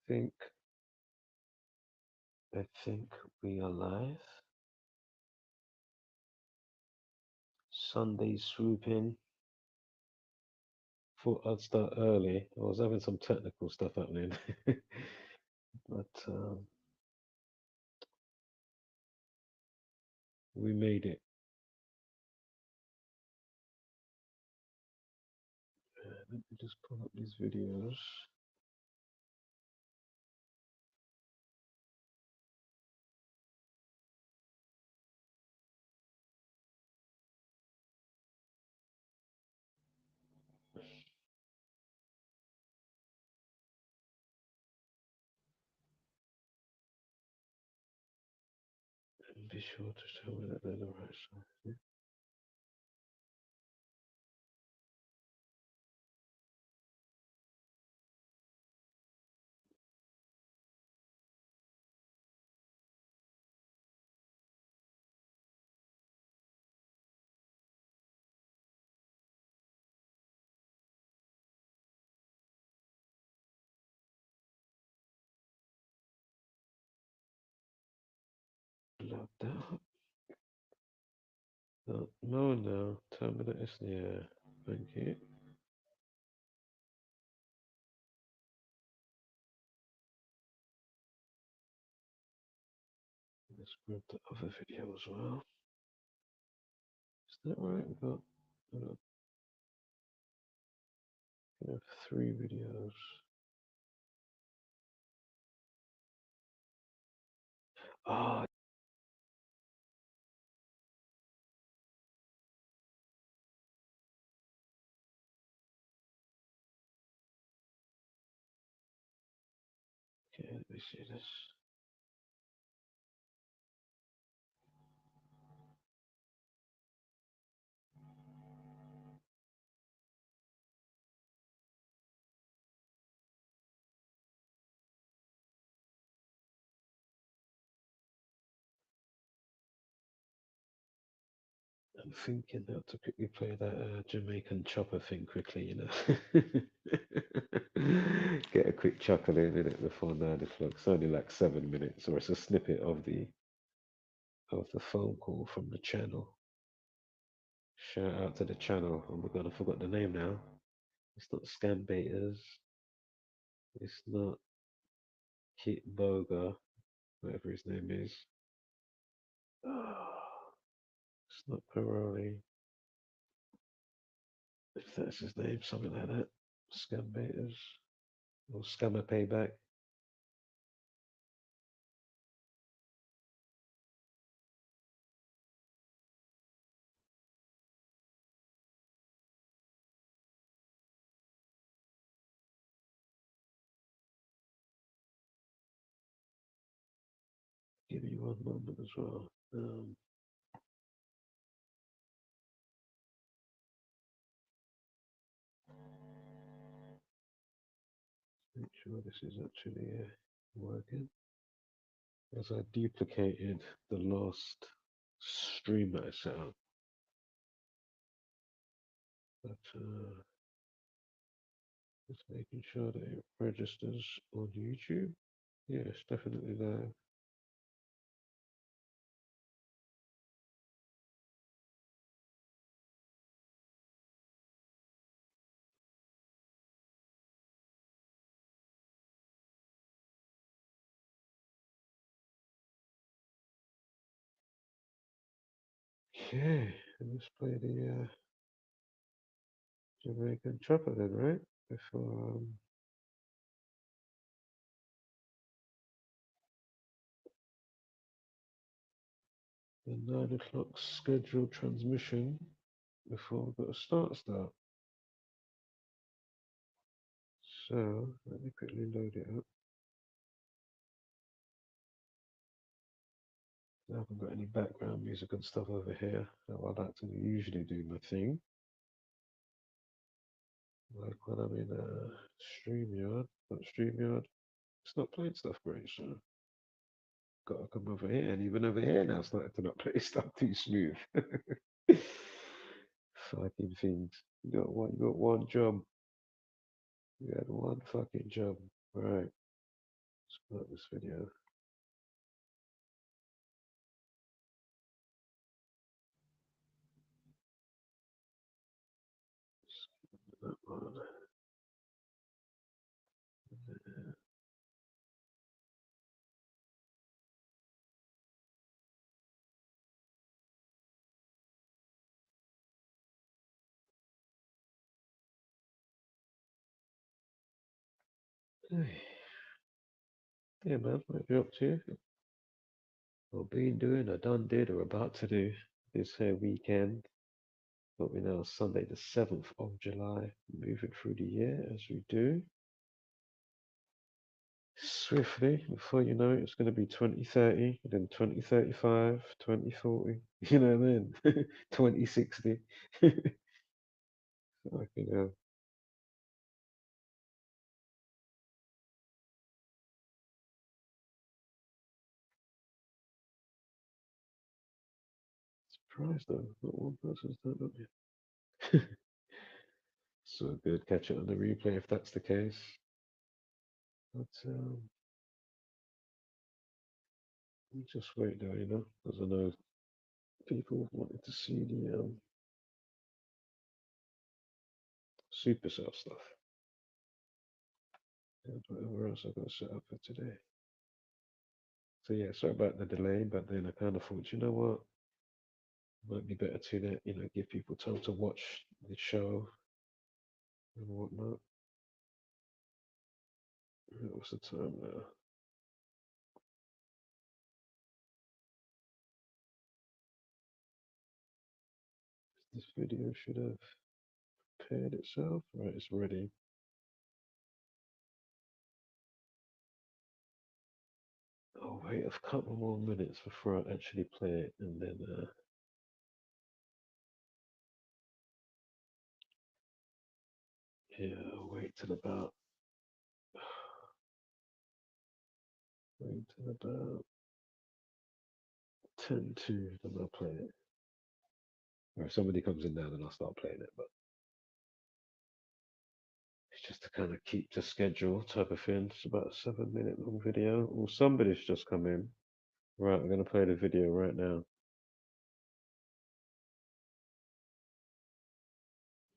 think we are live. Sunday swoop in. Thought I'd start early. I was having some technical stuff happening, but we made it. Let me just pull up these videos. And be sure to show me that they're the right size. Yeah? Load that up. No, no. Tell me that it's the thank you. Let's grab the other video as well. Is that right? We have 3 videos. Ah, okay. Let me see this. I'm thinking how to quickly play that Jamaican chopper thing quickly, Get a quick chuckle in it before 9 o'clock. It's only like 7 minutes, or it's a snippet of the phone call from the channel. Shout out to the channel. Oh my god, I forgot the name now. It's not Scam Baiters. It's not Kit Boga, whatever his name is. It's not Paroli. If that's his name, something like that. Scam Baiters. Or Scammer Payback. Give me one moment as well. Make sure this is actually working. As I duplicated the last stream that I set up, but just making sure that it registers on YouTube. Yes, definitely there. Okay, let's play the Jamaican chopper then, right? Before the 9 o'clock scheduled transmission, before we've got to start. So let me quickly load it up. I haven't got any background music and stuff over here. How I like to usually do my thing. Like when I'm in StreamYard, but StreamYard, it's not playing stuff great, so gotta come over here. And even over here now, it's starting to not play stuff too smooth. Fucking things. You got one job. You had one fucking job. Right. Start this video. That one. Yeah, man, what you up to? Or been doing, or done did, or about to do this here weekend. But we now Sunday the 7th of July, moving through the year as we do. Swiftly, before you know it, it's going to be 2030, then 2035, 2040, you know what I mean? 2060. Fucking hell. Surprised though, not one person's turned up yet. So good, catch it on the replay if that's the case. But just wait though, you know, because I know people wanted to see the Supercell stuff. And whatever else I got set up for today. So yeah, sorry about the delay, but then I kind of thought, you know what, might be better to that, you know, give people time to watch the show and whatnot. What's the time now? This video should have prepared itself. Right, it's ready. I'll wait a couple more minutes before I actually play it, and then yeah, I'll wait till about 10 to, then I'll play it. Or if somebody comes in now, then I'll start playing it. But it's just to kind of keep the schedule type of thing. It's about a 7-minute long video. Or somebody's just come in. Right, I'm gonna play the video right now.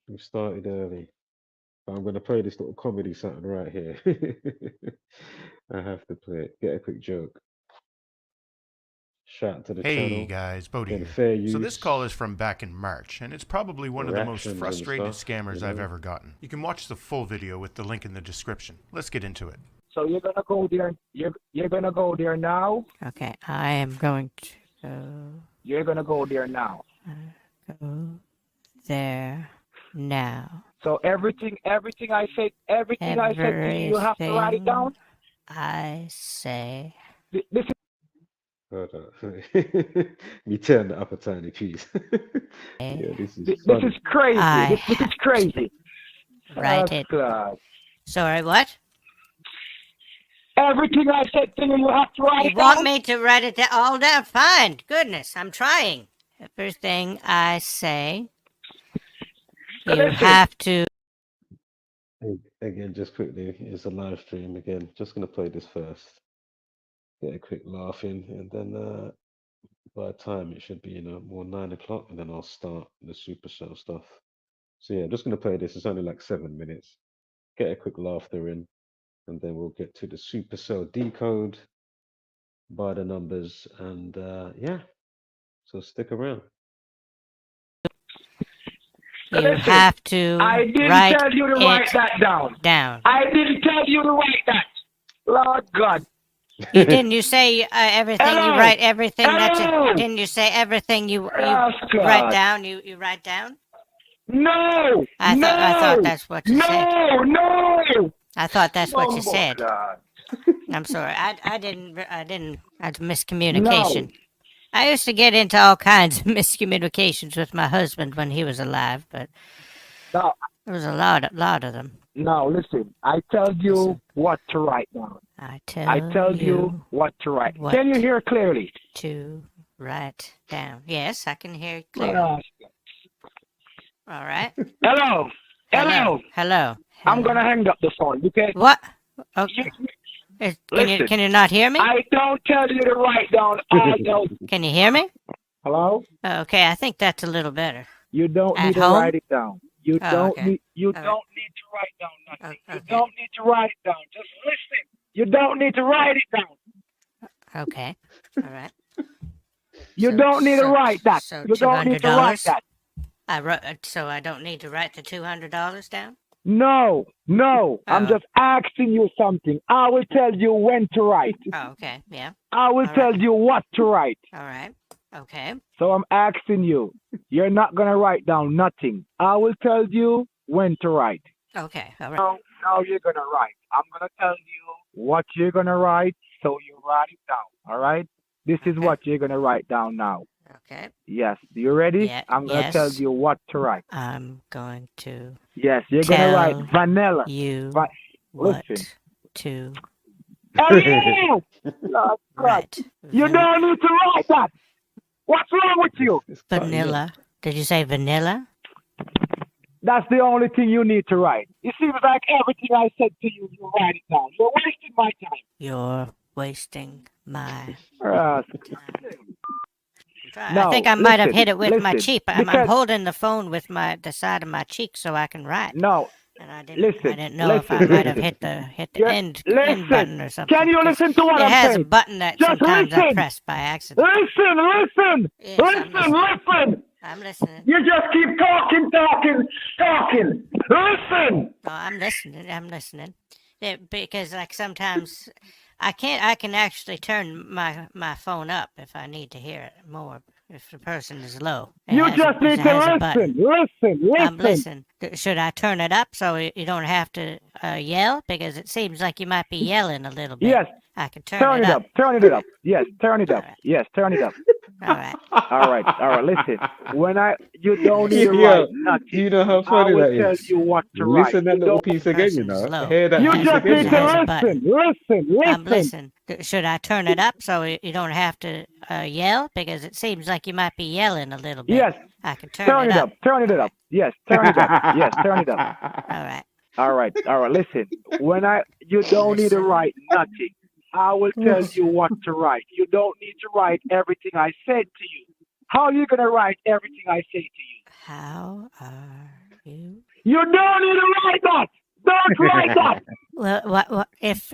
We started early, but I'm gonna play this little comedy something right here. I have to play it. Get a quick joke. Shout out to the Hey channel. guys, Bodhi Again, here. fair So use. this call is from back in March, and it's probably one of the most Reactions and frustrated stuff, scammers you I've know. ever gotten. You can watch the full video with the link in the description. Let's get into it. So you're gonna go there. You're gonna go there now. Okay, I am going to go. You're gonna go there now. Go there now. So everything I said to you, you have to write it down. I say. This is Hold on. Me turn it up a tiny piece. Yeah, this is this funny. is crazy. I This is crazy. Write it. God. Sorry, what? Everything I said to you, you have to write You it want down. me to write it all down? Fine. Goodness, I'm trying. Everything I say, you Listen. have to. Again, just quickly, it's a live stream again. Just gonna play this first. Get a quick laugh in, and then by the time it should be, you know, more 9 o'clock, and then I'll start the Supercell stuff. So yeah, just gonna play this. It's only like 7 minutes. Get a quick laughter in, and then we'll get to the Supercell Decode by the numbers, and yeah. So stick around. You Listen, have to I didn't write tell you to it write that down. down. I didn't tell you to write that. Lord God. You didn't you say everything you Hello? write everything that's Hello? it? Didn't you say everything you Yes, God. write down? You write down? No. I thought that's what you said. No. I thought that's what you Oh, said. God. I'm sorry. I didn't. That's miscommunication. I used to get into all kinds of miscommunications with my husband when he was alive, but No. there was a lot of them. No, listen. I tell you Listen. what to write down. I tell you what to write. what Can you hear clearly? to write down. Yes, I can hear clearly. Yes. All right. Hello. Hello. I'm gonna hang up the phone. Okay. What? Okay. Can you not hear me? I don't tell you to write down all those. Can you hear me? Hello? Okay, I think that's a little better. You don't At need to home? write it down. You Oh, don't okay. need. You All right. don't need to write down nothing. Oh, You okay. don't need to write it down. Just listen. You don't need to write it down. Okay. All right. You don't need to write that. So You don't need to write $200. that. I wrote. So I don't need to write the $200 down. No. I'm Oh. just asking you something. I will tell you when to write. Oh, okay. Yeah. I will All tell right. you what to write. All right. Okay. So I'm asking you. You're not gonna write down nothing. I will tell you when to write. Okay. All right. Now you're gonna write. I'm gonna tell you what you're gonna write, so you write it down. All right? This is Okay. what you're gonna write down now. Okay. Yes. You ready? Yeah, I'm gonna tell yes. you what to write. I'm going to Yes, you're gonna write Tell vanilla. you Right. what Listen. to Hello! Lord God. write. You don't need to write that. What's wrong with you? It's cutting up. Vanilla. Did you say vanilla? That's the only thing you need to write. It seems like everything I said to you, you write it down. You're wasting my time. You're wasting my Uh, I No, think I might have listen, hit it with my listen, cheek. I'm because- holding the phone with the side of my cheek so I can write. no, And I listen, didn't know if I listen. might have hit the Yeah, end listen. button or something. Can you 'cause listen to what it I'm has a saying? button that Just sometimes I listen. press by accident. Listen. Yes, I'm Listen. I'm listening. You just keep talking. Listen. Oh, I'm listening. Yeah, because like sometimes I can actually turn my phone up if I need to hear it more. If the person is low. It You has just a, need it has a to button. listen. I'm listening. Should I turn it up so you don't have to yell? Because it seems like you might be yelling a little bit. Yes, I can turn turn it up. Turn it up. Yes, turn it up. All right. Yes, turn it up. All right. All right. Listen, you don't need to Yeah, write nothing. do you know how I funny will that tell is? you what to write. Listen that You little don't- piece again, you person's know. low. Hear that You piece just again, need you to has a know. button. listen. I'm listening. Should I turn it up so you don't have to yell? Because it seems like you might be yelling a little bit. Yes, I can turn it up. Turn it up. Yes, turn it up. Yes, turn it up. All right. All right. Listen, you don't need to Listen. write nothing. I will tell you what to write. You don't need to write everything I said to you. How are you gonna write everything I say to you? How are you? You don't need to write that. Don't write that. Well, what if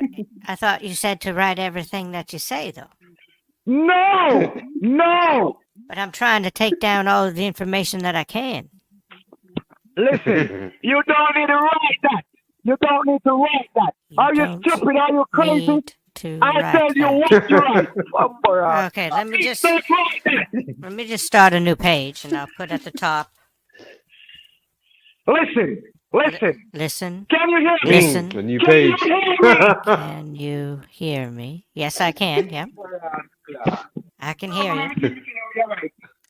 I thought you said to write everything that you say though? No. But I'm trying to take down all of the information that I can. Listen, you don't need to write that. You don't need to write that. You Are you don't stupid? Are you crazy? Need to I write tell you that. what to write. Okay, let me just Don't write that. let me just start a new page, and I'll put at the top. Listen. Listen. Can you hear me? Listen. The new Can page. you hear me? Can you hear me? Yes, I can. Yeah, I can hear you.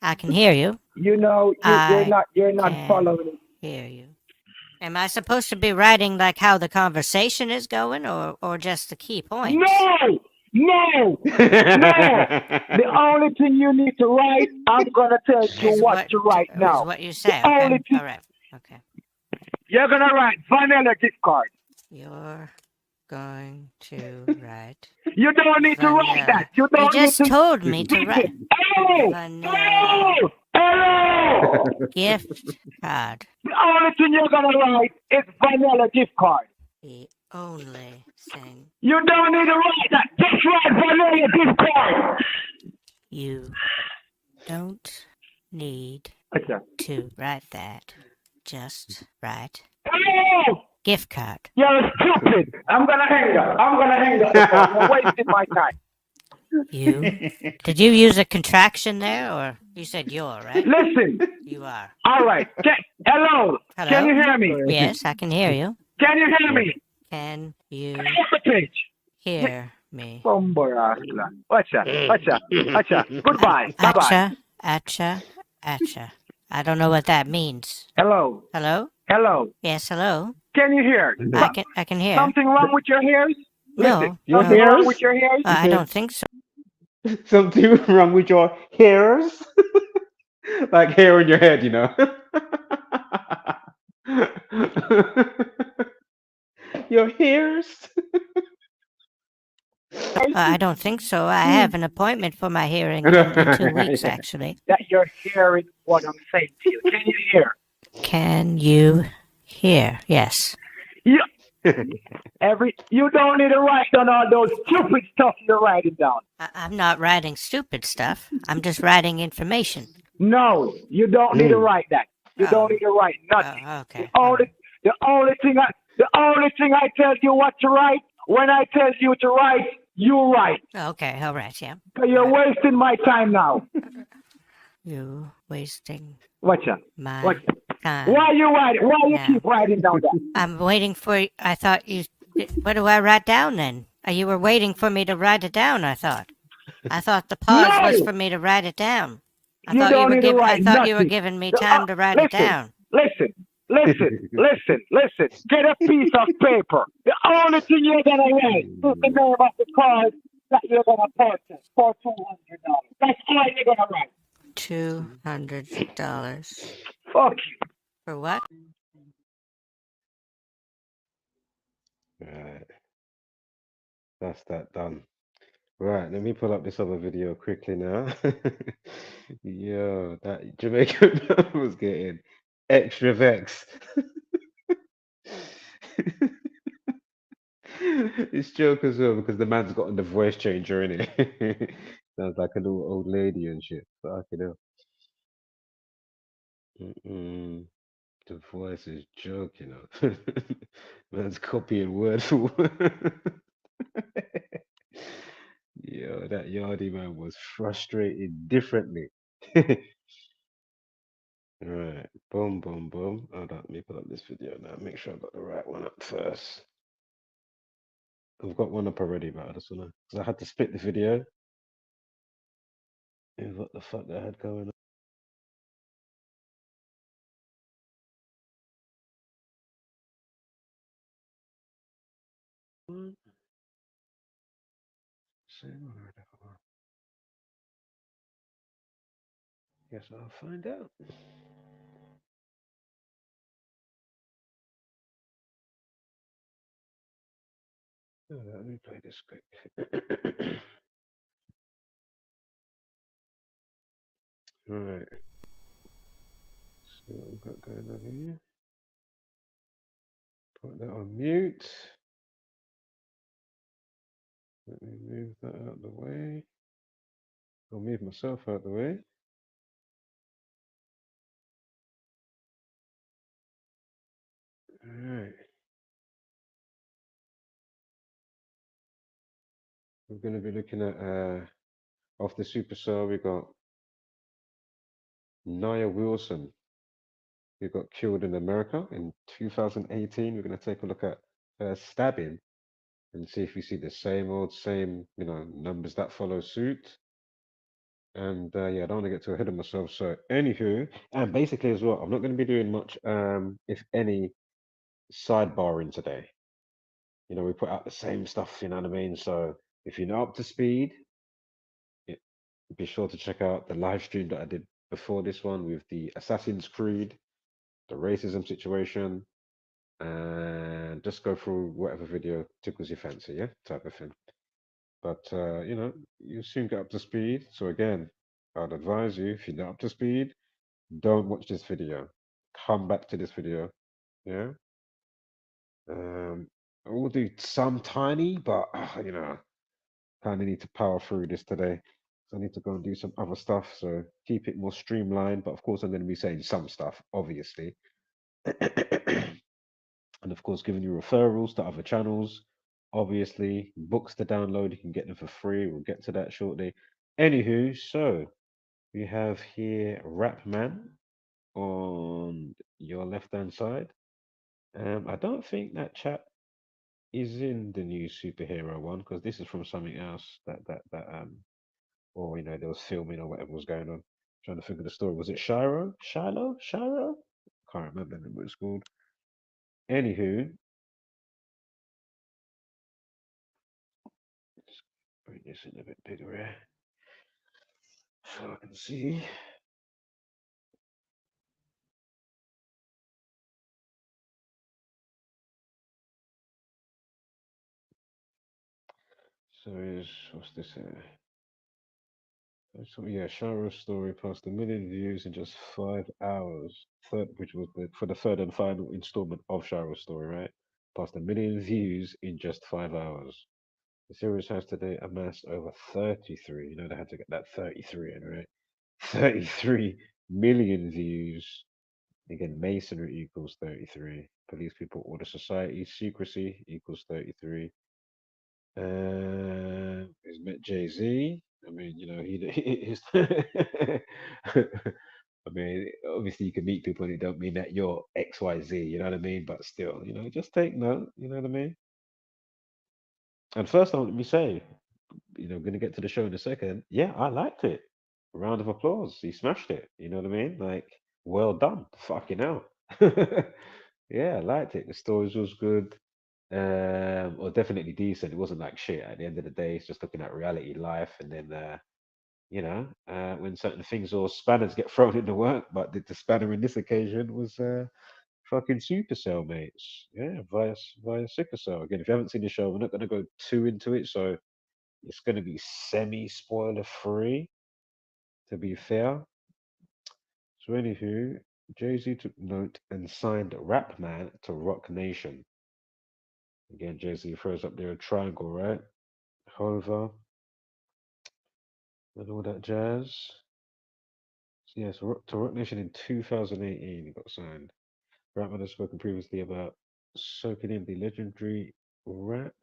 I can hear you. You know, I you're not can following. hear you. Am I supposed to be writing like how the conversation is going, or just the key points? No. The only thing you need to write, I'm gonna tell you Is what to write is now. what you say. The Okay. only thing- All right. Okay. You're gonna write vanilla gift card. You're going to write. You don't need to write Vanilla. that. You You don't just need to. told me to write Hello. vanilla Hello. gift card. The only thing you're gonna write is vanilla gift card. The only thing You don't need to write that. Just write vanilla gift card. you don't need Okay. to write that. Just write Hello. gift card. You're stupid. I'm gonna hang up. You're wasting my time. You did you use a contraction there, or you said you're right? Listen. You are. All right. Hello. Hello? Can you hear me? Yes, I can hear you. Can you hear me? Can you Off the page. hear me? Watcha. Goodbye. Bye-bye. Atcha. I don't know what that means. Hello. Hello? Yes, hello. Can you hear? I can hear. Something wrong with your hairs? No, Your Something wrong hairs? with your hairs? I don't think so. Something wrong with your hairs? Like hair on your head, you know? Your hairs? I don't think so. I have an appointment for my hearing in 2 weeks, actually. That you're hearing what I'm saying to you. Can you hear? Can you hear? Yes. You, you don't need to write down all those stupid stuff you're writing down. I'm not writing stupid stuff. I'm just writing information. No, you don't need to write that. You don't need to write nothing. Okay. The only thing I tell you what to write, when I tell you to write, you write. Okay, all right, yeah. You're wasting my time now. You wasting Watch out. my time. Why you writing? Why you keep writing down that? I'm waiting for. I thought you. What do I write down then? You were waiting for me to write it down. I thought. I thought the pause was for me to write it down. I thought you were giving me time to write it down. Listen. Get a piece of paper. The only thing you're gonna write is the name of the card that you're gonna purchase for $200. That's all you're gonna write. $200. Fuck you. For what? Right. That's that done. Right, let me pull up this other video quickly now. Yo, that Jamaican man was getting extra vexed. It's joke as well because the man's got on the voice changer in it. Sounds like a little old lady and shit. Fucking hell. The voice is joke, you know. Man's copying word for word. Yo, that Yardy man was frustrated differently. Right, boom, boom, boom. Hold on, let me pull up this video now. Make sure I got the right one up first. I've got one up already, but I just wanna, because I had to split the video. And what the fuck I had going on? Same word. Guess I'll find out. Oh, let me play this quick. Right. See what we've got going on here. Put that on mute. Let me move that out of the way. I'll move myself out of the way. Alright. We're going to be looking at, off the Supacell, we got Nia Wilson, who got killed in America in 2018. We're going to take a look at her stabbing and see if we see the same, you know, numbers that follow suit. And yeah, I don't want to get too ahead of myself. So, anywho, and basically as well, I'm not going to be doing much, if any, sidebarring today. You know, we put out the same stuff, you know what I mean? So, if you're not up to speed, be sure to check out the live stream that I did before this one with the Assassin's Creed, the racism situation, and just go through whatever video tickles your fancy, yeah, type of thing. But you know, you soon get up to speed. So again, I'd advise you if you're not up to speed, don't watch this video. Come back to this video, yeah. I will do some tiny, but you know, kind of need to power through this today. So I need to go and do some other stuff. So keep it more streamlined. But of course, I'm going to be saying some stuff, obviously. And of course, giving you referrals to other channels. Obviously, books to download. You can get them for free. We'll get to that shortly. Anywho, so we have here Rapman on your left-hand side. I don't think that chap is in the new superhero one because this is from something else that or you know, there was filming or whatever was going on. Trying to figure the story. Was it Shiro? Shiloh? Shiro? Can't remember what it's called. Anywho, let's bring this in a bit bigger here so I can see. So is what's this here? So yeah, Shara's story passed 1 million views in just 5 hours. Which was for the third and final installment of Shara's story, right? Passed 1 million views in just 5 hours. The series has today amassed over 33. You know they had to get that 33 in, right? 33 million views. Again, masonry equals 33. Police people order society. Secrecy equals 33. He's met Jay-Z. I mean, you know, he's I mean, obviously you can meet people and it don't mean that you're XYZ, you know what I mean? But still, you know, just take note, you know what I mean? And first, let me say, you know, gonna get to the show in a second. Yeah, I liked it. Round of applause. He smashed it. You know what I mean? Like, well done. Fucking hell. Yeah, I liked it. The stories was good. Or definitely decent. It wasn't like shit. At the end of the day, it's just looking at reality life, and then you know, when certain things or spanners get thrown in the work, but the spanner in this occasion was fucking Supercell, mates. Yeah, via Supercell. Again, if you haven't seen the show, we're not gonna go too into it, so it's gonna be semi spoiler free, to be fair. So anywho, Jay-Z took note and signed Rapman to Rock Nation. Again, Jay-Z throws up there a triangle, right? However, and all that jazz. So yes, to Rock Nation in 2018 he got signed. Rapman has spoken previously about soaking in the legendary rap.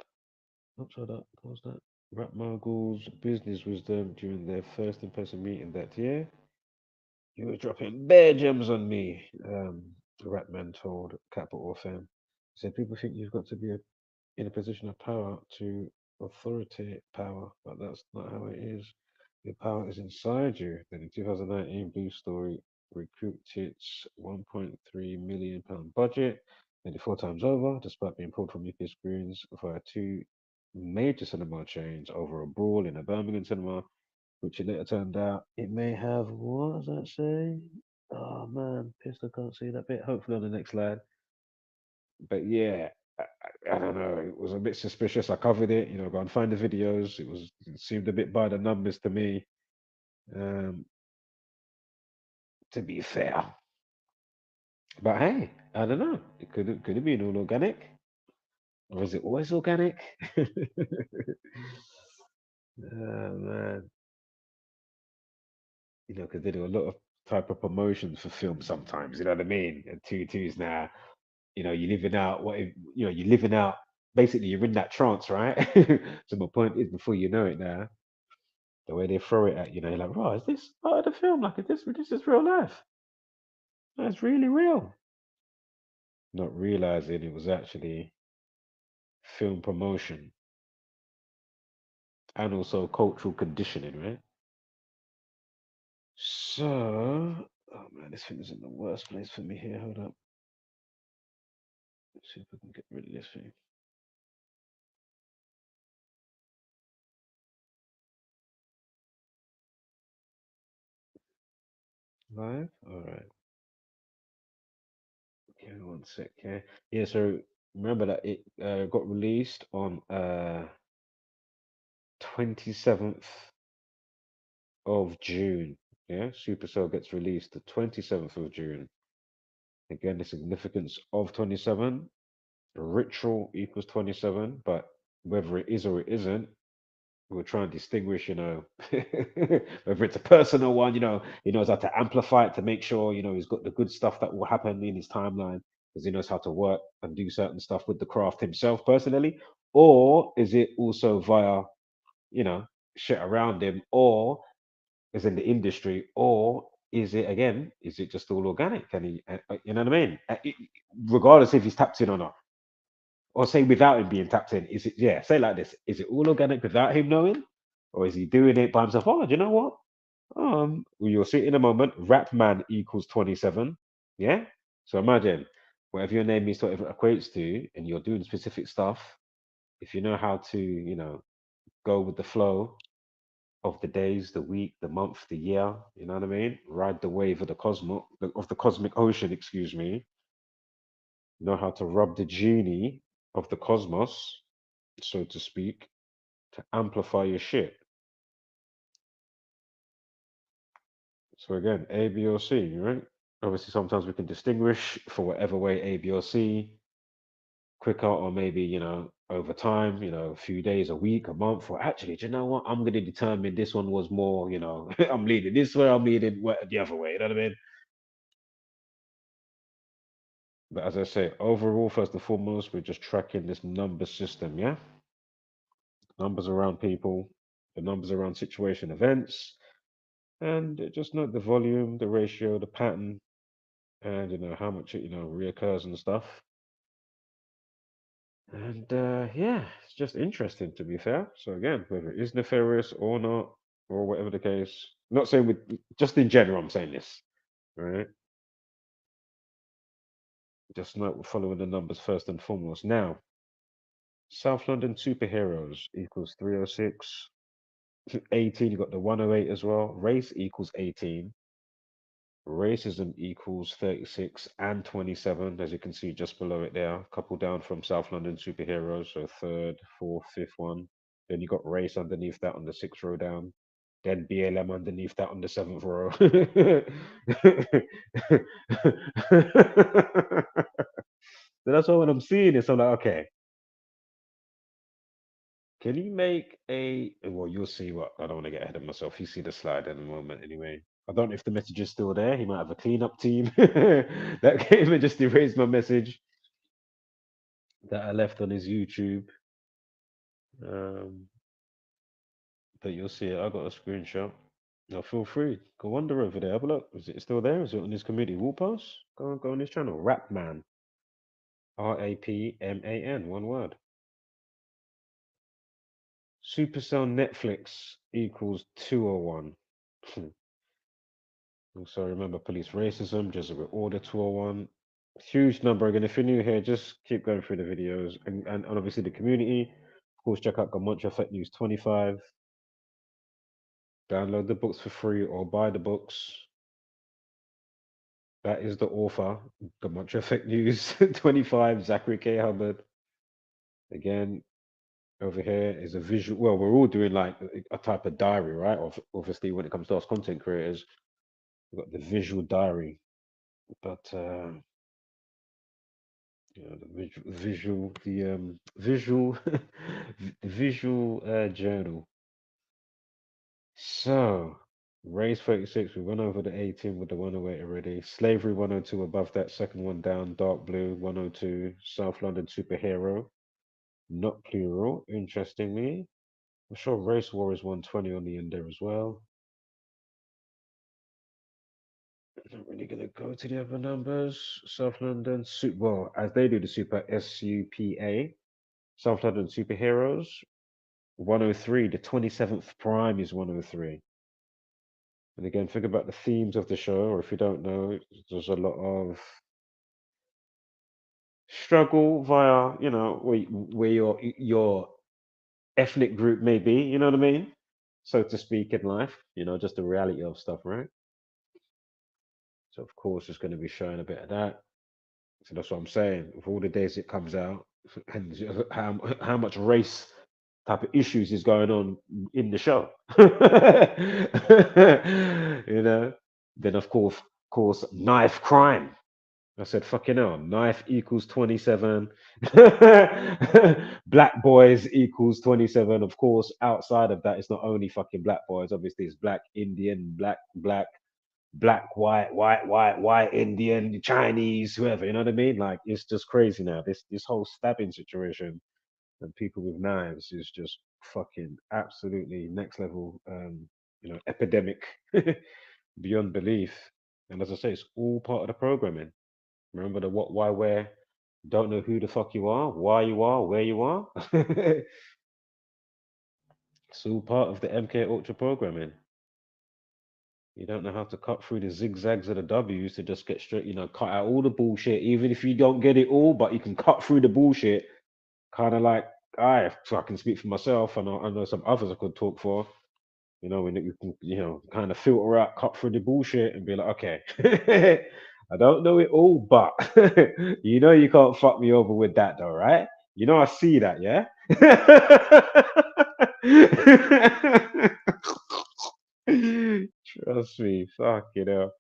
Oops, hold up, what was that? Rap moguls' business wisdom during their first in-person meeting that year. You were dropping bare gems on me, Rapman told Capital FM. He said, people think you've got to be in a position of power to authority power, but that's not how it is. Your power is inside you. Then in 2019, Blue Story recouped its £1.3 million budget, nearly 4 times over, despite being pulled from UK screens via two major cinema chains over a brawl in a Birmingham cinema, which it later turned out it may have. What does that say? Oh man, pissed I can't see that bit. Hopefully on the next slide. But yeah, I don't know. It was a bit suspicious. I covered it, you know, go and find the videos. It seemed a bit by the numbers to me. Um, to be fair, but hey, I don't know. Could it be an all organic, or is it always organic? Man, you know, because they do a lot of type of promotions for films sometimes. You know what I mean? And two twos now. You know, you're living out you know, you're living out. Basically, you're in that trance, right? So my point is, before you know it now, the way they throw it at you, know, you're like, "Right, is this part of the film? Like, is this is real life? That's really real." Not realizing it was actually film promotion and also cultural conditioning, right? So, oh man, this thing is in the worst place for me here. Hold up. Let's see if I can get rid of this thing. Live? All right. Okay, 1 sec. Yeah. So remember that it got released on 27th of June. Yeah, Supercell gets released the 27th of June. Again, the significance of 27, ritual equals 27, but whether it is or it isn't, we'll try and distinguish, you know, whether it's a personal one, you know, he knows how to amplify it to make sure, you know, he's got the good stuff that will happen in his timeline because he knows how to work and do certain stuff with the craft himself personally, or is it also via, you know, shit around him, or is in the industry, or is it again? Is it just all organic? And you know what I mean? Regardless if he's tapped in or not, or say without him being tapped in, is it? Yeah, say like this: is it all organic without him knowing, or is he doing it by himself? Oh, do you know what? Well, you'll see it in a moment. Rapman equals 27. Yeah. So imagine whatever your name is, whatever it equates to, and you're doing specific stuff. If you know how to, you know, go with the flow of the days, the week, the month, the year. You know what I mean? Ride the wave of the cosmic ocean. Excuse me. Know how to rub the genie of the cosmos, so to speak. to amplify your shit. So again, A, B, or C, right? Obviously, sometimes we can distinguish for whatever way A, B, or C, quicker or maybe, over time, a few days, a week, a month, or actually, do you know what? I'm going to determine this one was more, I'm leading this way, I'm leading the other way, you know what I mean? But as I say, overall, first and foremost, we're just tracking this number system, yeah? Numbers around people, the numbers around situation, events, and just note the volume, the ratio, the pattern, and how much it reoccurs and stuff. And yeah, it's just interesting to be fair. So again, whether it is nefarious or not, or whatever the case, not saying with just in general, I'm saying this, right? Just note we're following the numbers first and foremost. Now, South London superheroes equals 306. 18, you got the 108 as well. Race equals 18. Racism equals 36 and 27, as you can see just below it there. A couple down from South London superheroes, so third, fourth, fifth one. Then you got race underneath that on the 6th row down. Then BLM underneath that on the 7th row. So that's all when I'm seeing this, I'm like, okay, can you make well, you'll see what, I don't want to get ahead of myself. You see the slide in a moment anyway. I don't know if the message is still there. He might have a cleanup team that came and just erased my message that I left on his YouTube. But you'll see it. I got a screenshot. Now feel free. Go wander over there. Have a look. Is it still there? Is it on his community wall pass? Go on his channel. Rapman. Rapman. One word. Supercell Netflix equals 201. Also remember police racism, Jesuit order 201. Huge number. Again, if you're new here, just keep going through the videos and obviously the community. Of course, check out Gamontra Effect News 25. Download the books for free or buy the books. That is the author, Gamontra Effect News 25, Zachary K. Hubbard. Again, over here is a visual. Well, we're all doing like a type of diary, right? Obviously, when it comes to us content creators, we've got the visual diary. But the visual journal. So race 36, we went over the 18 with the 108 already. Slavery 102 above that, second one down, dark blue 102, South London superhero, not plural, interestingly. I'm sure race war is 120 on the end there as well. I'm not really gonna go to the other numbers. South London, well, as they do the super SUPA, South London superheroes, 103, the 27th prime is 103. And again, think about the themes of the show, or if you don't know, there's a lot of struggle via, where your ethnic group may be, you know what I mean? So to speak in life, just the reality of stuff, right? So of course it's going to be showing a bit of that. So that's what I'm saying. With all the days it comes out, and how much race type of issues is going on in the show. Then of course, knife crime. I said, fucking hell, knife equals 27. Black boys equals 27. Of course, outside of that, it's not only fucking black boys. Obviously, it's black, Indian, black, white, Indian, Chinese, whoever. You know what I mean? Like, it's just crazy now. This whole stabbing situation and people with knives is just fucking absolutely next level. Epidemic beyond belief. And as I say, it's all part of the programming. Remember the what, why, where. Don't know who the fuck you are, why you are, where you are. It's all part of the MK Ultra programming. You don't know how to cut through the zigzags of the W's to just get straight, cut out all the bullshit, even if you don't get it all, but you can cut through the bullshit. Kind of like, so I can speak for myself, and I know some others I could talk for. When you can, kind of filter out, cut through the bullshit and be like, okay, I don't know it all, but you can't fuck me over with that though, right? I see that, yeah? Trust me, fuck you know.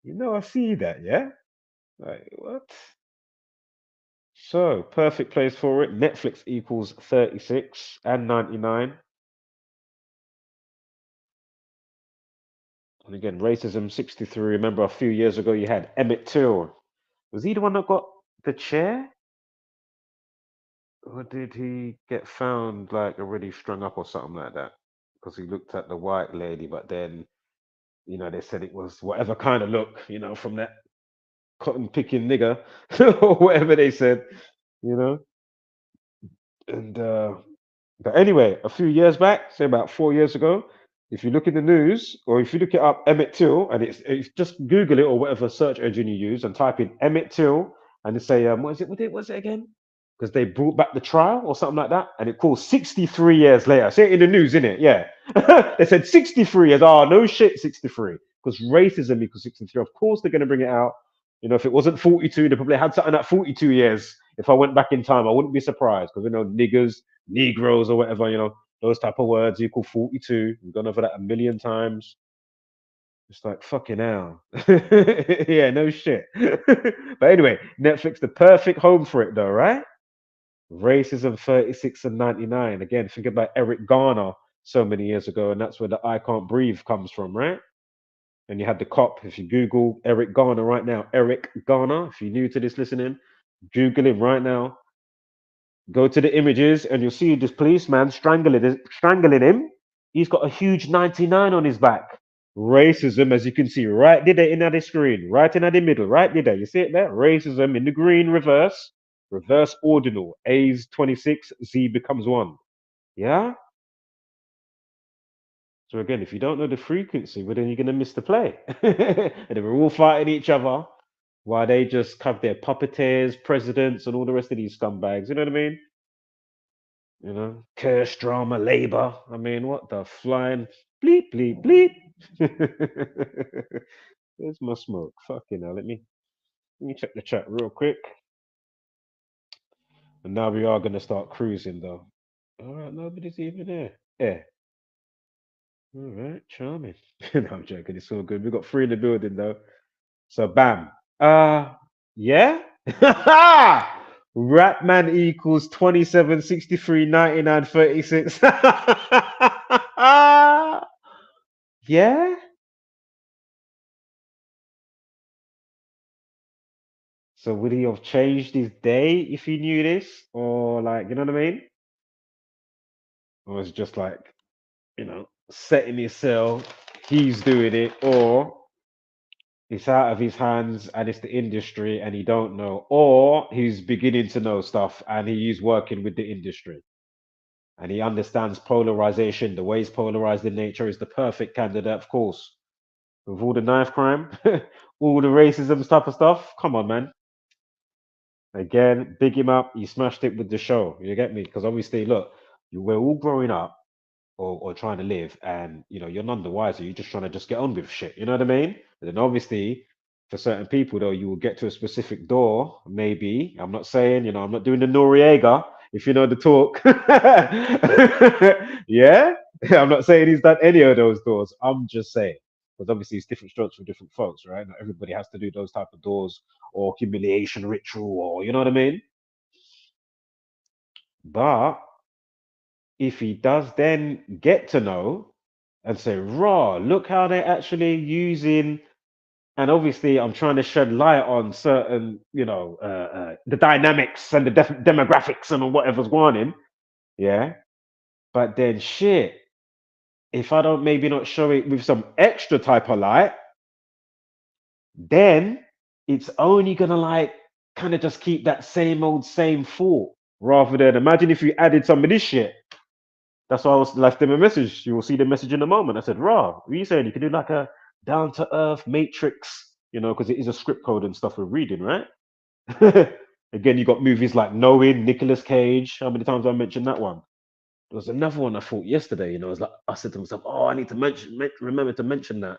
You know, I see that, yeah? Like, what? So, perfect place for it. Netflix equals 36 and 99. And again, racism 63. Remember, a few years ago, you had Emmett Till. Was he the one that got the chair? Or did he get found like already strung up or something like that? Because he looked at the white lady, but then, you know, they said it was whatever kind of look, you know, from that cotton picking nigger or whatever they said, you know. And but anyway, a few years back, say about 4 years ago, if you look in the news or if you look it up, Emmett Till, and it's just Google it or whatever search engine you use and type in Emmett Till and they say, what is it? What's it again? Because they brought back the trial or something like that, and it calls 63 years later. Say it in the news, innit? Yeah. They said 63 years. Oh, no shit, 63. Because racism equals 63. Of course, they're going to bring it out. You know, if it wasn't 42, they probably had something at 42 years. If I went back in time, I wouldn't be surprised because, you know, niggers, Negroes, or whatever, you know, those type of words equal 42. We've gone over that a million times. It's like fucking hell. Yeah, no shit. But anyway, Netflix, the perfect home for it, though, right? Racism 36 and 99. Again, think about Eric Garner so many years ago, and that's where the I Can't Breathe comes from, right? And you had the cop. If you Google Eric Garner right now, Eric Garner, if you're new to this listening, Google him right now. Go to the images, and you'll see this policeman strangling him. He's got a huge 99 on his back. Racism, as you can see, right there in the screen, right in the middle, right there. You see it there? Racism in the green reverse ordinal. A's 26, Z becomes 1. Yeah? So again, if you don't know the frequency, well, then you're going to miss the play. And then we're all fighting each other while they just have their puppeteers, presidents, and all the rest of these scumbags. You know what I mean? You know, curse drama, labor. I mean, what the flying bleep, bleep, bleep. Where's my smoke? Fucking hell. Let me check the chat real quick. And now we are going to start cruising, though. All right, nobody's even there. Yeah. All right, charming. No, I'm joking. It's all good. We got 3 in the building, though. So, bam. Yeah? Rapman equals 27, 63, 99, 36. Yeah? So would he have changed his day if he knew this? Or like, you know what I mean? Or it's just like, you know, setting his cell, he's doing it, or it's out of his hands and it's the industry and he don't know, or he's beginning to know stuff and he is working with the industry and he understands polarization. The way he's polarized in nature is the perfect candidate, of course. With all the knife crime, all the racism type of stuff. Come on, man. Again, big him up. He smashed it with the show. You get me? Because obviously, look, we're all growing up or trying to live, and you know, you're none the wiser. You're just trying to just get on with shit. You know what I mean? And then obviously, for certain people, though, you will get to a specific door. Maybe I'm not saying, you know, I'm not doing the Noriega. If you know the talk, yeah. I'm not saying he's done any of those doors. I'm just saying. Because obviously it's different strokes for different folks, right? Not everybody has to do those type of doors or humiliation ritual or you know what I mean? But if he does then get to know and say, raw, look how they're actually using, and obviously I'm trying to shed light on certain, you know, the dynamics and the demographics and whatever's going on, yeah. But then shit, if I don't maybe not show it with some extra type of light, then it's only gonna like kind of just keep that same old same thought rather than imagine if you added some of this shit. That's why I was left them a message. You will see the message in a moment. I said, "Raw, what are you saying? You can do like a down to earth matrix, you know, because it is a script code and stuff we're reading, right?" Again, you got movies like Knowing, Nicolas Cage. How many times I mentioned that one? There was another one I thought yesterday. You know, it's like I said to myself, "Oh, I need to remember to mention that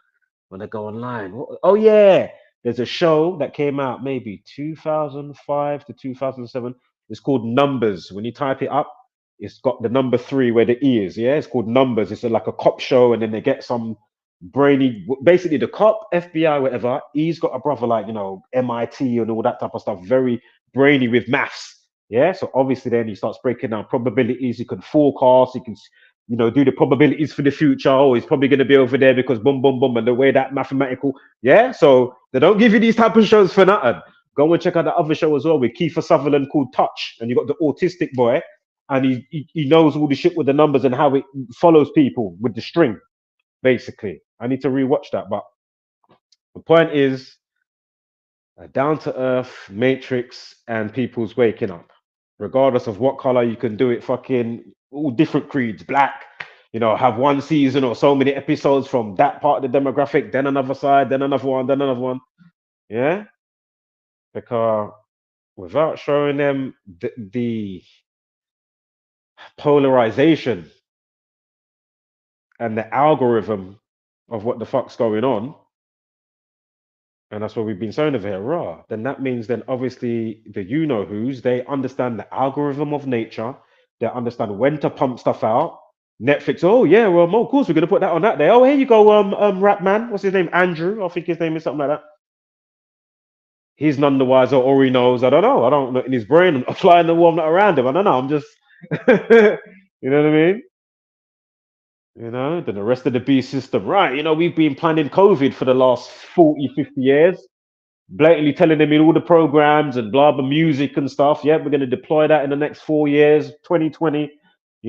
when I go online." Oh yeah, there's a show that came out maybe 2005 to 2007. It's called Numbers. When you type it up, it's got the number 3 where the E is. Yeah, it's called Numbers. It's like a cop show, and then they get some brainy, basically the cop, FBI, whatever. He's got a brother like, MIT and all that type of stuff, very brainy with maths. Yeah, so obviously then he starts breaking down probabilities. He can forecast. He can, do the probabilities for the future. Oh, he's probably going to be over there because boom, boom, boom, and the way that mathematical. Yeah, so they don't give you these type of shows for nothing. Go and check out the other show as well with Kiefer Sutherland called Touch, and you got the autistic boy, and he knows all the shit with the numbers and how it follows people with the string. Basically, I need to rewatch that. But the point is, down to earth matrix and people's waking up, regardless of what color. You can do it. Fucking all different creeds, black. Have one season or so many episodes from that part of the demographic, then another side, then another one, then another one. Yeah, because without showing them the polarization and the algorithm of what the fuck's going on, and that's what we've been saying over here, raw, then that means then obviously the you-know-whos, they understand the algorithm of nature, they understand when to pump stuff out. Netflix, oh yeah, well, of course we're going to put that on that day. Oh, here you go, Rapman, what's his name? Andrew, I think his name is something like that. He's none the wiser, or he knows, I don't know. I don't know in his brain, I'm flying the wall, I'm not around him. I don't know, I'm just, you know what I mean? Then the rest of the B system, right? We've been planning COVID for the last 40, 50 years, blatantly telling them in all the programs and blah, blah, music and stuff. Yeah, we're going to deploy that in the next 4 years, 2020.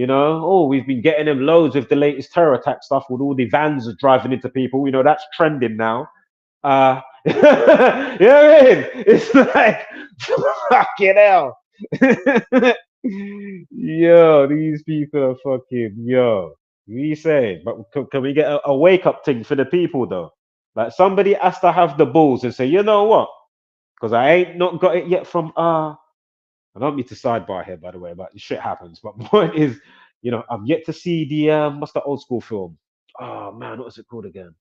Oh, we've been getting them loads of the latest terror attack stuff with all the vans driving into people. That's trending now. You know what I mean? It's like, fucking hell. Yo, these people are fucking, yo. We say, but can we get a wake up thing for the people though? Like somebody has to have the balls and say, you know what? Because I ain't not got it yet from I don't mean to sidebar here, by the way, but shit happens. But the point is, I'm yet to see the what's the old school film? Oh man, what was it called again?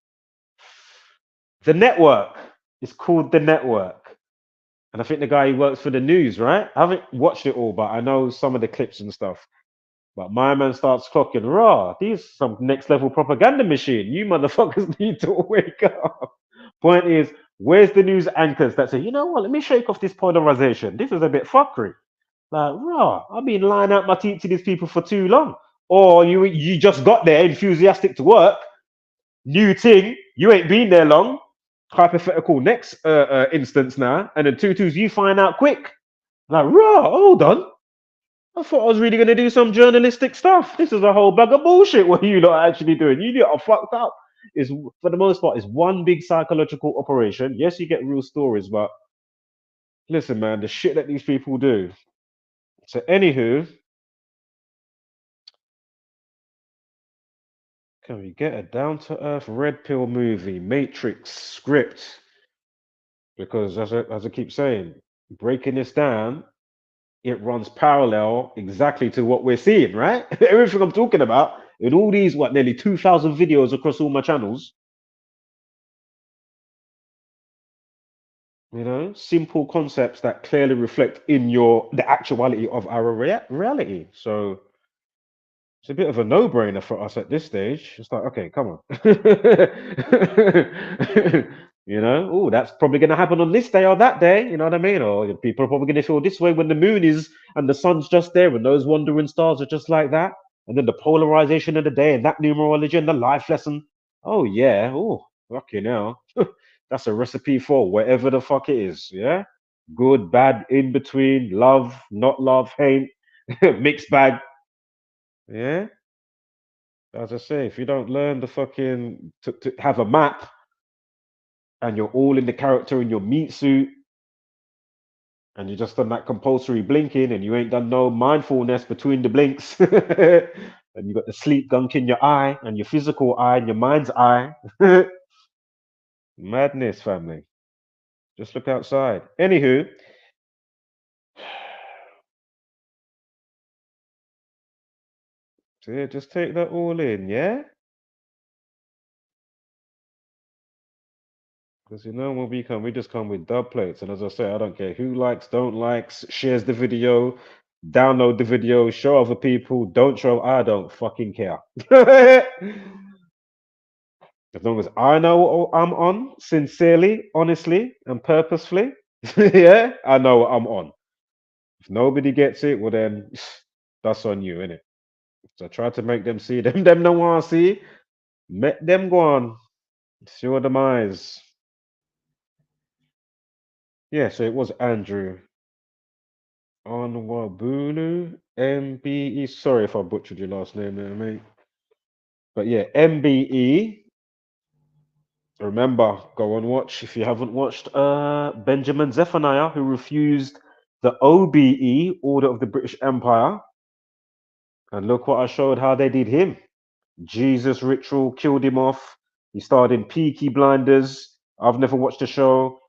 The Network. It's called The Network. And I think the guy who works for the news, right? I haven't watched it all, but I know some of the clips and stuff. But my man starts clocking, raw, these some next level propaganda machine. You motherfuckers need to wake up. Point is, where's the news anchors that say, you know what, let me shake off this polarization. This is a bit fuckery. Like, raw, I've been lying out my teeth to these people for too long. Or you just got there enthusiastic to work. New thing, you ain't been there long. Hypothetical next instance now. And then tutus, you find out quick. Like, raw, hold on. I thought I was really going to do some journalistic stuff. This is a whole bag of bullshit. What you lot are actually doing? You lot are fucked up. Is for the most part, it's one big psychological operation. Yes, you get real stories, but listen, man, the shit that these people do. So, anywho, can we get a down-to-earth red pill movie, Matrix script? Because as I keep saying, breaking this down, it runs parallel exactly to what we're seeing, right? Everything I'm talking about in all these, nearly 2,000 videos across all my channels. Simple concepts that clearly reflect in the actuality of our reality. So it's a bit of a no-brainer for us at this stage. It's like, okay, come on. Oh, that's probably going to happen on this day or that day. You know what I mean? Or people are probably going to feel this way when the moon is and the sun's just there and those wandering stars are just like that. And then the polarization of the day and that numerology and the life lesson. Oh, yeah. Oh, fucking hell. That's a recipe for whatever the fuck it is. Yeah. Good, bad, in between, love, not love, hate, mixed bag. Yeah. As I say, if you don't learn the fucking to have a map and you're all in the character in your meat suit and you just done that compulsory blinking and you ain't done no mindfulness between the blinks and you got the sleep gunk in your eye and your physical eye and your mind's eye. Madness, family. Just look outside. Anywho, so yeah, just take that all in, yeah? Because when we come, we just come with dub plates. And as I say, I don't care who likes, don't likes, shares the video, download the video, show other people, don't show, I don't fucking care. As long as I know what I'm on, sincerely, honestly, and purposefully, yeah, I know what I'm on. If nobody gets it, well then that's on you, innit? So I try to make them see them don't want to see. Let them go on. It's your demise. Yeah, so it was Andrew Onwabunu MBE. Sorry if I butchered your last name there, mate. But yeah, MBE. Remember, go and watch if you haven't watched Benjamin Zephaniah, who refused the OBE, Order of the British Empire. And look what I showed how they did him. Jesus ritual killed him off. He starred in Peaky Blinders. I've never watched the show.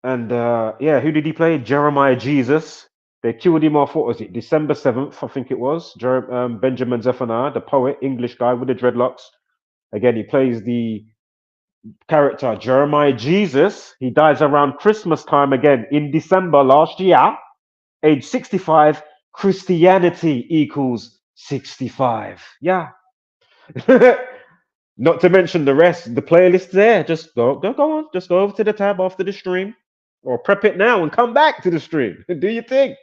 And yeah, who did he play? Jeremiah Jesus. They killed him off, what was it, December 7th, I think it was. Benjamin Zephaniah, the poet, English guy with the dreadlocks. Again, he plays the character Jeremiah Jesus. He dies around Christmas time again in December last year, age 65. Christianity equals 65. Yeah. Not to mention the rest, the playlist there. Just go on. Just go over to the tab after the stream, or prep it now and come back to the stream. Do your thing.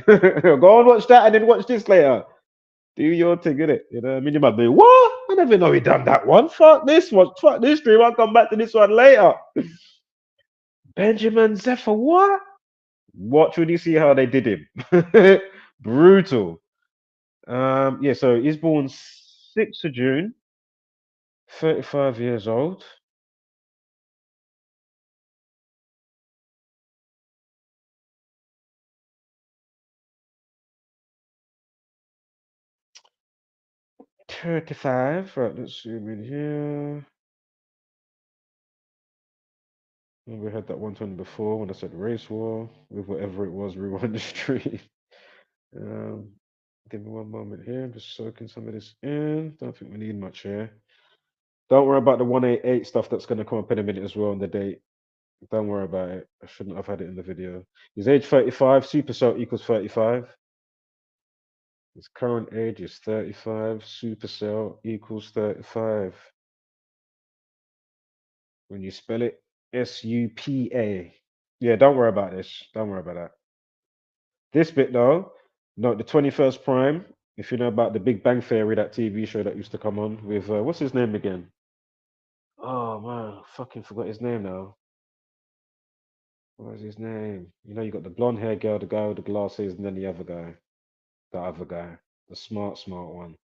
Go and watch that, and then watch this later. Do your thing, innit? You know what I mean? You might be, what? I never know he done that one. Fuck this one. Fuck this stream. I'll come back to this one later. Benjamin Zephyr, what? Watch when you see how they did him. Brutal. Yeah, so he's born 6th of June, 35 years old. $35. Right, let's zoom in here. We had that 120 before when I said race war with whatever it was, rewind the stream. Give me one moment here. I'm just soaking some of this in. Don't think we need much here. Don't worry about the 188 stuff that's going to come up in a minute as well on the date. Don't worry about it. I shouldn't have had it in the video. His age 35. Supercell equals 35. His current age is 35. Supercell equals 35. When you spell it, SUPA. Yeah, don't worry about this. Don't worry about that. This bit though, note the 21st Prime. If you know about the Big Bang Theory, that TV show that used to come on with what's his name again? Oh man, I fucking forgot his name now. What is his name? You know, you got the blonde hair girl, the guy with the glasses, and then the other guy, the smart one.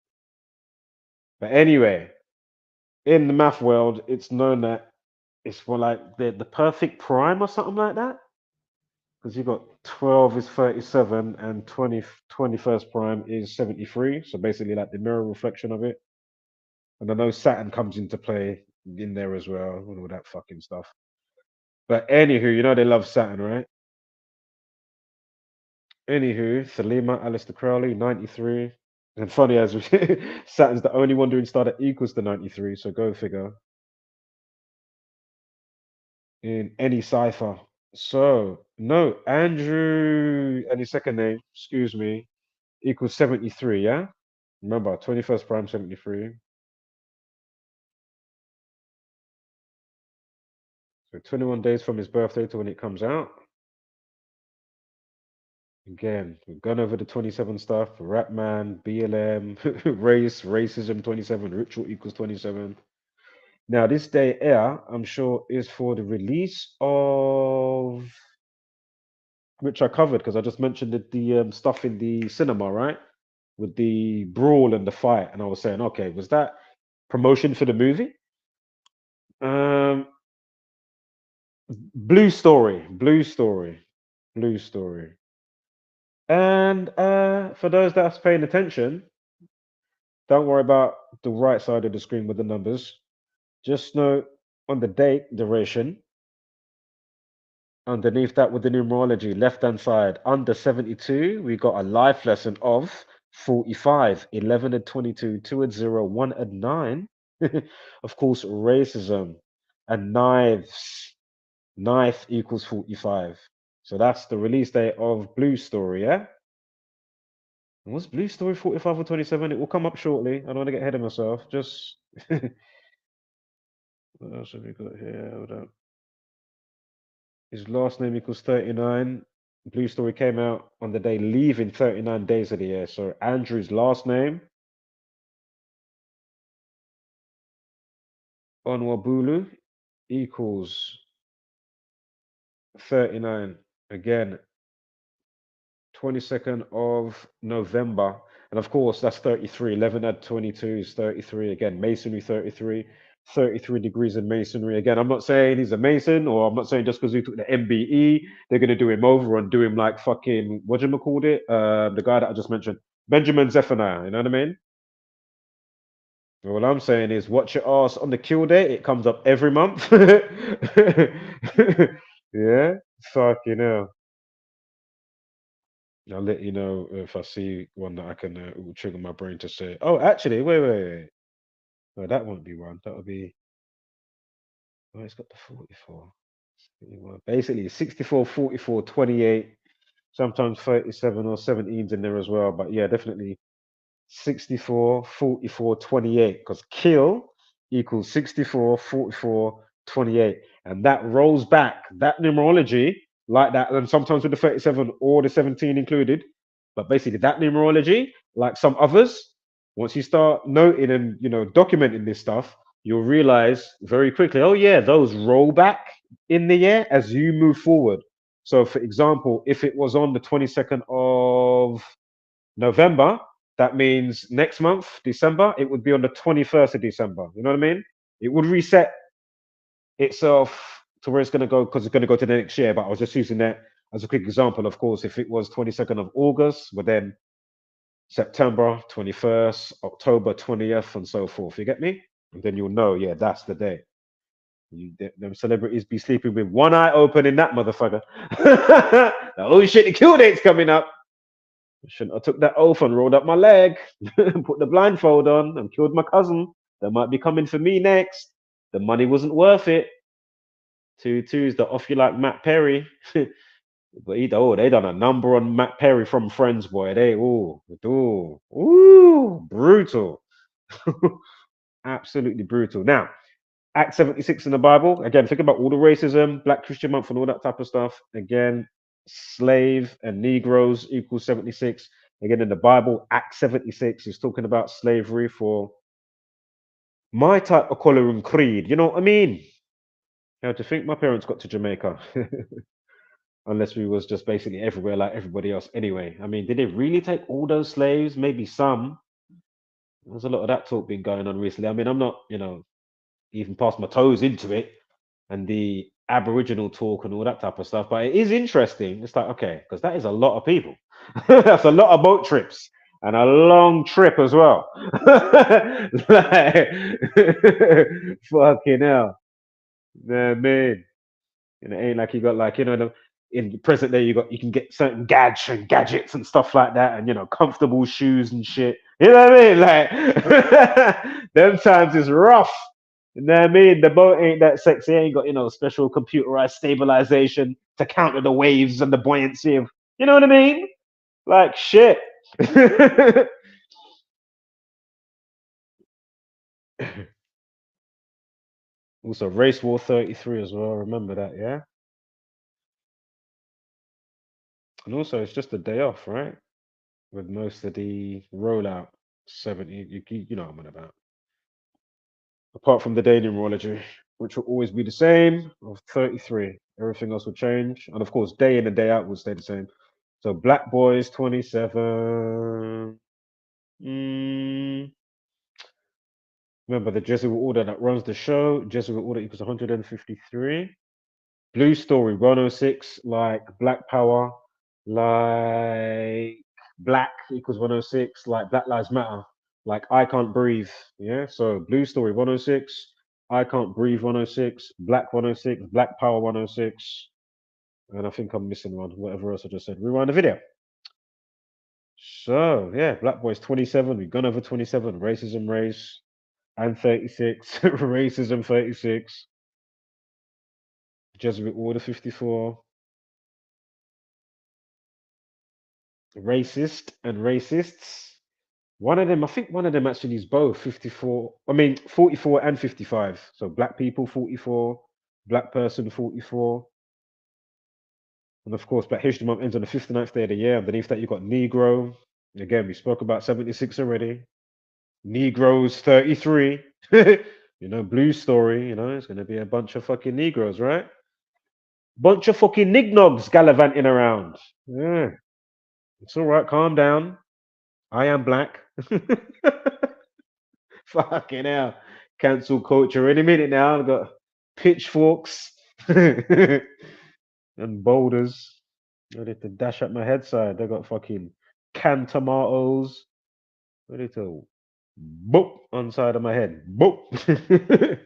But anyway, in the math world, it's known that it's for like the perfect prime or something like that. Because you got 12 is 37 and 21st prime is 73. So basically like the mirror reflection of it. And I know Saturn comes into play in there as well, and all that fucking stuff. But anywho, you know they love Saturn, right? Anywho, Thelema, Alistair Crowley, 93. And funny as Saturn's the only one doing star that equals to 93, so go figure. In any cipher. So, no, Andrew, and his second name, excuse me, equals 73, yeah? Remember, 21st prime 73. So 21 days from his birthday to when it comes out. Again, we've gone over the 27 stuff. Rapman, BLM, race, racism 27, ritual equals 27. Now, this day air, I'm sure, is for the release of, which I covered because I just mentioned the stuff in the cinema, right? With the brawl and the fight. And I was saying, okay, was that promotion for the movie? Blue story. And for those that's paying attention, don't worry about the right side of the screen with the numbers. Just note on the date duration, underneath that with the numerology, left-hand side, under 72, we got a life lesson of 45, 11 and 22, 2 and 0, 1 and 9. Of course, racism and knives. Knife equals 45. So that's the release date of Blue Story, yeah? And was Blue Story 45 or 27? It will come up shortly. I don't want to get ahead of myself. Just what else have we got here? Hold up. His last name equals 39. Blue Story came out on the day leaving 39 days of the year. So Andrew's last name, Onwabulu, equals 39. Again, 22nd of November. And of course, that's 33. 11 add 22 is 33. Again, Masonry 33. 33 degrees in Masonry. Again, I'm not saying he's a Mason, or I'm not saying just because he took the MBE, they're going to do him over and do him like fucking, what do you call it? The guy that I just mentioned, Benjamin Zephaniah. You know what I mean? What I'm saying is, watch your ass on the kill day. It comes up every month. Yeah, fucking hell. I'll let you know if I see one that I can it will trigger my brain to say, oh, actually, wait. No, that won't be one. That would be, oh, it's got the 44. Basically, 64, 44, 28, sometimes 37 or 17s in there as well. But yeah, definitely 64, 44, 28, because kill equals 64, 44, 28. And that rolls back, that numerology, like that, and sometimes with the 37 or the 17 included. But basically, that numerology, like some others, once you start noting and documenting this stuff, you'll realize very quickly, oh yeah, those roll back in the year as you move forward. So, for example, if it was on the 22nd of November, that means next month, December, it would be on the 21st of December. You know what I mean? It would reset itself to where it's going to go, because it's going to go to the next year. But I was just using that as a quick example. Of course, if it was 22nd of August, but then September 21st, October 20th, and so forth. You get me? And then you'll know, yeah, that's the day. Them celebrities be sleeping with one eye open in that motherfucker. Oh shit, the kill date's coming up. Shouldn't have took that oath and rolled up my leg, put the blindfold on, and killed my cousin. They might be coming for me next. The money wasn't worth it. 2-2s that off you like Matt Perry. But they done a number on Matt Perry from Friends, boy. They brutal. Absolutely brutal. Now, Act 76 in the Bible. Again, think about all the racism, Black Christian Month, and all that type of stuff. Again, slave and Negroes equals 76. Again, in the Bible, Act 76 is talking about slavery for my type of color and creed. You know what I mean? How to think my parents got to Jamaica? Unless we was just basically everywhere like everybody else anyway. I mean, did they really take all those slaves? Maybe some. There's a lot of that talk been going on recently. I mean, I'm not, even past my toes into it and the Aboriginal talk and all that type of stuff. But it is interesting. It's like, okay, because that is a lot of people. That's a lot of boat trips and a long trip as well. Like, fucking hell. Yeah, man. And it ain't like you got like, in the present day you can get certain gadgets and stuff like that, and comfortable shoes and shit. You know what I mean? Like them times is rough. You know what I mean? The boat ain't that sexy. It ain't got, special computerized stabilization to counter the waves and the buoyancy of, you know what I mean? Like shit. Also, Race War 33 as well. Remember that, yeah? And also, it's just a day off, right? With most of the rollout 70, you know what I'm on about. Apart from the day numerology, which will always be the same of 33. Everything else will change. And of course, day in and day out will stay the same. So Black Boys 27. Remember the Jesuit order that runs the show. Jesuit order equals 153. Blue Story 106, like Black Power, like Black equals 106, like Black Lives Matter, like I Can't Breathe. Yeah, so Blue Story 106, I Can't Breathe 106, Black 106, Black Power 106, and I think I'm missing one, whatever else I just said. Rewind the video. So yeah, Black Boys 27, we've gone over 27, racism race, and 36, racism 36, Jesuit order 54. racist and racists. One of them, I think one of them actually is both 54. I mean, 44 and 55. So black people 44, black person 44. And of course, Black History Month ends on the 59th day of the year. Underneath that, you've got Negro. Again, we spoke about 76 already. Negroes 33. Blue Story, it's going to be a bunch of fucking Negroes, right? Bunch of fucking nignogs gallivanting around. Yeah. It's all right. Calm down. I am black. Fucking hell. Cancel culture any minute now. I've got pitchforks and boulders ready to dash at my head side. They got fucking canned tomatoes ready to boop on side of my head. Boop.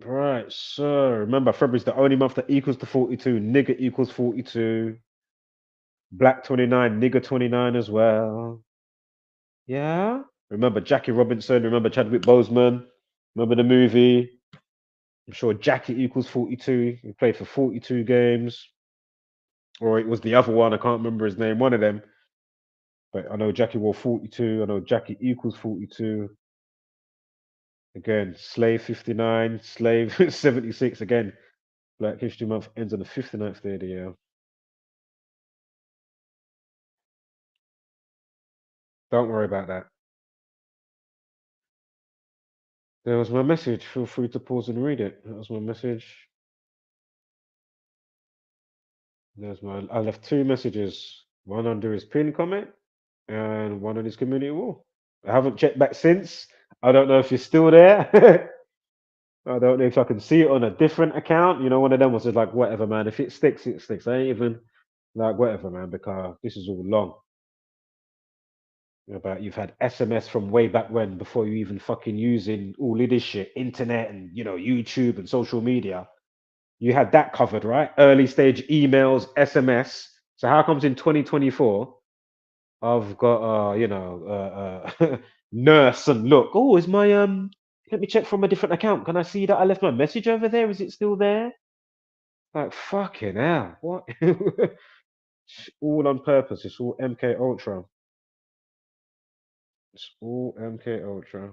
Right, so remember, February's the only month that equals to 42. Nigger equals 42. Black 29, nigger 29 as well. Yeah. Remember Jackie Robinson. Remember Chadwick Boseman. Remember the movie. I'm sure Jackie equals 42. He played for 42 games. Or it was the other one. I can't remember his name. One of them. But I know Jackie wore 42. I know Jackie equals 42. Again, slave 59, slave 76. Again, Black History Month ends on the 59th day of the year. Don't worry about that. There was my message. Feel free to pause and read it. That was my message. I left 2 messages. One under his pin comment and one on his community wall. I haven't checked back since. I don't know if you're still there. I don't know if I can see it on a different account. One of them was just like, whatever, man. If it sticks, it sticks. I ain't even like, whatever, man, because this is all long. About you've had SMS from way back when, before you even fucking using all of this shit, internet and YouTube and social media. You had that covered, right? Early stage emails, SMS. So how comes in 2024 I've got nurse and look? Oh, is my let me check from a different account. Can I see that I left my message over there? Is it still there? Like fucking hell. What? It's all on purpose. It's all MK Ultra. It's all MK Ultra.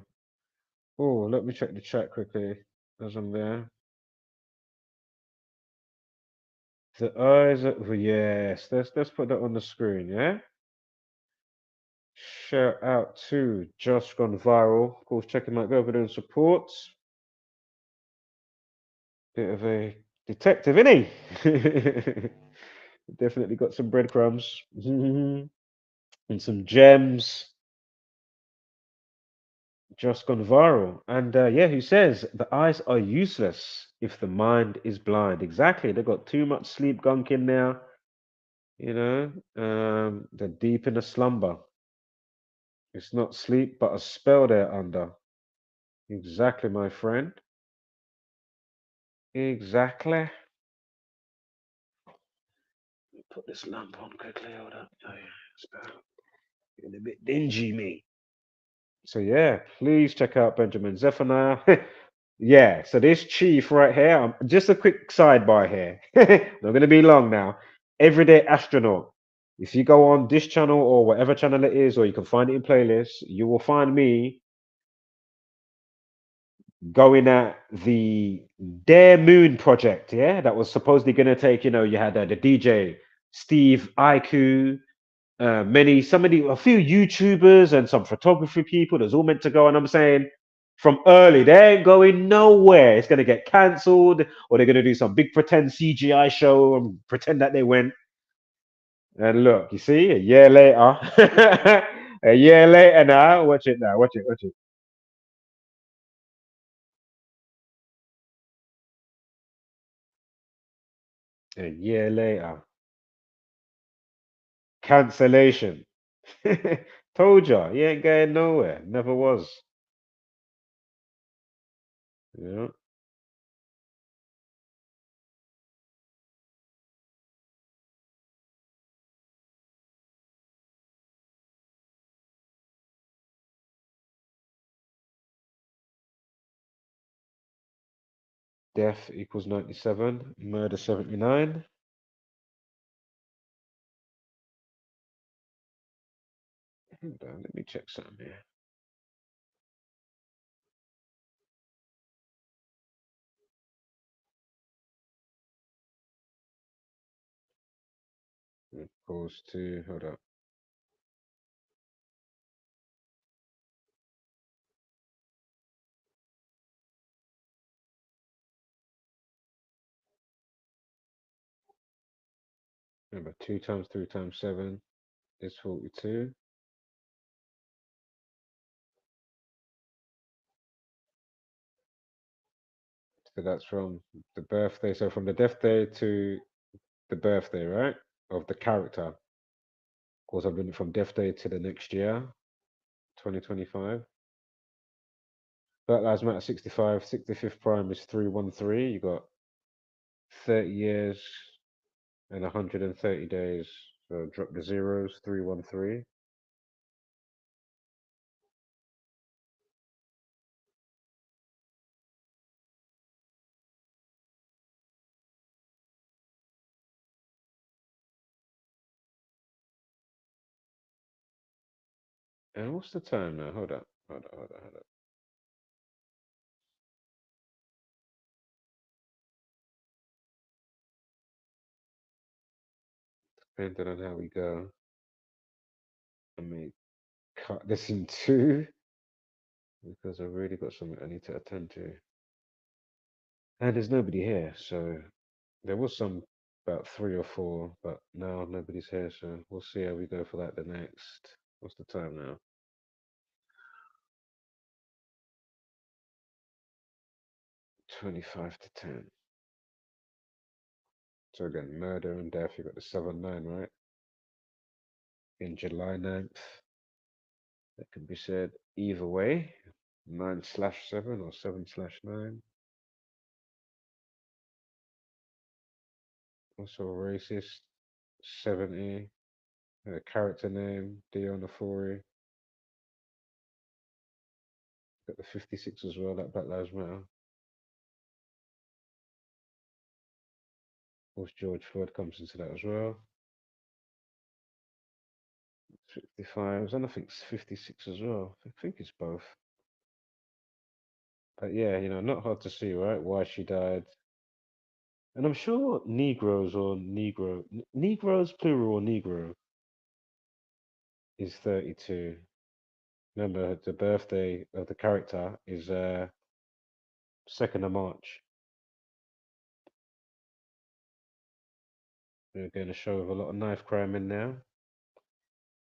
Oh, let me check the chat quickly as I'm there. The eyes are, yes, let's put that on the screen, yeah? Shout out to Just Gone Viral. Of course, check him out, go over there and support. Bit of a detective, innit he? Definitely got some breadcrumbs. And some gems. Just Gone Viral. And yeah, who says the eyes are useless if the mind is blind? Exactly. They got too much sleep gunk in there. They're deep in a slumber. It's not sleep, but a spell they're under. Exactly, my friend. Exactly. Put this lamp on quickly. Hold up. Oh, yeah. It's about getting a bit dingy, me. So yeah, please check out Benjamin Zephaniah. Yeah, so this chief right here, just a quick sidebar here. Not going to be long now. Everyday Astronaut. If you go on this channel or whatever channel it is, or you can find it in playlists, you will find me going at the Dare Moon project, yeah, that was supposedly going to take, you had the DJ Steve Iku, a few YouTubers and some photography people that's all meant to go. And I'm saying from early, they ain't going nowhere. It's going to get cancelled, or they're going to do some big pretend CGI show and pretend that they went. And look, you see, a year later, a year later now, watch it now, watch it, watch it. A year later, cancellation. Told ya, he ain't going nowhere. Never was. Yeah. Death equals 97. Murder 79. Hold on, let me check something here. It goes to, hold up. Remember, 2 times 3 times 7 is 42. So that's from the birthday. So from the death day to the birthday, right? Of the character. Of course, I've been from death day to the next year, 2025. Black Lives Matter 65, 65th prime is 313. You got 30 years and 130 days. So drop the zeros, 313. And what's the time now? Hold up, hold up, hold up, hold up. Depending on how we go, I may cut this in two because I've really got something I need to attend to. And there's nobody here, so there was some about 3 or 4, but now nobody's here, so we'll see how we go for that the next. What's the time now? 25 to 10. So again, murder and death, you got the 7-9, right? In July 9th. That can be said either way. 9/7 or 7/9. Also racist. 70. Character name, Dion Afori. Got the 56 as well, that Black Lives Matter. Of course, George Floyd comes into that as well. 55, and I think it's 56 as well. I think it's both. But yeah, not hard to see, right? Why she died. And I'm sure Negroes or Negroes plural or Negro is 32. Remember, the birthday of the character is 2nd of March. We're going to show with a lot of knife crime in there.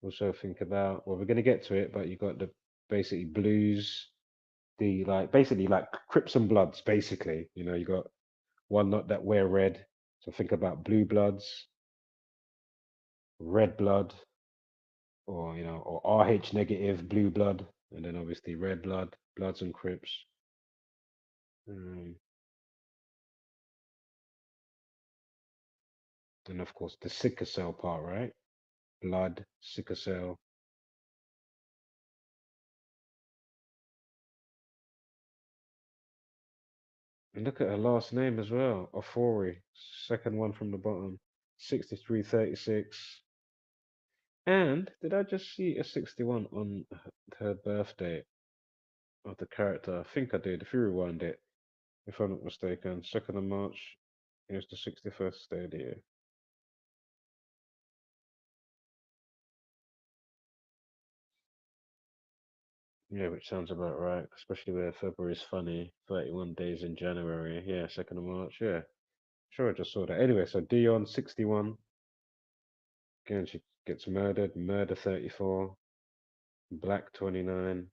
Also think about, well, we're going to get to it, but you got the basically blues, the basically like Crips and Bloods, basically. You got one not that wear red. So think about blue bloods, red blood, or or RH negative blue blood, and then obviously red blood, Bloods and Crips. And of course the sickle cell part, right? Blood, sickle cell. And look at her last name as well, Ofori, second one from the bottom, 6336. And did I just see a 61 on her birthday of the character? I think I did. If you rewind it, if I'm not mistaken, 2nd of March is the 61st day of the year. Yeah, which sounds about right, especially where February is funny. 31 days in January. Yeah, 2nd of March. Yeah, sure, I just saw that. Anyway, so Dion, 61. Again, she gets murdered. Murder, 34. Black, 29.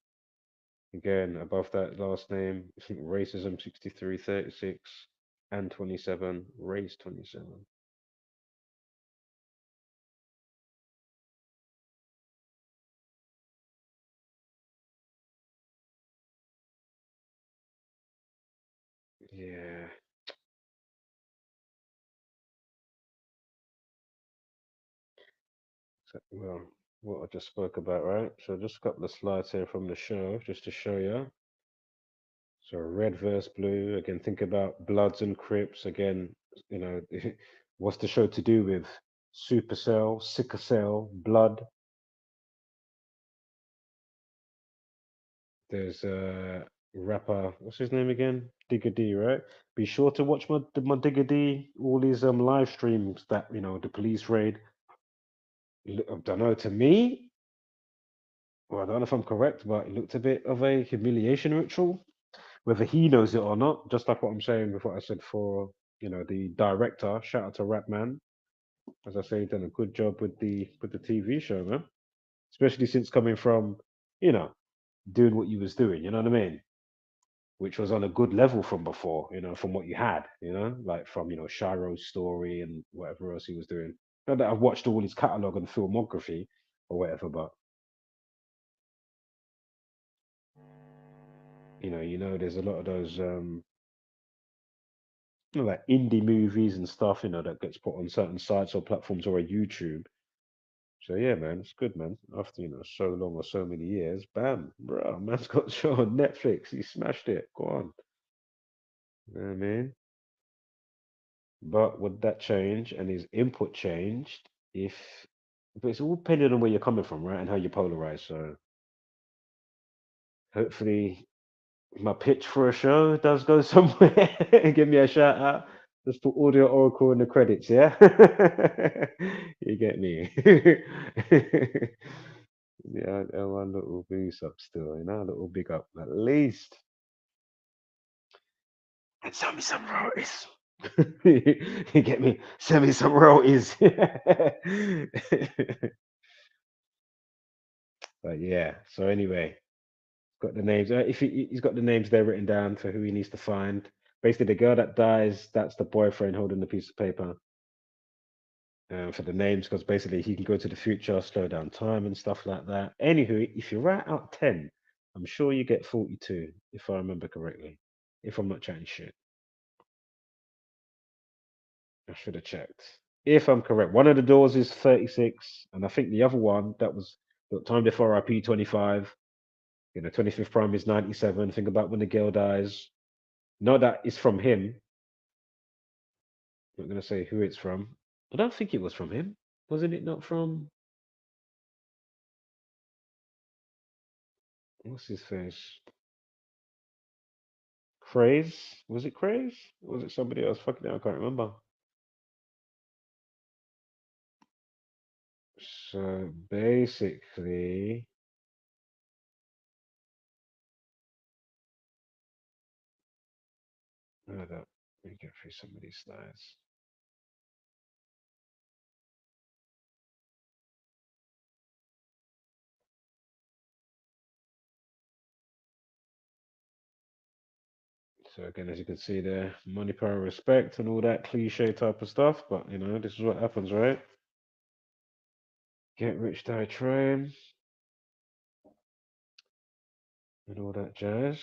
Again, above that last name, racism, 63, 36. And 27. Race, 27. Yeah. So, well, what I just spoke about, right? So just a couple of slides here from the show, just to show you. So red versus blue. Again, think about Bloods and Crips. Again, what's the show to do with? Supercell, sickle cell, blood. There's a rapper. What's his name again? Digger D, right? Be sure to watch my Digger D. All his live streams that the police raid. I don't know. To me, well, I don't know if I'm correct, but it looked a bit of a humiliation ritual. Whether he knows it or not, just like what I'm saying before I said for the director. Shout out to Rapman. As I say, he done a good job with the TV show, man. Especially since coming from, you know, doing what you was doing. You know what I mean? Which was on a good level from before. From what you had. Like from Shiro's story and whatever else he was doing. Not that I've watched all his catalog and filmography or whatever, but there's a lot of those like indie movies and stuff, that gets put on certain sites or platforms or a YouTube. So yeah, man, it's good, man. After so long or so many years, bam, bro, man's got a show on Netflix. He smashed it. Go on, you know what I mean. But would that change and his input changed if? But it's all depending on where you're coming from, right, and how you polarize. So hopefully, my pitch for a show does go somewhere. Give me a shout out. Just put Audio Oracle in the credits, yeah? You get me? Yeah, one little boost up still, a little big up at least. And send me some royalties. You get me? Send me some royalties. But yeah, so anyway, got the names. If he's got the names there written down for who he needs to find. Basically, the girl that dies, that's the boyfriend holding the piece of paper for the names, because basically he can go to the future, slow down time and stuff like that. Anywho, if you write out 10, I'm sure you get 42, if I remember correctly. If I'm not chatting shit, I should have checked. If I'm correct, one of the doors is 36, and I think the other one that was the time before IP 25. 25th Prime is 97. Think about when the girl dies. Not that it's from him. I'm not gonna say who it's from. I don't think it was from him. Wasn't it not from what's his face? Craze? Was it Craze? Or was it somebody else? Fucking hell, I can't remember. So basically, hold up. Let me get through some of these slides. So again, as you can see there, money, power, respect, and all that cliche type of stuff. But this is what happens, right? Get rich, die trying, and all that jazz.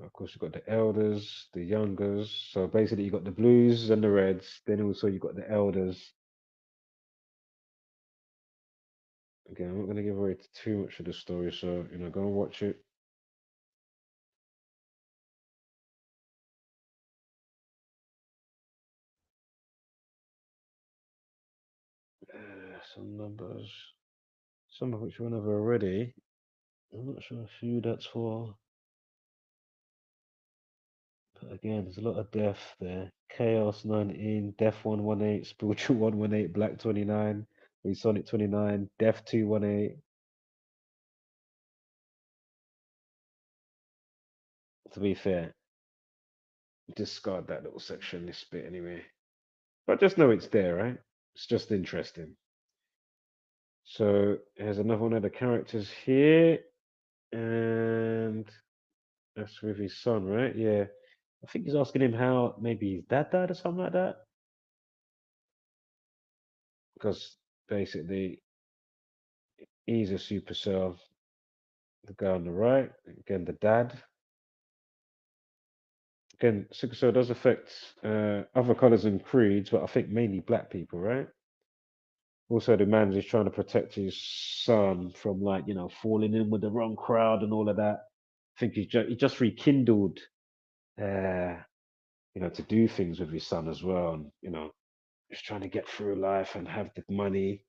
Of course, you've got the elders, the youngers. So basically, you've got the blues and the reds. Then also you've got the elders. Again, I'm not going to give away too much of the story, so go and watch it. Some numbers, some of which went over already. I'm not sure who that's for. But again, there's a lot of death there. Chaos 19, Death 118, Spiritual 118, Black 29, Sonic 29, Death 218. To be fair, discard that little section, this bit anyway. But just know it's there, right? It's just interesting. So here's another one of the characters here. And that's with his son, right? Yeah. I think he's asking him how maybe his dad died or something like that. Because basically he's a supercell. The guy on the right, again, the dad. Again, sickle cell does affect other colors and creeds, but I think mainly black people, right? Also, the man is trying to protect his son from, like, falling in with the wrong crowd and all of that. I think he just rekindled, uh, to do things with his son as well, and just trying to get through life and have the money.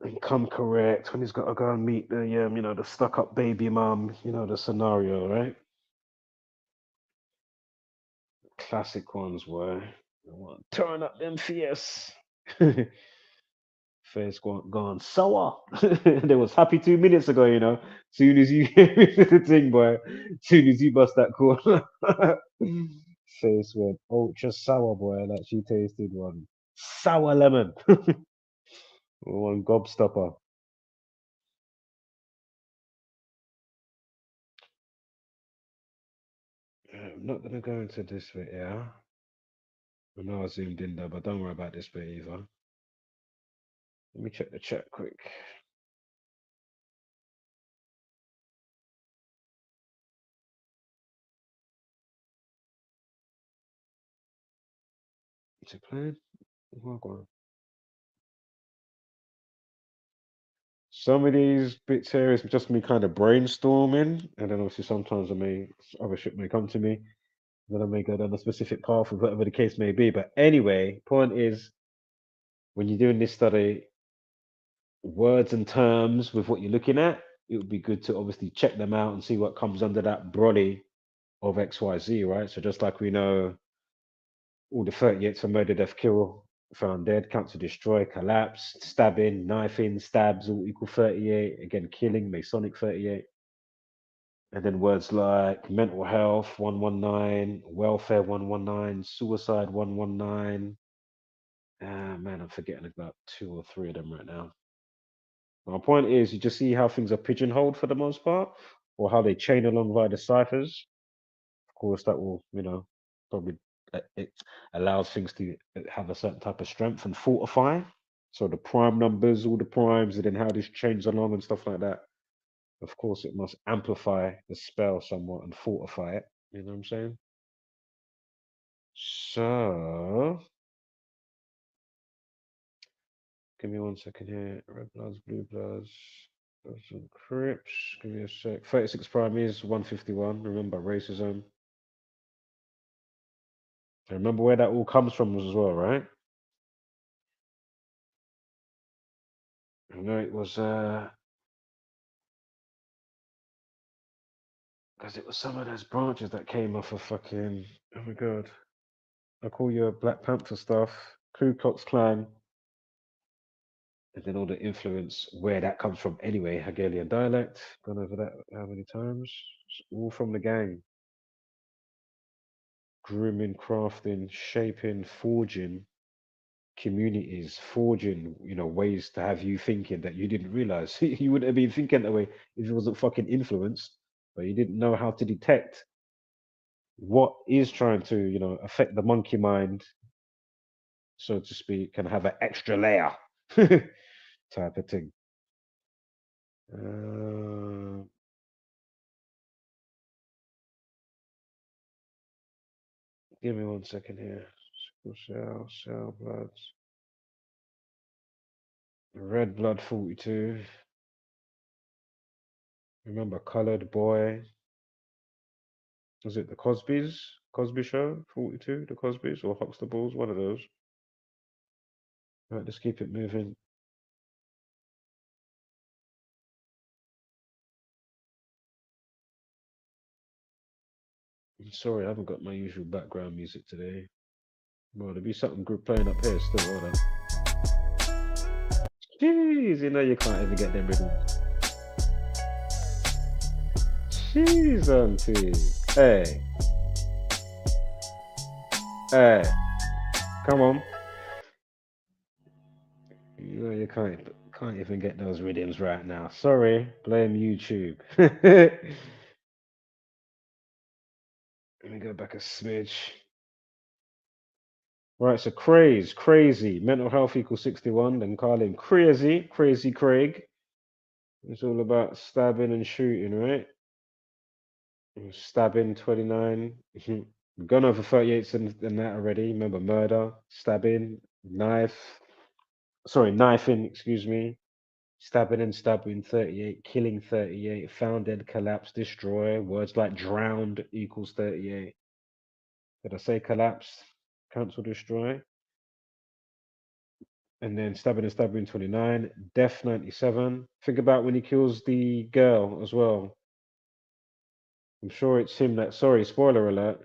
and come correct when he's got to go and meet the the stuck up baby mum, the scenario, right? Classic ones were turn up them fierce. Face gone sour. They was happy 2 minutes ago, Soon as you hear the thing, boy. Soon as you bust that corner. Face went ultra sour, boy, like she tasted one sour lemon. One gobstopper. I'm not gonna go into this bit, yeah. I know I zoomed in there, but don't worry about this bit either. Let me check the chat quick. Is it playing? Oh, go on. Some of these bits here is just me kind of brainstorming, and then obviously sometimes other shit may come to me, then I may go down a specific path of whatever the case may be. But anyway, point is, when you're doing this study, words and terms with what you're looking at, it would be good to obviously check them out and see what comes under that brolly of XYZ, right? So just like we know all the 38s for murder, death, kill, found dead, count to destroy, collapse, stabbing, knifing, stabs, all equal 38. Again, killing, Masonic 38. And then words like mental health, 119, welfare, 119, suicide, 119. Ah, man, I'm forgetting about 2 or 3 of them right now. My point is, you just see how things are pigeonholed for the most part, or how they chain along via the ciphers. Of course, that will, probably it allows things to have a certain type of strength and fortify. So the prime numbers, all the primes, and then how this chains along and stuff like that. Of course, it must amplify the spell somewhat and fortify it. You know what I'm saying? So, give me 1 second here. Red bloods, blue bloods, some Crips. Give me a sec. 36 prime is 151. Remember racism. I remember where that all comes from as well, right? I know it was because it was some of those branches that came off of fucking. Oh my god! I call you a Black Panther stuff, Ku Klux Klan, and then all the influence where that comes from. Anyway, Hegelian dialect. Gone over that how many times? It's all from the gang. Grooming, crafting, shaping, forging communities, forging, ways to have you thinking that you didn't realize. You wouldn't have been thinking that way if it wasn't fucking influenced, but you didn't know how to detect what is trying to, affect the monkey mind, so to speak, and have an extra layer type of thing. Uh, give me 1 second here. Cell bloods. Red blood 42. Remember colored boy. Was it the Cosbys? Cosby Show 42, the Cosbys, or Huxtables, one of those. Right, let's keep it moving. I'm sorry, I haven't got my usual background music today. Well, there'll be something good playing up here still. Hold on. Jeez, you can't even get them rhythms. Jeez, auntie. Hey. Hey. Come on. You can't even get those rhythms right now. Sorry, blame YouTube. Let me go back a smidge. Right, so crazy. Mental health equals 61. Then call him crazy Craig. It's all about stabbing and shooting, right? Stabbing 29. We've gone over 38s and that already. Remember murder, stabbing, knifing, excuse me. Stabbing and stabbing 38, killing 38, found dead, collapse, destroy. Words like drowned equals 38. Did I say collapse? Cancel, destroy. And then stabbing 29. Death 97. Think about when he kills the girl as well. I'm sure it's him that. Sorry, spoiler alert.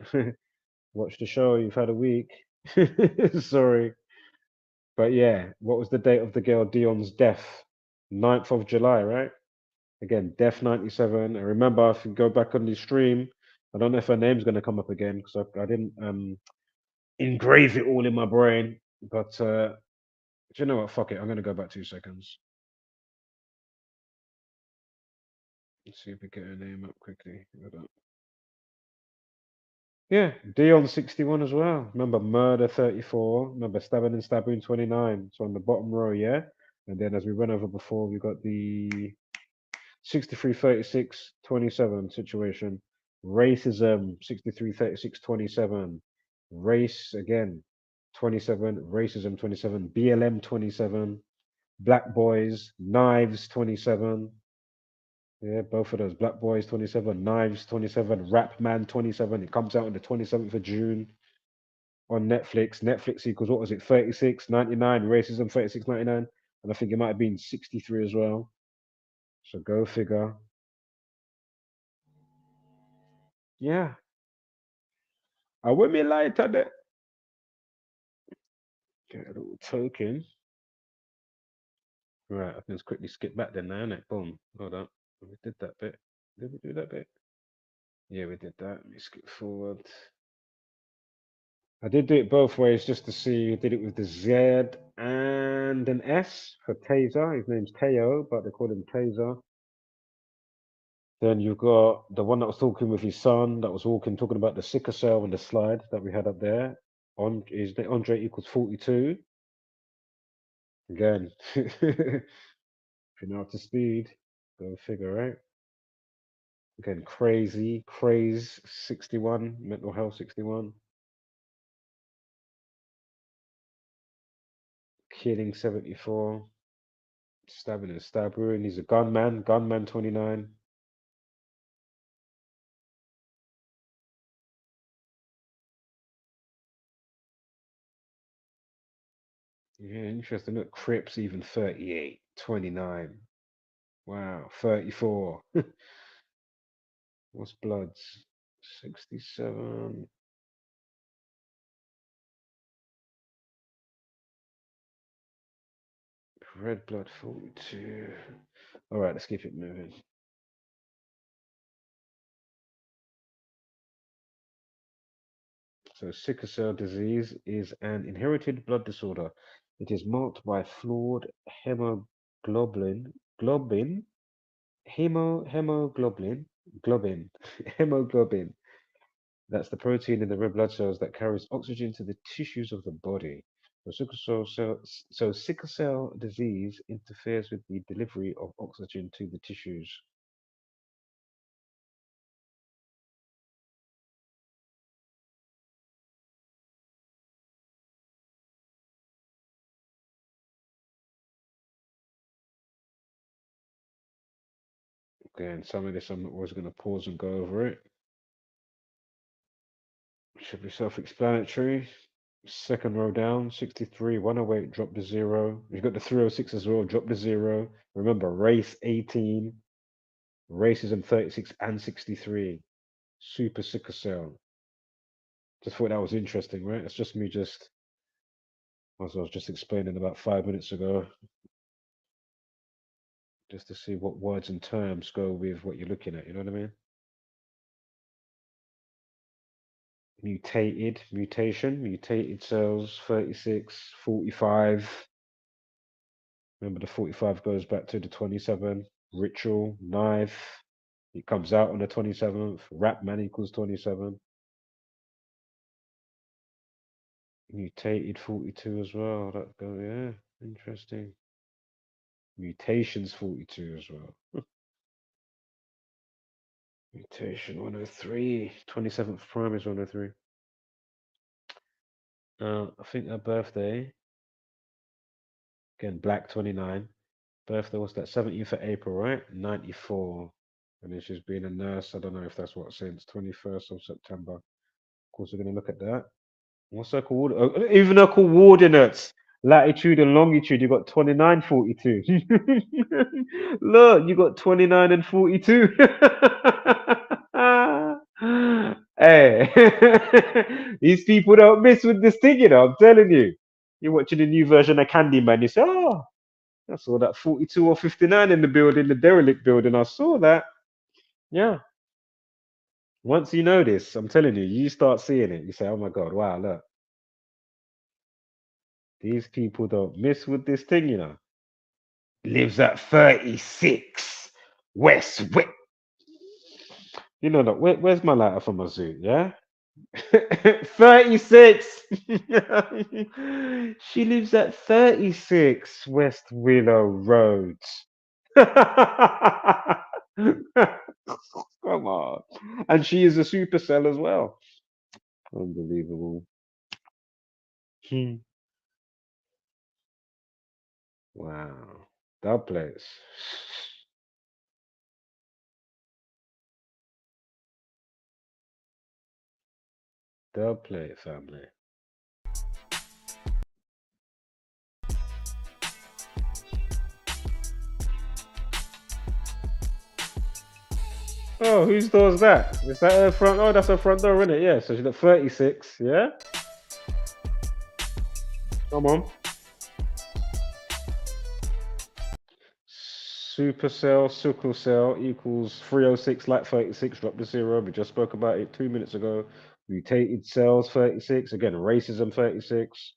Watch the show. You've had a week. Sorry. But yeah, what was the date of the girl Dion's death? 9th of July, right? Again, Death 97. I remember if you go back on the stream, I don't know if her name's going to come up again because I didn't engrave it all in my brain. But do you know what? Fuck it. I'm going to go back 2 seconds. Let's see if we get her name up quickly. Hold on. Yeah, Dion 61 as well. Remember Murder 34. Remember Stabbing 29. So on the bottom row, yeah. And then as we went over before, we got the 63 36 27 situation. Racism 63 36 27. Race again 27. Racism 27. BLM 27. Black Boys. Knives 27. Yeah, both of those. Black Boys 27, Knives 27, Rapman 27. It comes out on the 27th of June on Netflix. Netflix equals, what was it, 36.99, Racism 36.99. And I think it might have been 63 as well. So go figure. Yeah. I wouldn't be lying to that. Get a little token. Right, I can just quickly skip back then now, innit? Boom. Hold up. We did that bit. Did we do that bit? Yeah, we did that. Let me skip forward. I did do it both ways just to see. I did it with the Z and an S for Taser. His name's Teo, but they call him Taser. Then you've got the one that was talking with his son, that was talking about the sicker cell and the slide that we had up there. On is the Andre equals 42. Again, if you're not up to speed, go figure, right? Again, craze 61, mental health 61. Killing 74. Stabbing and stabber, and he's a gunman 29. Yeah, interesting. Look, Crips even 38, 29. Wow, 34. What's Bloods? 67. Red Blood 42. All right, let's keep it moving. So sickle cell disease is an inherited blood disorder. It is marked by flawed hemoglobin, hemoglobin. That's the protein in the red blood cells that carries oxygen to the tissues of the body. So sickle cell disease interferes with the delivery of oxygen to the tissues. Okay, and some of this I'm always going to pause and go over it. Should be self-explanatory. Second row down, 63, 108, drop to 0. You've got the 306 as well, drop to 0. Remember, race 18, racism 36 and 63. Super sickle cell. Just thought that was interesting, right? It's just me as I was just explaining about 5 minutes ago. Just to see what words and terms go with what you're looking at, you know what I mean? Mutated cells, 36, 45. Remember, the 45 goes back to the 27. Ritual, knife. It comes out on the 27th. Rapman equals 27. Mutated 42 as well. That go, yeah, interesting. Mutations 42 as well. Mutation 103. 27th prime is 103. I think her birthday, again, Black 29. Birthday was that 17th of April, right? 94. And then she's been a nurse. I don't know if that's what, since 21st of September. Of course, we're going to look at that. What's her called? Oh, even her coordinates. Latitude and longitude, you got 29, 42. Look, you got 29 and 42. Hey, these people don't miss with this thing, you know. I'm telling you. You're watching the new version of Candyman. You say, oh, I saw that 42 or 59 in the building, the derelict building. I saw that. Yeah. Once you know this, I'm telling you, you start seeing it. You say, oh my God, wow, look. These people don't miss with this thing, you know. Lives at 36 West. You know, look, where's my lighter for my zoo? Yeah? 36. She lives at 36 West Willow Road. Come on. And she is a supercell as well. Unbelievable. Hmm. Wow. That place. That place, family. Oh, whose door's that? Is that her front? Oh, that's her front door, isn't it? Yeah, so she's at 36, yeah? Come on. Supercell, sickle cell equals 306, like 36, drop the zero. We just spoke about it 2 minutes ago. Mutated cells, 36. Again, racism, 36.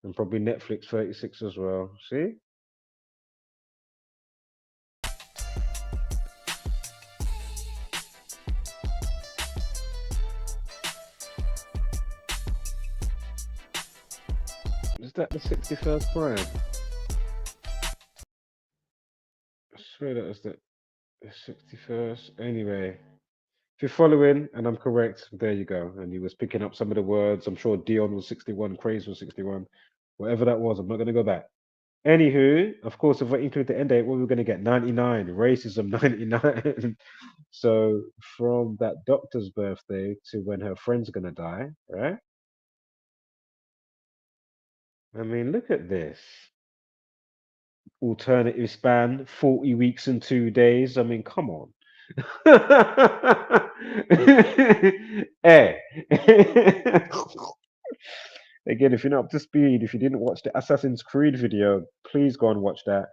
And probably Netflix, 36 as well. See? Is that the 61st prime? I swear that was the 61st. Anyway, if you're following and I'm correct, there you go. And he was picking up some of the words. I'm sure Dion was 61, Craze was 61. Whatever that was, I'm not going to go back. Anywho, of course, if we include the end date, what we're going to get 99, racism 99. So from that doctor's birthday to when her friend's going to die, right? I mean, look at this. Alternative span, 40 weeks and 2 days. I mean, come on. Hey. Again, if you're not up to speed, if you didn't watch the Assassin's Creed video, please go and watch that.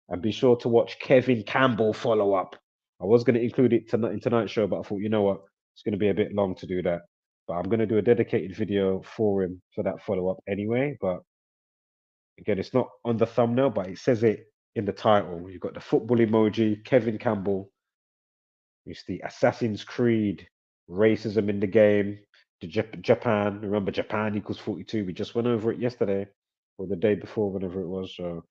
And be sure to watch Kevin Campbell follow up. I was going to include it tonight in tonight's show, but I thought, you know what? It's going to be a bit long to do that. But I'm going to do a dedicated video for him for that follow up anyway. But again, it's not on the thumbnail, but it says it in the title. You've got the football emoji, Kevin Campbell. It's the Assassin's Creed, racism in the game, Japan. Remember, Japan equals 42. We just went over it yesterday or the day before, whenever it was. So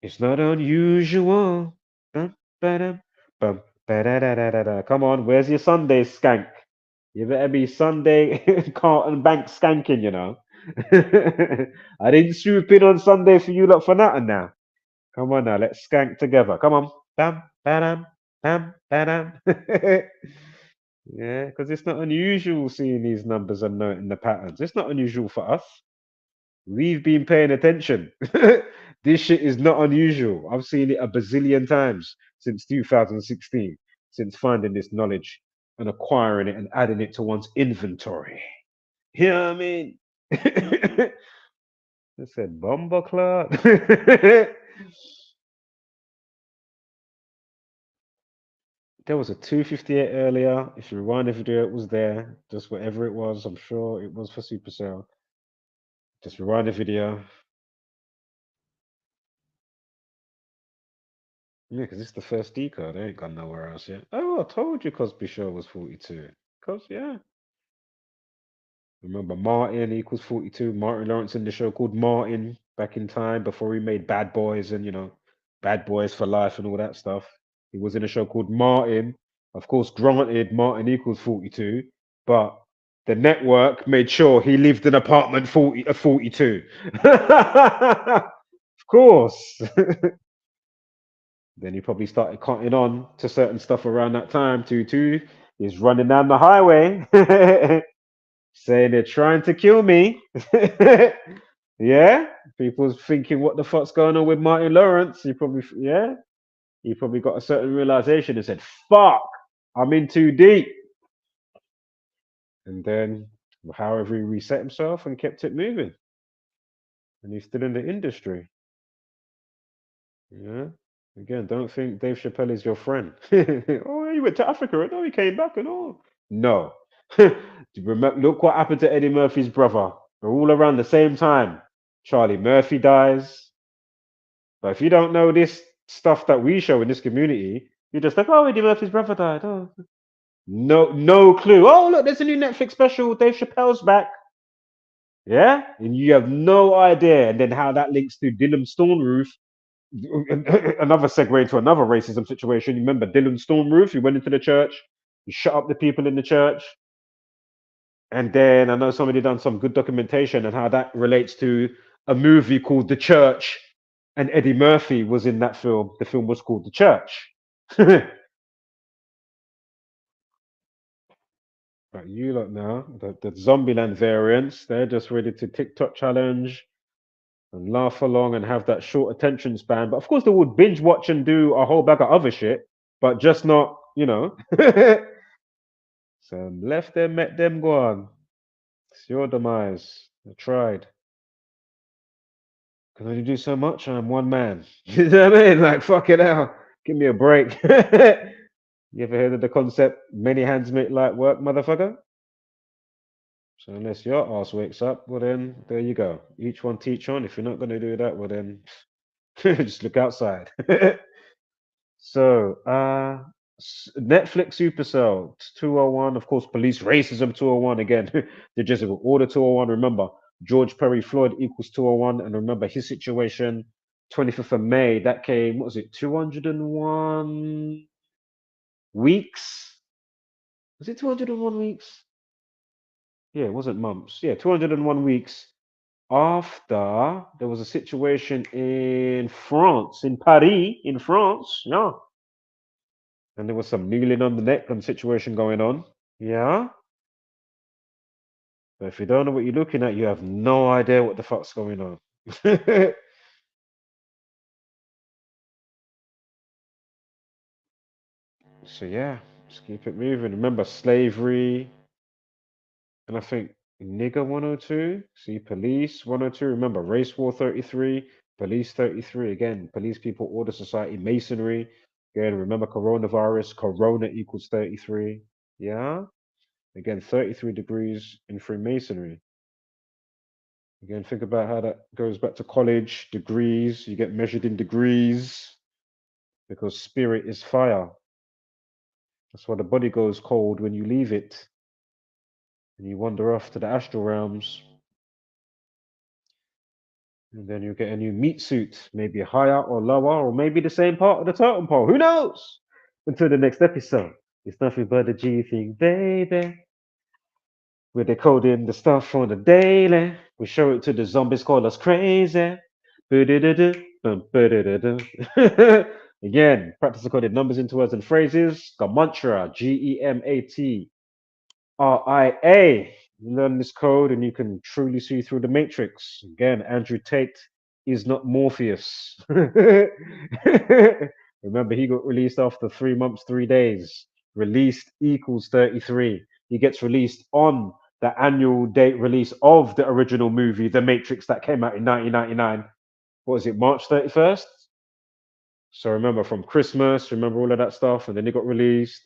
it's not unusual. Bum, ba-dum, bum, ba-da-da-da-da-da. Come on, where's your Sunday skank? You better be Sunday Carlton Bank skanking, you know. I didn't swoop in on Sunday for you lot for nothing now. Come on now, let's skank together. Come on. Bam, ba-dam, bam, ba-dam. Yeah, because it's not unusual seeing these numbers and noting the patterns. It's not unusual for us. We've been paying attention. This shit is not unusual. I've seen it a bazillion times since 2016, since finding this knowledge and acquiring it and adding it to one's inventory. You know what I mean? I said, Bomber Club. There was a 258 earlier. If you rewind the video, it was there. Just whatever it was, I'm sure it was for Supercell. Just rewind the video. Yeah, because it's the first decode. I ain't gone nowhere else yet. Oh, I told you Cosby Show was 42. Cause yeah. Remember Martin equals 42. Martin Lawrence in the show called Martin back in time before he made Bad Boys and Bad Boys for Life and all that stuff. He was in a show called Martin. Of course, granted, Martin equals 42, but the network made sure he lived in apartment 42. Of course. Then he probably started cutting on to certain stuff around that time. 22 is running down the highway. saying they're trying to kill me. Yeah, people's thinking, what the fuck's going on with Martin Lawrence? He probably got a certain realization and said, "Fuck, I'm in too deep." And then, however, he reset himself and kept it moving, and he's still in the industry. Yeah. Again, don't think Dave Chappelle is your friend. Oh, he went to Africa and oh, he came back and all. No. Remember, look what happened to Eddie Murphy's brother. They're all around the same time. Charlie Murphy dies. But if you don't know this stuff that we show in this community, you're just like, oh, Eddie Murphy's brother died. Oh, no clue. Oh, look, there's a new Netflix special. Dave Chappelle's back. Yeah, and you have no idea. And then how that links to Dylan Stormroof. Another segue into another racism situation. You remember Dylan Stormroof? He went into the church, he shut up the people in the church, and then I know somebody done some good documentation on how that relates to a movie called The Church, and Eddie Murphy was in that film. The film was called The Church. But you lot now, the Zombieland variants, they're just ready to TikTok challenge and laugh along and have that short attention span. But of course, they would binge watch and do a whole bag of other shit, but just not, So left them, met them, go on. It's your demise. I tried. Can only do so much. I'm one man. You know what I mean? Like, fuck it out. Give me a break. You ever heard of the concept, many hands make light work, motherfucker? So unless your ass wakes up, well then, there you go. Each one teach on. If you're not going to do that, well then, just look outside. So, Netflix Supercell 201, of course, police racism 201 again. The Jesuit order 201. Remember, George Perry Floyd equals 201. And remember his situation, 25th of May, that came, what was it, 201 weeks? Was it 201 weeks? Yeah, it wasn't months. Yeah, 201 weeks after there was a situation in France, in Paris, in France. Yeah. And there was some kneeling on the neck and situation going on. Yeah. But if you don't know what you're looking at, you have no idea what the fuck's going on. So yeah, just keep it moving. Remember slavery, and I think nigger 102. See police 102. Remember race war 33, police 33. Again, police people, order society, masonry. Again, remember coronavirus, corona equals 33. Yeah. Again, 33 degrees in Freemasonry. Again, think about how that goes back to college, degrees. You get measured in degrees because spirit is fire. That's why the body goes cold when you leave it and you wander off to the astral realms. And then you get a new meat suit, maybe higher or lower, or maybe the same part of the totem pole. Who knows? Until the next episode. It's nothing but a G thing, baby. We're decoding the stuff on the daily. We show it to the zombies, call us crazy. Again, practice decoded numbers into words and phrases. Gematria, Gematria. You learn this code and you can truly see through the matrix. Again, Andrew Tate is not Morpheus. Remember, he got released after 3 months, 3 days. Released equals 33. He gets released on the annual date release of the original movie, The Matrix, that came out in 1999. What was it, March 31st? So remember from Christmas, remember all of that stuff, and then it got released.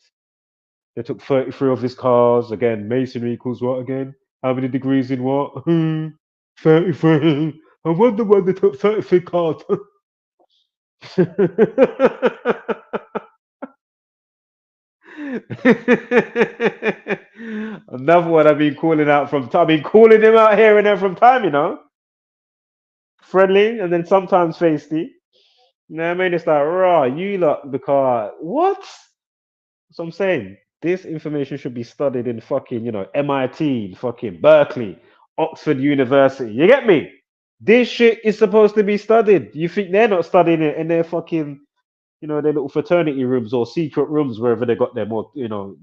They took 33 of his cars. Again, masonry equals what again? How many degrees in what? 33. I wonder why they took 33 cars. Another one I've been calling out from time. I've been calling him out here and there from time, Friendly and then sometimes feisty. You know what I mean? It's like, raw, you lot, because what? So I'm saying this information should be studied in fucking, MIT, fucking Berkeley, Oxford University. You get me? This shit is supposed to be studied. You think they're not studying it in their fucking, their little fraternity rooms or secret rooms wherever they got them, or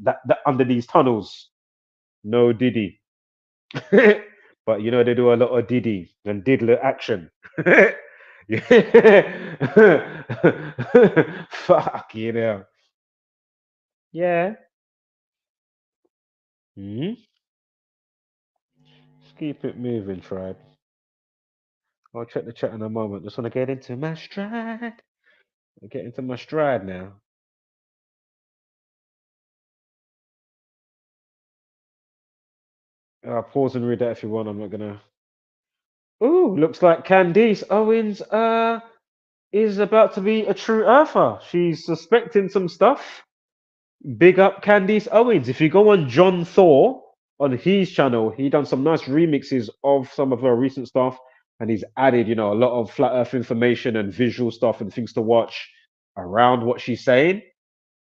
that under these tunnels? No, Diddy. But you know they do a lot of diddy and diddler action. Yeah. Fuck you know. Yeah. Hmm. Just keep it moving, tribe. I'll check the chat in a moment. Just want to get into my stride. Get into my stride now. Pause and read that if you want. I'm not gonna. Ooh, looks like Candice Owens is about to be a true earther. She's suspecting some stuff. Big up Candice Owens. If you go on John Thor on his channel, he done some nice remixes of some of her recent stuff, and he's added, a lot of flat Earth information and visual stuff and things to watch around what she's saying.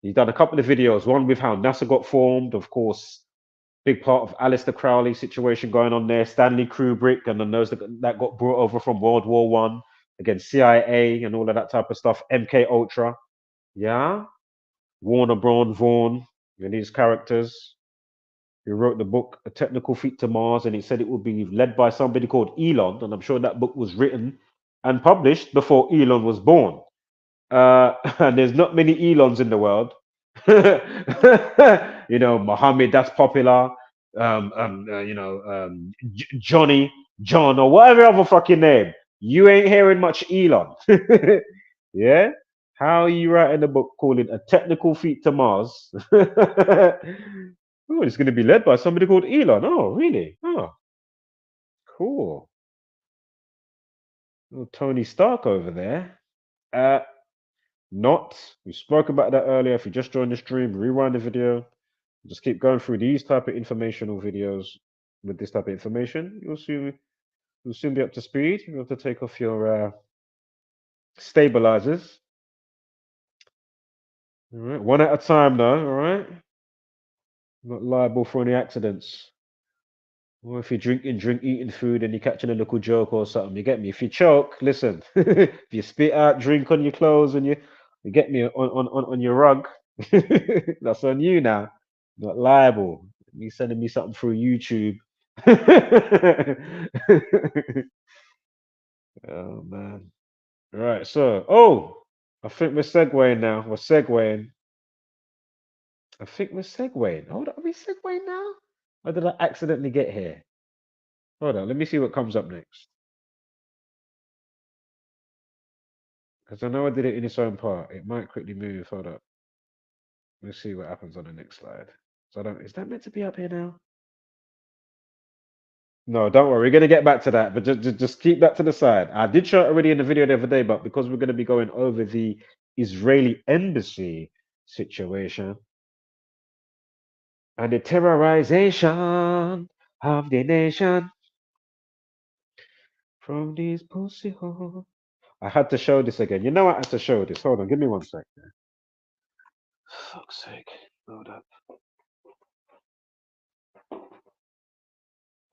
He's done a couple of videos, one with how NASA got formed, of course, big part of Aleister Crowley situation going on there, Stanley Kubrick, and then those that got brought over from World War One against CIA and all of that type of stuff. MK Ultra, yeah, Warner Braun Vaughn and these characters. He wrote the book A Technical Feat to Mars, and he said it would be led by somebody called Elon, and I'm sure that book was written and published before Elon was born. And there's not many Elons in the world. Muhammad, that's popular. Johnny, John, or whatever other fucking name. You ain't hearing much Elon. Yeah? How are you writing a book calling A Technical Feat to Mars? Oh, it's going to be led by somebody called Elon. Oh, really? Oh, cool. Little Tony Stark over there. Not. We spoke about that earlier. If you just joined the stream, rewind the video. Just keep going through these type of informational videos with this type of information. You'll soon be up to speed. You have to take off your stabilizers. All right, one at a time, though. All right, not liable for any accidents. Or if you're eating food, and you're catching a little joke or something, you get me. If you choke, listen. If you spit out drink on your clothes and you get me on your rug, that's on you now. Not liable. Me sending me something through YouTube. Oh man. Right. So, I think we're segueing now. We're segueing. I think we're segueing. Hold on. Are we segueing now? Or did I accidentally get here? Hold on. Let me see what comes up next. Because I know I did it in its own part. It might quickly move. Hold up. Let's see what happens on the next slide. So I don't. Is that meant to be up here now? No, don't worry. We're gonna get back to that, but just keep that to the side. I did show it already in the video the other day, but because we're gonna be going over the Israeli embassy situation and the terrorization of the nation from these pussy holes. I had to show this again. You know I had to show this. Hold on, give me 1 sec. Fuck's sake. Hold up.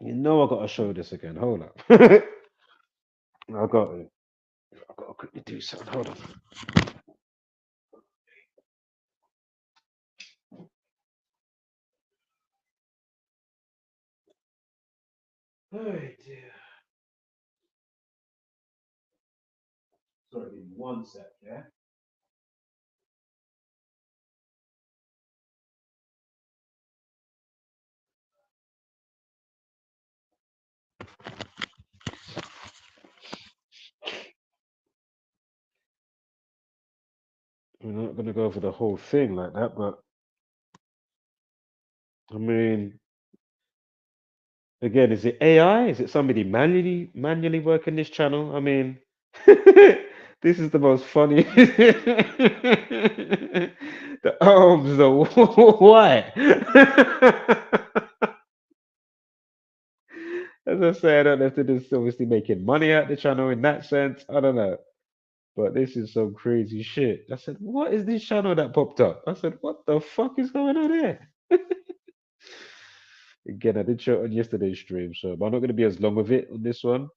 You know I gotta show this again. Hold up. I gotta quickly do something. Hold on. Oh dear. Sorry, give me 1 sec, yeah? We're not gonna go over the whole thing like that, but I mean, again, is it AI? Is it somebody manually working this channel? I mean, this is the most funny. The arms are white. As I say, I don't know if they're just obviously making money out the channel in that sense. I don't know. But this is some crazy shit. I said, what is this channel that popped up? I said, what the fuck is going on here? Again, I did show it on yesterday's stream, so I'm not going to be as long with it on this one.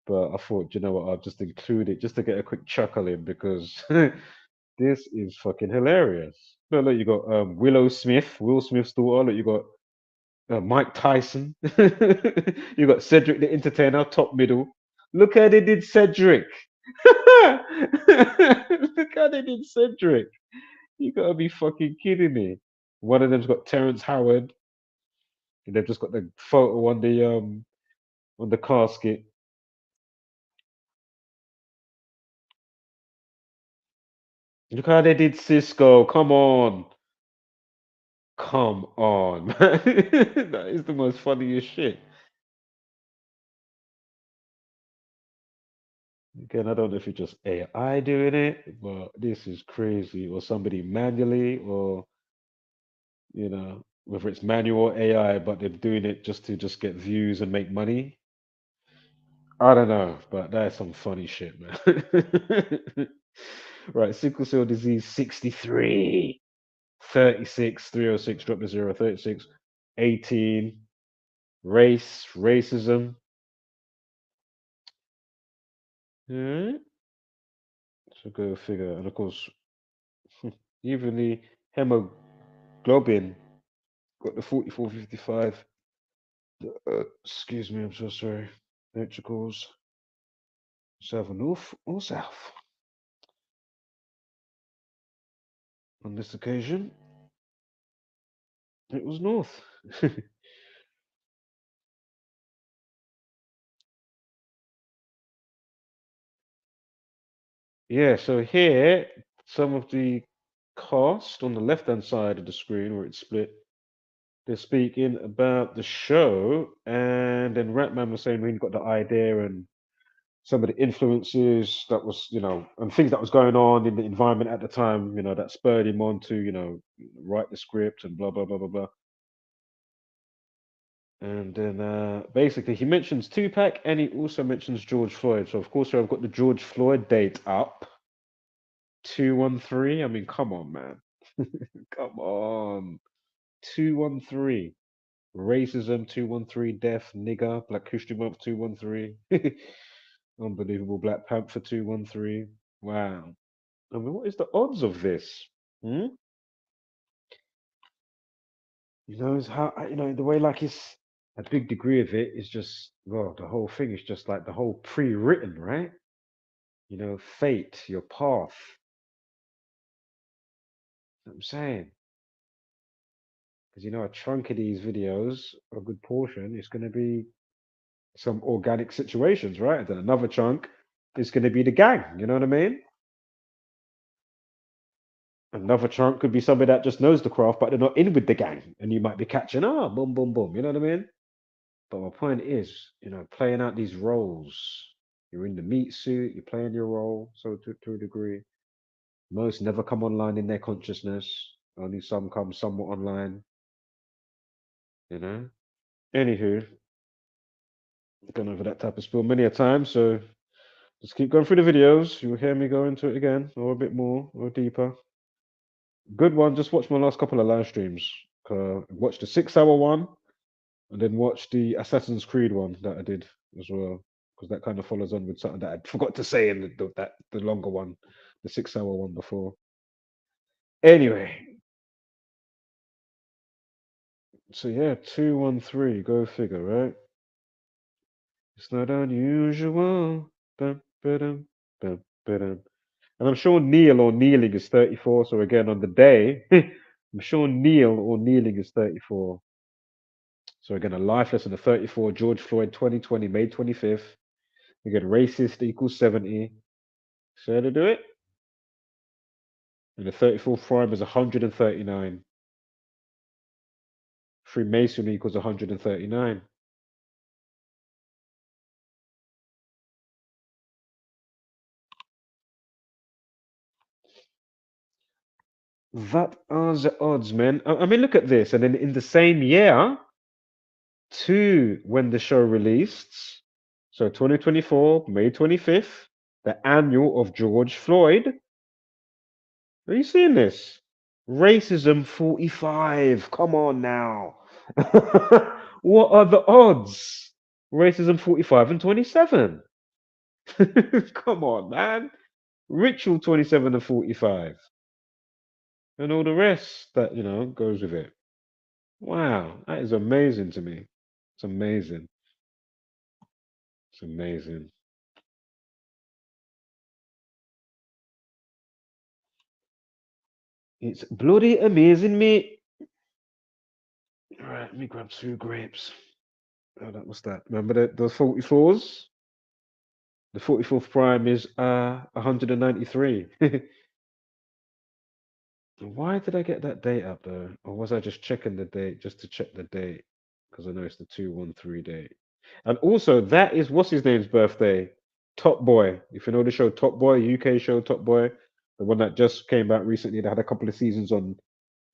But I thought, you know what, I'll just include it just to get a quick chuckle in because this is fucking hilarious. No, look, you got Will Smith's daughter. Look, you got Mike Tyson. You got Cedric the Entertainer, top middle. Look how they did Cedric. Look how they did Cedric. You gotta be fucking kidding me. One of them's got Terrence Howard, and they've just got the photo on the casket. Look how they did Cisco. Come on. Come on, man. That is the most funniest shit. Again, I don't know if it's just AI doing it, but this is crazy. Or somebody manually, or whether it's manual or AI, but they're doing it just to just get views and make money. I don't know, but that's some funny shit, man. Right, sickle cell disease 63, 36, 306, drop to 0, 36, 18, racism. Alright, so go figure. And of course, even the hemoglobin got the 4455. Excuse me, I'm so sorry. Ventricles. South or north or south? On this occasion, it was north. Yeah, so here, some of the cast on the left-hand side of the screen where it's split, they're speaking about the show, and then Rapman was saying when he got the idea and some of the influences that was, and things that was going on in the environment at the time, that spurred him on to, write the script and blah, blah, blah, blah, blah. And then basically he mentions Tupac and he also mentions George Floyd. So of course I've got the George Floyd date up. 213. I mean, come on, man. Come on. 213. Racism 213. Death, nigger, Black History Month 213. Unbelievable. Black Panther 213. Wow. I mean, what is the odds of this? Hmm? It's how the way like it's a big degree of it is just well, the whole thing is just like the whole pre-written, right? Fate, your path. You know what I'm saying, because a chunk of these videos, a good portion, is going to be some organic situations, right? And then another chunk is going to be the gang. You know what I mean? Another chunk could be somebody that just knows the craft, but they're not in with the gang, and you might be catching, boom, boom, boom. You know what I mean? But my point is, playing out these roles. You're in the meat suit, you're playing your role, so to a degree. Most never come online in their consciousness. Only some come somewhat online. Anywho, gone over that type of spill many a time, so just keep going through the videos. You'll hear me go into it again, or a bit more, or deeper. Good one. Just watch my last couple of live streams. Watch the 6-hour one, and then watch the Assassin's Creed one that I did as well, because that kind of follows on with something that I forgot to say in the longer one, the 6-hour one before. Anyway, so yeah, 213. Go figure, right? It's not unusual. Bum, ba-dum, bum, ba-dum. And I'm sure Neil or kneeling is 34. So again, on the day, I'm sure Neil or kneeling is 34. So again, a life lesson of 34. George Floyd, 2020, May 25th. Again, racist equals 70. So to do it. And the 34th prime is 139. Freemasonry equals 139. That are the odds, man. I mean, look at this. And then in the same year, to when the show released, so 2024, May 25th, the annual of George Floyd. Are you seeing this? Racism 45. Come on now. What are the odds? Racism 45 and 27. Come on, man. Ritual 27 and 45. And all the rest that, goes with it. Wow, that is amazing to me. It's amazing. It's amazing. It's bloody amazing, mate. All right, let me grab 2 grapes. Oh, that was that. Remember the 44s? The 44th prime is 193. Why did I get that date up though? Or was I just checking the date just to check the date? Because I know it's the 213 date. And also, that is what's his name's birthday? Top Boy. If you know the show Top Boy, UK show Top Boy, the one that just came out recently, they had a couple of seasons on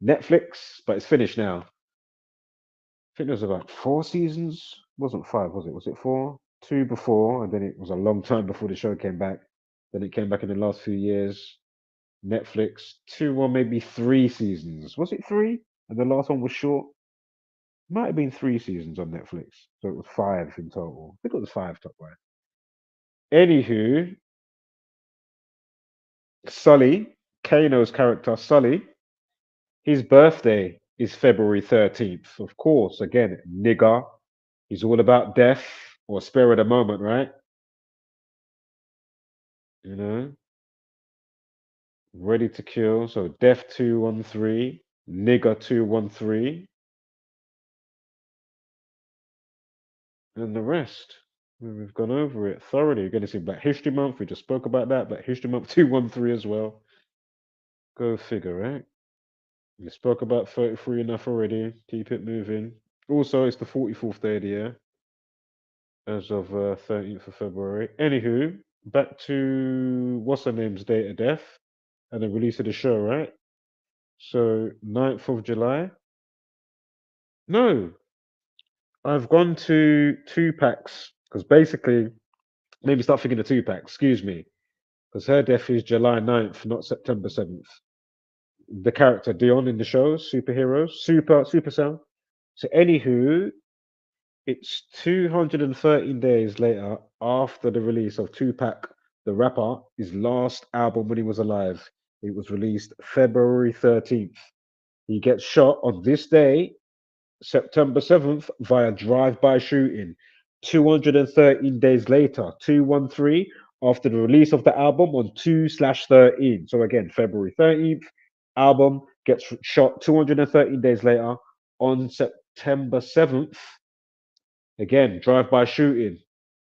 Netflix, but it's finished now. I think there was about 4 seasons. Wasn't 5, was it? Was it 4? 2 before, and then it was a long time before the show came back. Then it came back in the last few years. Netflix, 2 or maybe 3 seasons. Was it 3? And the last one was short. Might have been 3 seasons on Netflix. So it was 5 in total. I think it was 5 Top Boy. Anywho, Sully, Kano's character Sully, his birthday is February 13th. Of course, again, nigger. He's all about death or spare of the moment, right? You know, ready to kill. So death 213, nigger 213, and the rest. We've gone over it thoroughly. You're going to see Black History Month. We just spoke about that. Black History Month 213 as well. Go figure, right? We spoke about 33 enough already. Keep it moving. Also, it's the 44th day of the year as of 13th of February. Anywho, back to what's her name's date of death and the release of the show, right? So 9th of July. No, I've gone to 2 packs because basically, maybe start thinking of 2 packs. Excuse me, because her death is July 9th, not September 7th. The character Dion in the show, superheroes, Supercell. So anywho, it's 213 days later after the release of Tupac, the rapper, his last album when he was alive. It was released February 13th. He gets shot on this day, September 7th, via drive-by shooting. 213 days later, 213, after the release of the album on 2/13. So again, February 13th, album gets shot 213 days later on September 7th. Again, drive-by shooting.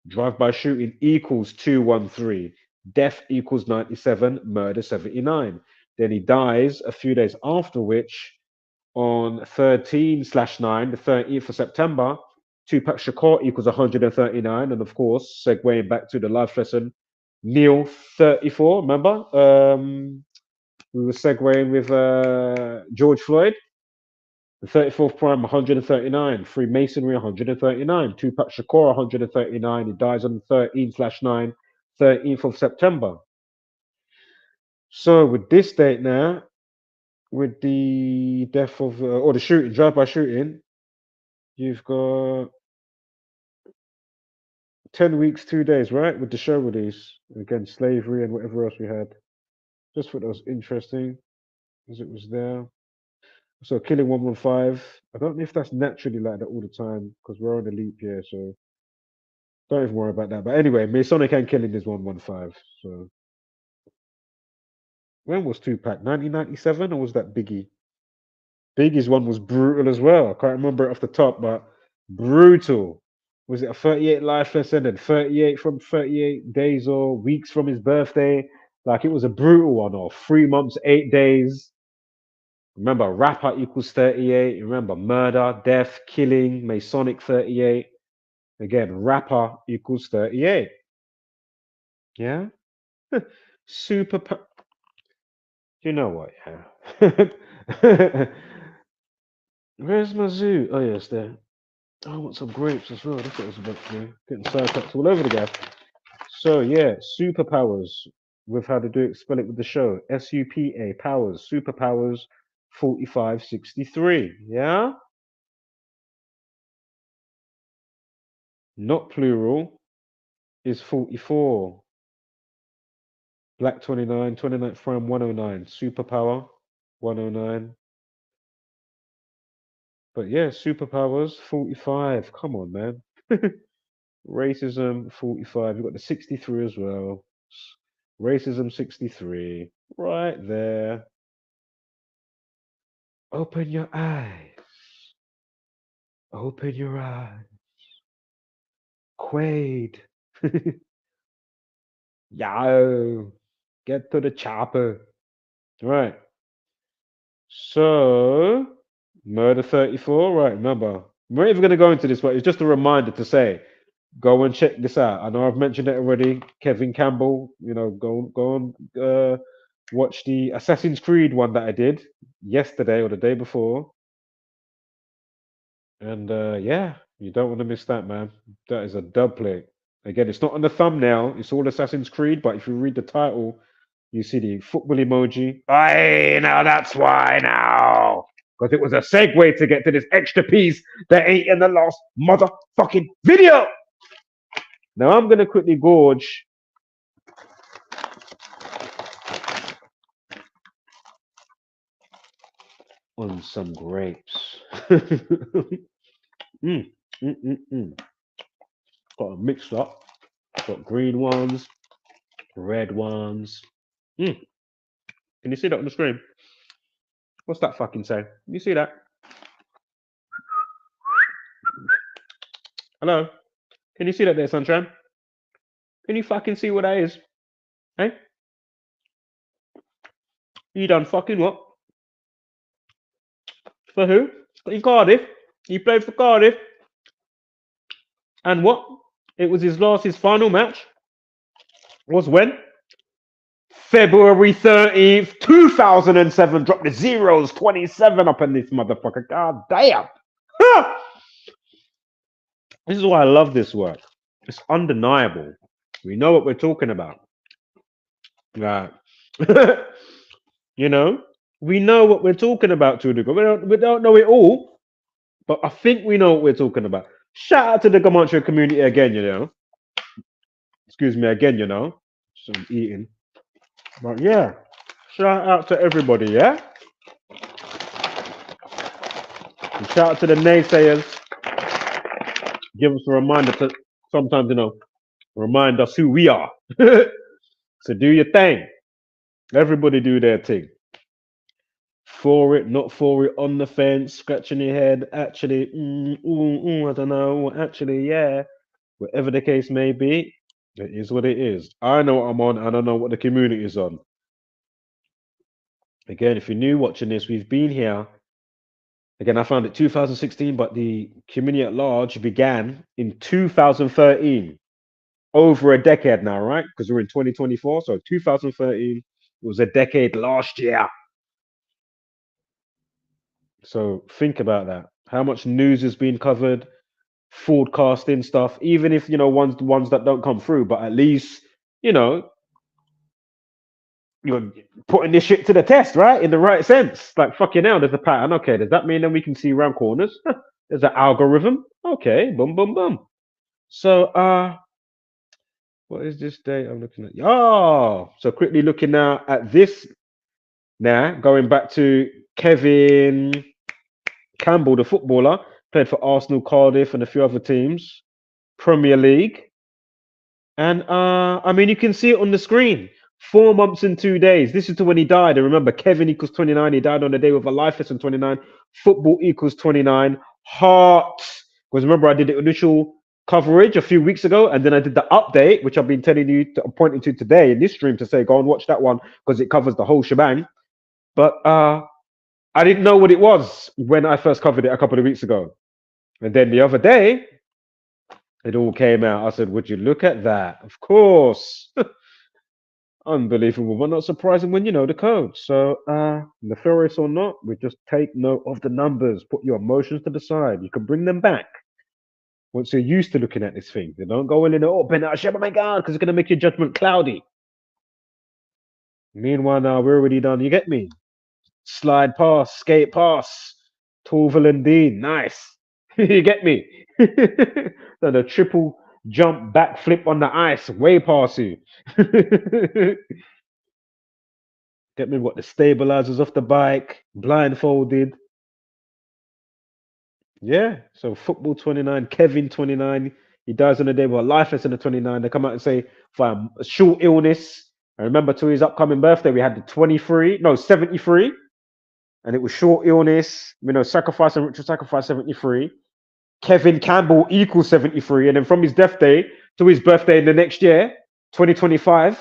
Drive-by shooting equals 213. Death equals 97. Murder 79. Then he dies a few days after which, on 13/9, the 13th of September, Tupac Shakur equals 139. And of course, segueing back to the life lesson, Neil 34. Remember? We were segueing with George Floyd. The 34th prime, 139. Freemasonry, 139. Tupac Shakur, 139. He dies on 13/9, 13th of September. So with this date now, with the death of, or the shooting, drive-by shooting, you've got 10 weeks, 2 days, right? With the show release. Again, slavery and whatever else we had. Just thought that was interesting, as it was there. So killing 115. I don't know if that's naturally like that all the time, because we're on a leap year, so don't even worry about that. But anyway, Masonic and killing is 115. So when was Tupac? 1997, or was that Biggie? Biggie's one was brutal as well. I can't remember it off the top, but brutal. Was it a 38 life lesson and 38 from 38 days or weeks from his birthday? Like it was a brutal one, or 3 months, 8 days. Remember, rapper equals 38. Remember, murder, death, killing, Masonic 38. Again, rapper equals 38. Yeah? Super. You know what? Yeah. Where's my zoo? Oh, yeah, it's there. Oh, I want some grapes as well. That's what I was about to do. Getting sidetracked all over the gap. So, yeah, superpowers with how to do it, spell it with the show. SUPA, powers, superpowers 4563. Yeah? Not plural is 44. Black 29, 29th prime 109. Superpower 109. But yeah, superpowers 45. Come on, man. Racism 45. You've got the 63 as well. Racism 63. Right there. Open your eyes. Open your eyes. Quaid. Yo. Get to the chopper. Right. So, Murder 34. Right, remember. We're not even going to go into this, but it's just a reminder to say, go and check this out. I know I've mentioned it already. Kevin Campbell, go and watch the Assassin's Creed one that I did yesterday or the day before. And yeah, you don't want to miss that, man. That is a dub play. Again, it's not on the thumbnail. It's all Assassin's Creed, but if you read the title, you see the football emoji. Aye, now that's why now. Because it was a segue to get to this extra piece that ain't in the last motherfucking video. Now I'm gonna quickly gorge on some grapes. Got a mix up. Got green ones, red ones. Can you see that on the screen? What's that fucking say? Can you see that? Hello? Can you see that there, Sunshine? Can you fucking see what that is? Hey? You done fucking what? For who? In Cardiff? He played for Cardiff. And what? It was his final match. Was when? February 13th, 2007. Drop the zeros, 27 up in this motherfucker. God damn. Huh. This is why I love this work. It's undeniable. We know what we're talking about. Right. You know? We know what we're talking about to a degree. We don't know it all, but I think we know what we're talking about. Shout out to the Comanche community again, you know. Excuse me again, you know. So I'm eating. But yeah, shout out to everybody, yeah? And shout out to the naysayers. Give us a reminder to sometimes, you know, remind us who we are. So do your thing. Everybody do their thing. For it, not for it, on the fence, scratching your head, actually, I don't know, actually, yeah. Whatever the case may be, it is what it is. I know what I'm on, and I know what the community is on. Again, if you're new watching this, we've been here. Again, I found it 2016, but the community at large began in 2013. Over a decade now, right? Because we're in 2024. So 2013 was a decade last year. So think about that. How much news has been covered, forecasting stuff, even if, you know, ones that don't come through, but at least, you know, you're putting this shit to the test, right? In the right sense. Like, fucking hell, there's a pattern. Okay, does that mean then we can see round corners? There's an algorithm. Okay, boom, boom, boom. So, what is this date I'm looking at? Oh, so quickly looking now at this. Now, going back to Kevin Campbell, the footballer, played for Arsenal, Cardiff, and a few other teams. Premier League. And I mean, you can see it on the screen. 4 months and 2 days. This is to when he died. And remember, Kevin equals 29. He died on the day with a life lesson 29. Football equals 29. Heart. Because remember, I did the initial coverage a few weeks ago, and then I did the update, which I've been telling you, pointing to today in this stream to say, go and watch that one because it covers the whole shebang. But I didn't know what it was when I first covered it a couple of weeks ago. And then the other day, it all came out. I said, would you look at that? Of course. Unbelievable, but not surprising when you know the code. So, nefarious or not, we just take note of the numbers, put your emotions to the side. You can bring them back once you're used to looking at this thing. You don't go in and, oh, Ben, oh my God, because it's going to make your judgment cloudy. Meanwhile, now we're already done. You get me? Slide pass, skate pass, Torval and Dean. Nice. You get me? So the triple jump backflip on the ice, way past you. Get me what the stabilizers off the bike, blindfolded. Yeah. So football 29, Kevin 29. He dies on the day, but life lesson of 29. They come out and say for a short illness. I remember to his upcoming birthday, we had the 23, no, 73. And it was short illness, sacrifice and ritual sacrifice 73. Kevin Campbell equals 73. And then from his death day to his birthday in the next year, 2025,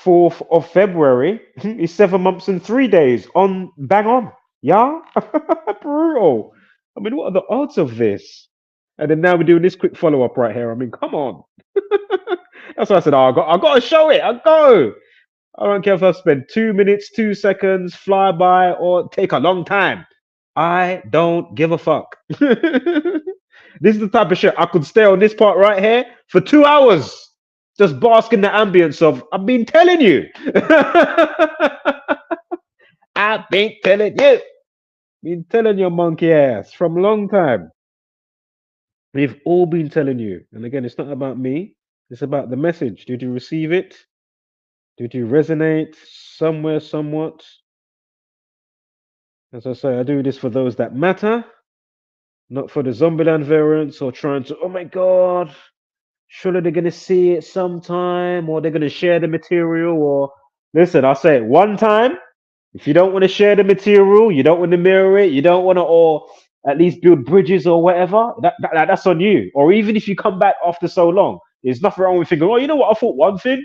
4th of February, is 7 months and 3 days on bang on. Yeah? Brutal. I mean, what are the odds of this? And then now we're doing this quick follow up right here. I mean, come on. That's why I said, oh, I got to show it. I go. I don't care if I spend 2 minutes, 2 seconds, fly by, or take a long time. I don't give a fuck. This is the type of shit I could stay on this part right here for 2 hours. Just bask in the ambience of, I've been telling you. I've been telling you. Been telling your monkey ass from a long time. We've all been telling you. And again, it's not about me. It's about the message. Did you receive it? Did you resonate somewhere, somewhat? As I say, I do this for those that matter, not for the Zombieland variants or trying to, oh my God, surely they're going to see it sometime or they're going to share the material. Or listen, I'll say it one time. If you don't want to share the material, you don't want to mirror it, you don't want to, or at least build bridges or whatever, that's on you. Or even if you come back after so long, there's nothing wrong with thinking, oh, you know what, I thought one thing,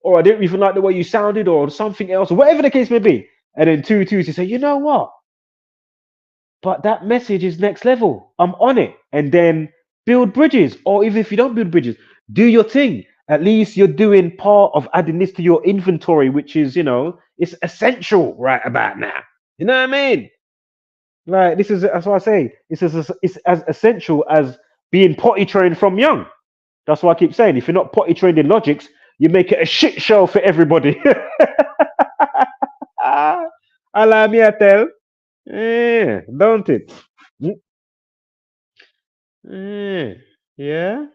or I didn't even like the way you sounded, or something else, or whatever the case may be. And then 2 2 to say, you know what? But that message is next level. I'm on it. And then build bridges. Or even if you don't build bridges, do your thing. At least you're doing part of adding this to your inventory, which is, it's essential right about now. You know what I mean? Like, this is, that's what I say. It's as essential as being potty trained from young. That's why I keep saying, if you're not potty trained in logics, you make it a shit show for everybody. Allow me to tell. Yeah, don't it? Yeah.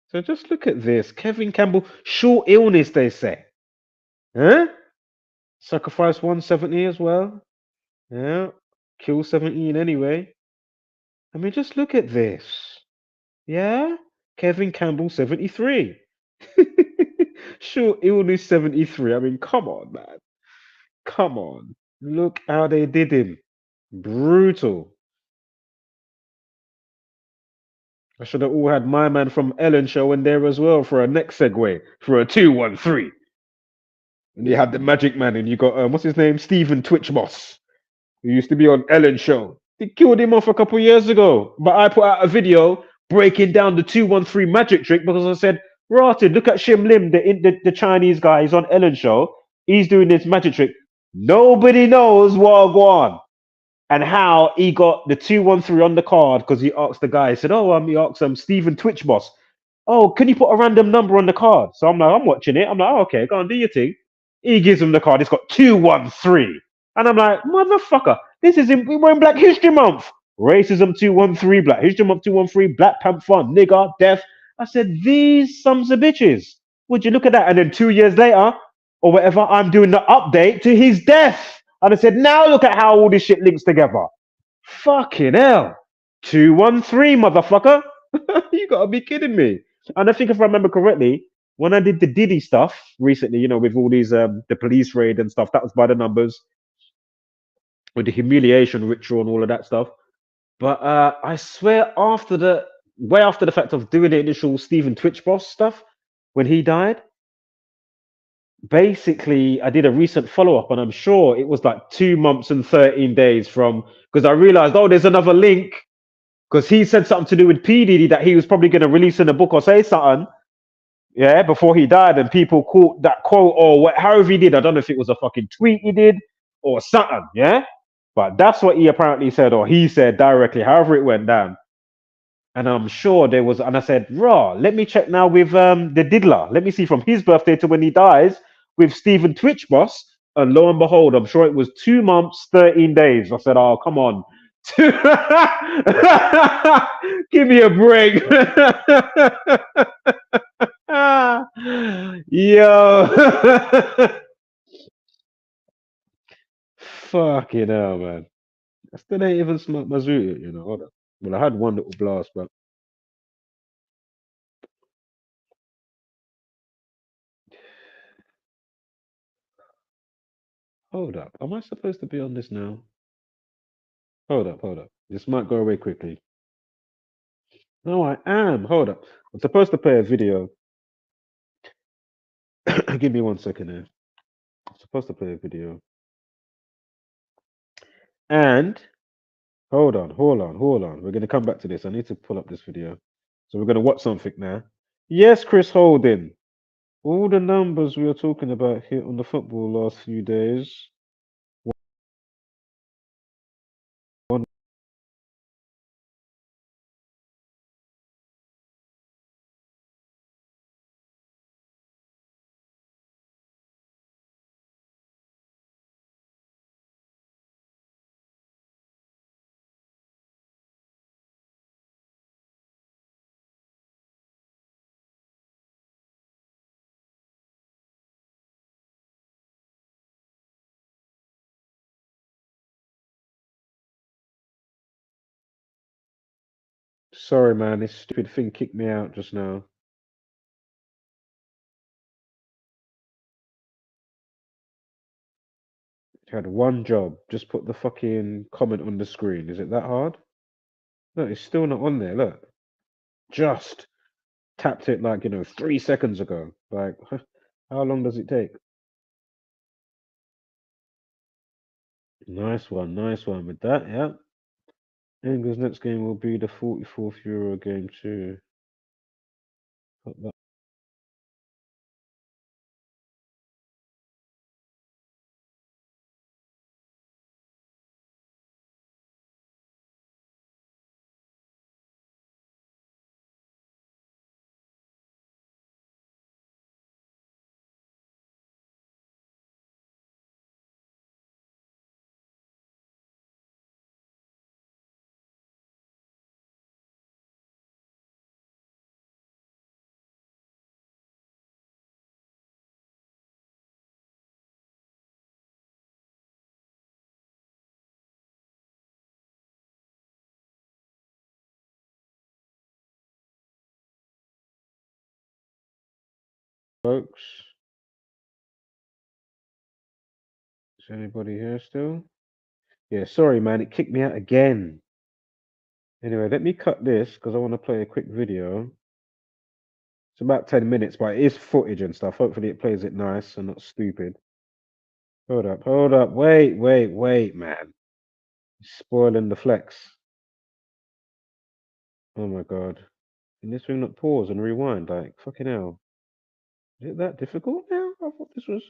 So just look at this. Kevin Campbell, short illness, they say. Huh? Sacrifice 170 as well. Yeah. Kill 17 anyway. I mean, just look at this. Yeah? Kevin Campbell, 73. Short illness, 73. I mean, come on, man. Come on. Look how they did him. Brutal. I should have all had my man from Ellen show in there as well for a next segue for a 2-1-3. And you had the Magic Man, and you got what's his name, Stephen Twitch Boss, who used to be on Ellen show. They killed him off a couple years ago, but I put out a video breaking down the 2-1-3 magic trick because I said, "Rotted, look at Shim Lim, the Chinese guy. He's on Ellen show. He's doing this magic trick. Nobody knows Wagwan." And how he got the 2-1-3 on the card because he asked the guy, he said, oh, he asked Stephen Twitch Boss, oh, can you put a random number on the card? So I'm like, I'm watching it. I'm like, oh, okay, go on, do your thing. He gives him the card. It's got 2-1-3. And I'm like, motherfucker, we're in Black History Month. Racism 2-1-3, Black History Month 2-1-3, Black Panther, nigger, death. I said, these sons of bitches. Would you look at that? And then 2 years later, or whatever, I'm doing the update to his death. And I said, now look at how all this shit links together. Fucking hell. 2-1-3, motherfucker. You gotta be kidding me. And I think if I remember correctly, when I did the Diddy stuff recently, with all these the police raid and stuff, that was by the numbers, with the humiliation ritual and all of that stuff. But I swear way after the fact of doing the initial Stephen Twitch Boss stuff, when he died, basically I did a recent follow-up, and I'm sure it was like 2 months and 13 days from, because I realized, oh, there's another link, because he said something to do with P. Diddy that he was probably going to release in a book or say something, yeah, before he died, and people caught that quote or however he did. I don't know if it was a fucking tweet he did or something, yeah, but that's what he apparently said, or he said directly, however it went down. And I'm sure there was, and I said, raw, let me check now with the Diddler. Let me see from his birthday to when he dies with Stephen Twitch Boss. And lo and behold, I'm sure it was 2 months, 13 days. I said, oh, come on. Give me a break. Yo. Fucking hell, man. I still ain't even smoked my Zeusite, you know. Hold up. Well, I had one little blast, but hold up. Am I supposed to be on this now? Hold up, hold up. This might go away quickly. No, I am. Hold up. I'm supposed to play a video. Give me 1 second here. I'm supposed to play a video. And hold on. We're gonna come back to this. I need to pull up this video. So we're gonna watch something now. Yes, Chris Holding. All the numbers we were talking about here on the football last few days. One Sorry, man. This stupid thing kicked me out just now. Had one job. Just put the fucking comment on the screen. Is it that hard? No, it's still not on there. Look. Just tapped it like, 3 seconds ago. Like, how long does it take? Nice one with that, yeah. England's next game will be the 44th Euro game too. Put that folks. Is anybody here still? Yeah, sorry man, it kicked me out again. Anyway, let me cut this because I want to play a quick video. It's about 10 minutes, but it is footage and stuff. Hopefully it plays it nice and not stupid. Hold up. Wait, man. Spoiling the flex. Oh my god. Can this thing not pause and rewind? Like, fucking hell. Is it that difficult now? I thought this was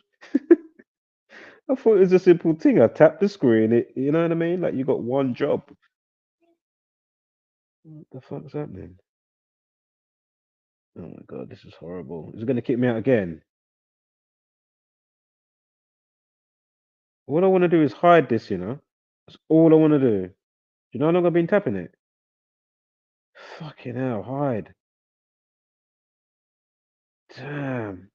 I thought it was a simple thing. I tapped the screen, you know what I mean? Like you got one job. What the fuck's happening? Oh my god, this is horrible. Is it gonna kick me out again? All I wanna do is hide this, you know? That's all I wanna do. Do you know how long I've been tapping it? Fucking hell, hide. Damn.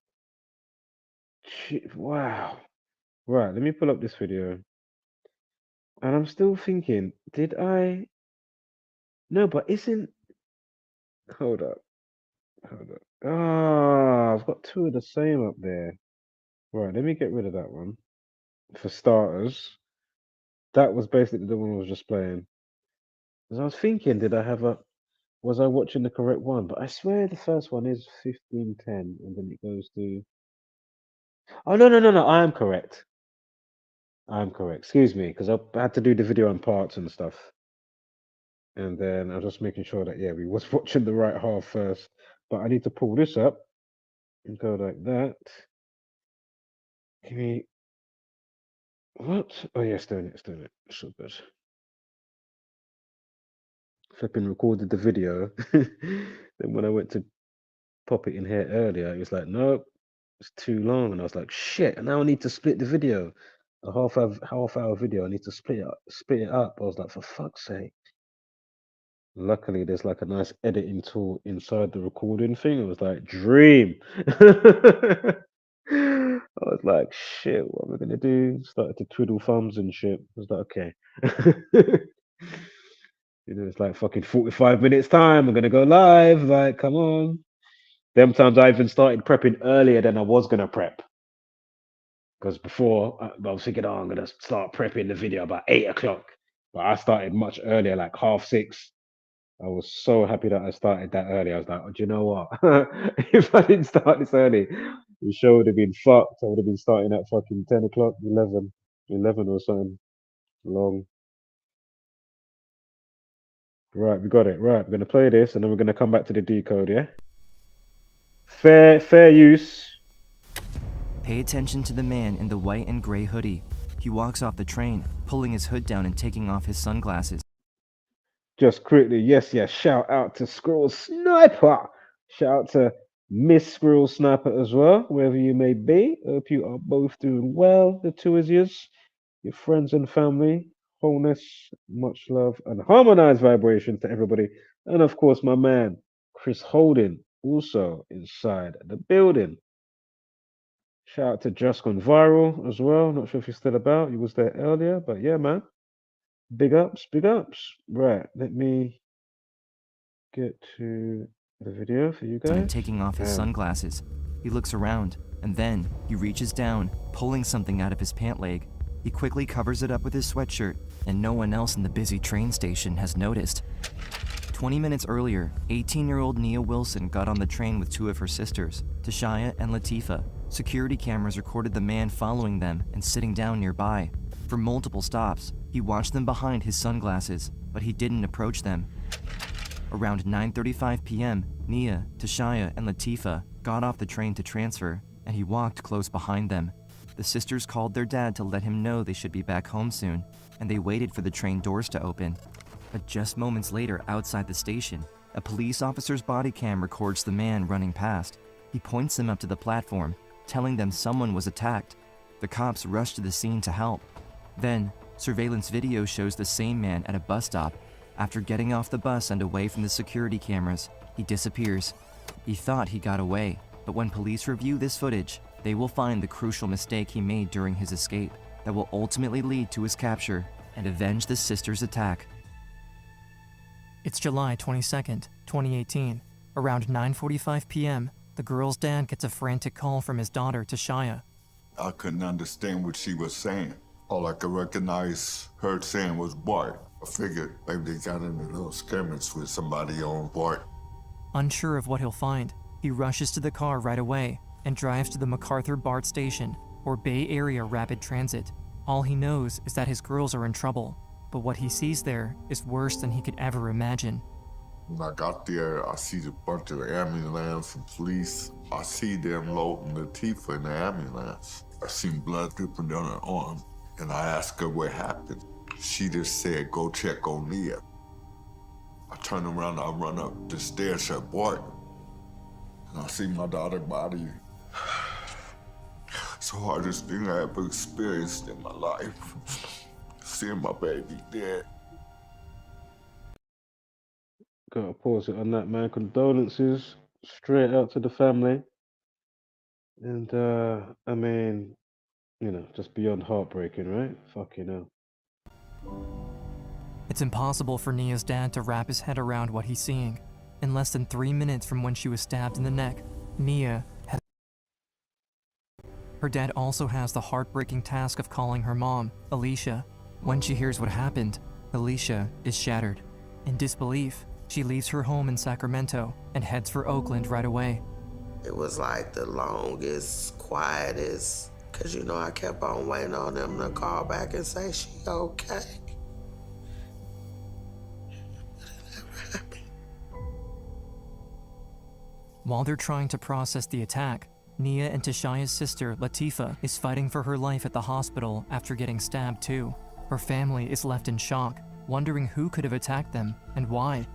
Shit, wow. Right, let me pull up this video. And I'm still thinking, did I? No, but isn't. Hold up. Ah, I've got two of the same up there. Right, let me get rid of that one. For starters, that was basically the one I was just playing. Because I was thinking, was I watching the correct one? But I swear the first one is 15:10, and then it goes to. Oh no! I am correct. Excuse me, because I had to do the video on parts and stuff, and then I was just making sure that we was watching the right half first. But I need to pull this up and go like that. Give me. What? Oh yeah, it's doing it. So good. Flipping recorded the video. Then when I went to pop it in here earlier, it was like, nope, it's too long. And I was like, shit, and now I need to split the video. A half hour video, I need to split it up. I was like, for fuck's sake. Luckily there's like a nice editing tool inside the recording thing. It was like dream. I was like, shit, what am I gonna do? Started to twiddle thumbs and shit. I was like, okay. You know, it's like fucking 45 minutes time. I'm gonna go live. Like, come on. Them times I even started prepping earlier than I was gonna prep. Because before I was thinking, oh, I'm gonna start prepping the video about 8 o'clock. But I started much earlier, like 6:30. I was so happy that I started that early. I was like, oh, do you know what? If I didn't start this early, the show would have been fucked. I would have been starting at fucking 10 o'clock, 11 or something long. Right, we got it. Right, we're going to play this and then we're going to come back to the decode, yeah? Fair use. Pay attention to the man in the white and gray hoodie. He walks off the train, pulling his hood down and taking off his sunglasses. Just quickly, yes, shout out to Squirrel Sniper. Shout out to Miss Squirrel Sniper as well, wherever you may be. Hope you are both doing well, the two of yous, your friends and family. Wholeness, much love, and harmonized vibration to everybody. And of course, my man, Chris Holden, also inside the building. Shout out to Just Gone Viral as well. Not sure if you're still about. You was there earlier, but yeah, man. Big ups, big ups. Right, let me get to the video for you guys. And taking off his sunglasses. He looks around, and then he reaches down, pulling something out of his pant leg. He quickly covers it up with his sweatshirt, and no one else in the busy train station has noticed. 20 minutes earlier, 18-year-old Nia Wilson got on the train with two of her sisters, Tashaya and Latifa. Security cameras recorded the man following them and sitting down nearby. For multiple stops, he watched them behind his sunglasses, but he didn't approach them. Around 9:35 p.m., Nia, Tashaya, and Latifa got off the train to transfer, and he walked close behind them. The sisters called their dad to let him know they should be back home soon, and they waited for the train doors to open. But just moments later, outside the station, a police officer's body cam records the man running past. He points them up to the platform, telling them someone was attacked. The cops rush to the scene to help. Then, surveillance video shows the same man at a bus stop. After getting off the bus and away from the security cameras, he disappears. He thought he got away, but when police review this footage, they will find the crucial mistake he made during his escape that will ultimately lead to his capture and avenge the sisters' attack. It's July 22nd, 2018. Around 9:45 p.m., the girl's dad gets a frantic call from his daughter, Tashaya. I couldn't understand what she was saying. All I could recognize her saying was Bart. I figured maybe they got in a little skirmish with somebody on Bart. Unsure of what he'll find, he rushes to the car right away and drives to the MacArthur BART station, or Bay Area Rapid Transit. All he knows is that his girls are in trouble, but what he sees there is worse than he could ever imagine. When I got there, I see a bunch of ambulance and police. I see them loading Latifah in the ambulance. I seen blood dripping down her arm, and I asked her what happened. She just said, go check on Nia. I turn around, I run up the stairs at Bart, and I see my daughter's body. It's the hardest thing I ever experienced in my life. Seeing my baby dead. Gotta pause it on that, man. Condolences straight out to the family. And I mean, you know, just beyond heartbreaking, right? Fucking hell. It's impossible for Nia's dad to wrap his head around what he's seeing. In less than 3 minutes from when she was stabbed in the neck, Nia has... Her dad also has the heartbreaking task of calling her mom, Alicia. When she hears what happened, Alicia is shattered. In disbelief, she leaves her home in Sacramento and heads for Oakland right away. It was like the longest, quietest, because you know I kept on waiting on them to call back and say she okay. While they're trying to process the attack, Nia and Tashaya's sister, Latifa, is fighting for her life at the hospital after getting stabbed too. Her family is left in shock, wondering who could have attacked them and why.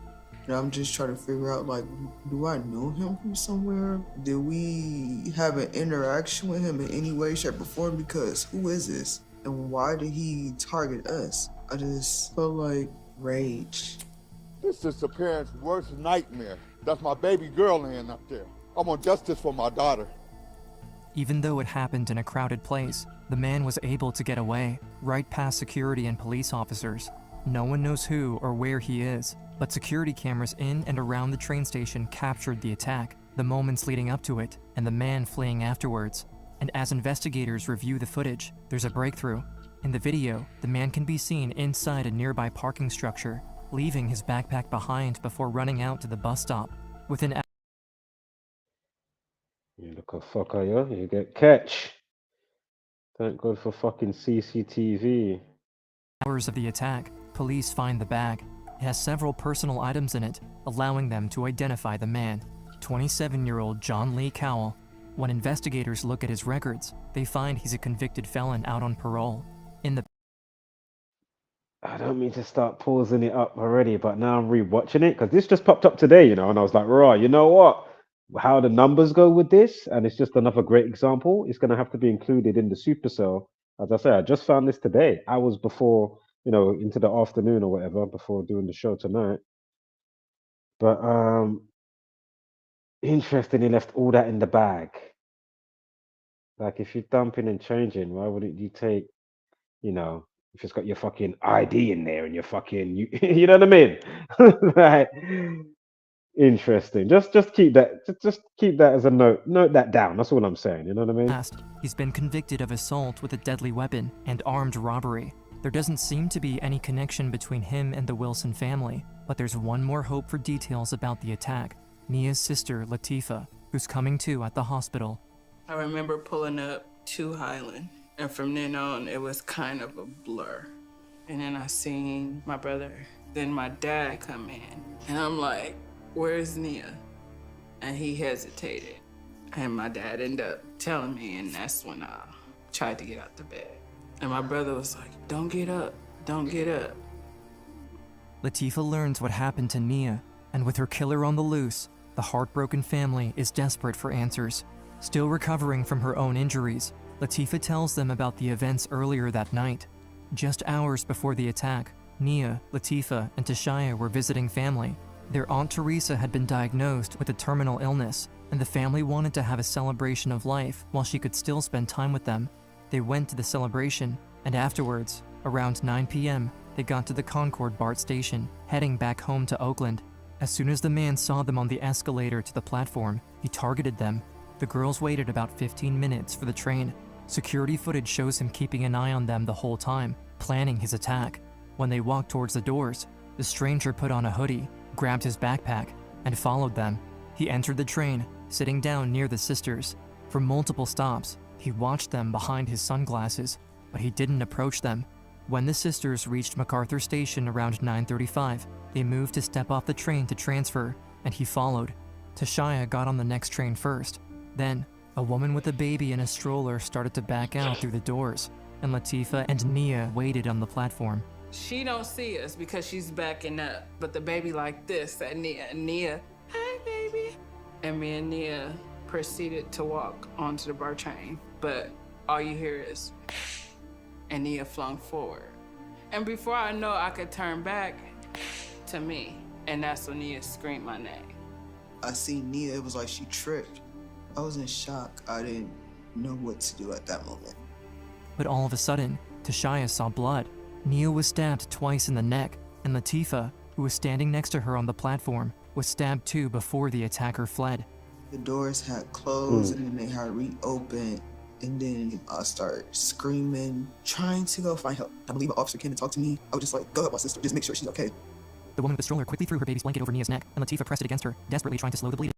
I'm just trying to figure out, like, do I know him from somewhere? Did we have an interaction with him in any way, shape, or form? Because who is this? And why did he target us? I just felt like rage. This is the parents' worst nightmare. That's my baby girl laying up there. I want justice for my daughter. Even though it happened in a crowded place, the man was able to get away, right past security and police officers. No one knows who or where he is, but security cameras in and around the train station captured the attack, the moments leading up to it, and the man fleeing afterwards. And as investigators review the footage, there's a breakthrough. In the video, the man can be seen inside a nearby parking structure, leaving his backpack behind before running out to the bus stop. Within You look a fucker, yeah? You get catch. Thank God for fucking CCTV. hours of the attack, police find the bag. It has several personal items in it, allowing them to identify the man, 27-year-old John Lee Cowell. When investigators look at his records, they find he's a convicted felon out on parole. In the I don't mean to start pausing it up already, but now I'm rewatching it because this just popped up today, and I was like, right, you know what? How the numbers go with this, and it's just another great example. It's going to have to be included in the Supercell. As I say, I just found this today, hours before, into the afternoon or whatever, before doing the show tonight. But interesting, he left all that in the bag. Like, if you're dumping and changing, why wouldn't you take, if it's got your fucking ID in there and your fucking, you know what I mean? Right. Interesting. Just keep that. Just keep that as a note. Note that down. That's all I'm saying. You know what I mean? past, he's been convicted of assault with a deadly weapon and armed robbery. There doesn't seem to be any connection between him and the Wilson family, but there's one more hope for details about the attack. Nia's sister, Latifah, who's coming to at the hospital. I remember pulling up to Highland, and from then on, it was kind of a blur. And then I seen my brother, then my dad come in, and I'm like, where's Nia? And he hesitated. And my dad ended up telling me, and that's when I tried to get out the bed. And my brother was like, don't get up, don't get up. Latifah learns what happened to Nia, and with her killer on the loose, the heartbroken family is desperate for answers. Still recovering from her own injuries, Latifah tells them about the events earlier that night. Just hours before the attack, Nia, Latifah, and Tashaya were visiting family. Their Aunt Teresa had been diagnosed with a terminal illness, and the family wanted to have a celebration of life while she could still spend time with them. They went to the celebration, and afterwards, around 9 p.m., they got to the Concord BART station, heading back home to Oakland. As soon as the man saw them on the escalator to the platform, he targeted them. The girls waited about 15 minutes for the train. Security footage shows him keeping an eye on them the whole time, planning his attack. When they walked towards the doors, the stranger put on a hoodie, grabbed his backpack, and followed them. He entered the train, sitting down near the sisters. For multiple stops, he watched them behind his sunglasses, but he didn't approach them. When the sisters reached MacArthur Station around 9:35, they moved to step off the train to transfer, and he followed. Tashaya got on the next train first. Then, a woman with a baby in a stroller started to back out through the doors, and Latifah and Nia waited on the platform. She don't see us because she's backing up, but the baby like this at Nia, hi baby. And me and Nia proceeded to walk onto the BART train, but all you hear is, and Nia flung forward. And before I know, I could turn back to me, and that's when Nia screamed my name. I seen Nia, it was like she tripped. I was in shock. I didn't know what to do at that moment. But all of a sudden, Tashaya saw blood. Nia was stabbed twice in the neck, and Latifah, who was standing next to her on the platform, was stabbed too before the attacker fled. The doors had closed and then they had reopened, and then I started screaming, trying to go find help. I believe an officer came and talked to me. I was just like, go help my sister, just make sure she's okay. The woman with the stroller quickly threw her baby's blanket over Nia's neck, and Latifah pressed it against her, desperately trying to slow the bleeding.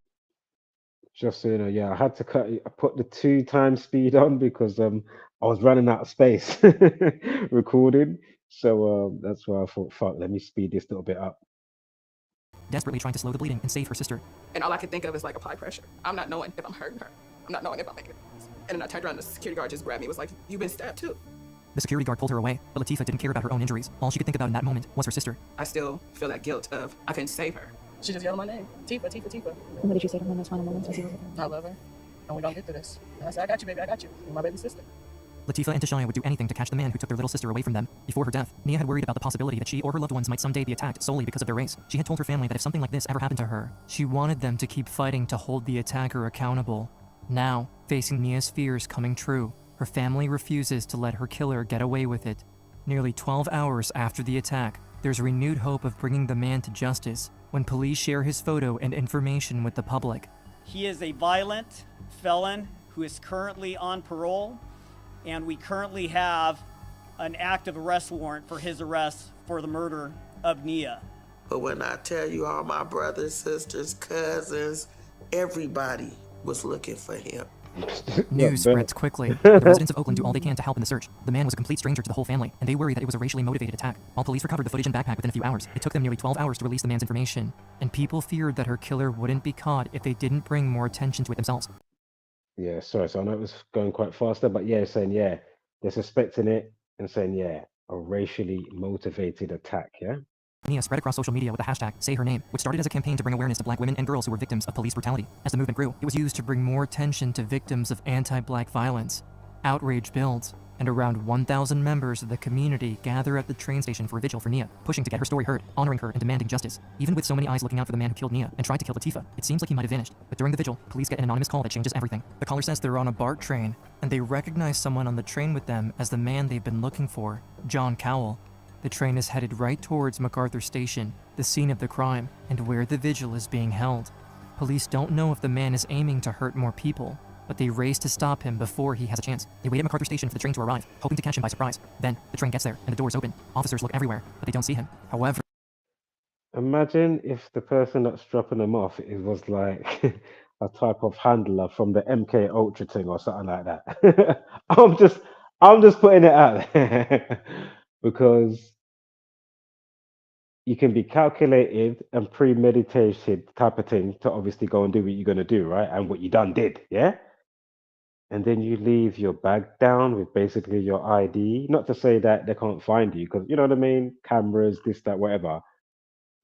Just so you know, yeah, I had to I put the 2x speed on because I was running out of space recording. So that's why I thought, fuck, let me speed this little bit up. Desperately trying to slow the bleeding and save her sister. And all I could think of is like apply pressure. I'm not knowing if I'm hurting her. I'm not knowing if I'm making it. And then I turned around, the security guard just grabbed me. It was like, you've been stabbed too. The security guard pulled her away, but Latifah didn't care about her own injuries. All she could think about in that moment was her sister. I still feel that guilt of I couldn't save her. She just yelled my name. Tifa, Tifa, Tifa. And what did you say to her in those final moments? I love her, and we don't get through this. And I said, I got you, baby, I got you. You're my baby sister. Latifah and Tashaya would do anything to catch the man who took their little sister away from them. Before her death, Nia had worried about the possibility that she or her loved ones might someday be attacked solely because of their race. She had told her family that if something like this ever happened to her, she wanted them to keep fighting to hold the attacker accountable. Now, facing Nia's fears coming true, her family refuses to let her killer get away with it. Nearly 12 hours after the attack, there's renewed hope of bringing the man to justice when police share his photo and information with the public. He is a violent felon who is currently on parole, and we currently have an active arrest warrant for his arrest for the murder of Nia. But when I tell you all my brothers, sisters, cousins, everybody was looking for him. News spreads quickly. The residents of Oakland do all they can to help in the search. The man was a complete stranger to the whole family, and they worry that it was a racially motivated attack. All police recovered the footage and backpack within a few hours. It took them nearly 12 hours to release the man's information, and people feared that her killer wouldn't be caught if they didn't bring more attention to it themselves. Yeah, sorry. So I know it was going quite faster, but yeah, saying, yeah, they're suspecting it and saying, yeah, a racially motivated attack, yeah? Nia spread across social media with the hashtag #SayHerName, which started as a campaign to bring awareness to black women and girls who were victims of police brutality. As the movement grew, it was used to bring more attention to victims of anti-black violence. Outrage builds, and around 1,000 members of the community gather at the train station for a vigil for Nia, pushing to get her story heard, honoring her, and demanding justice. Even with so many eyes looking out for the man who killed Nia and tried to kill Latifah, it seems like he might have vanished. But during the vigil, police get an anonymous call that changes everything. The caller says they're on a BART train, and they recognize someone on the train with them as the man they've been looking for, John Cowell. The train is headed right towards MacArthur Station, the scene of the crime, and where the vigil is being held. Police don't know if the man is aiming to hurt more people, but they race to stop him before he has a chance. They wait at MacArthur Station for the train to arrive, hoping to catch him by surprise. Then, the train gets there, and the doors open. Officers look everywhere, but they don't see him. However, Imagine if the person that's dropping them off, it was like a type of handler from the MK Ultra thing or something like that. I'm just putting it out there because you can be calculated and premeditated type of thing to obviously go and do what you're going to do, right? And what you done did, yeah? And then you leave your bag down with basically your ID. Not to say that they can't find you, because you know what I mean? Cameras, this, that, whatever.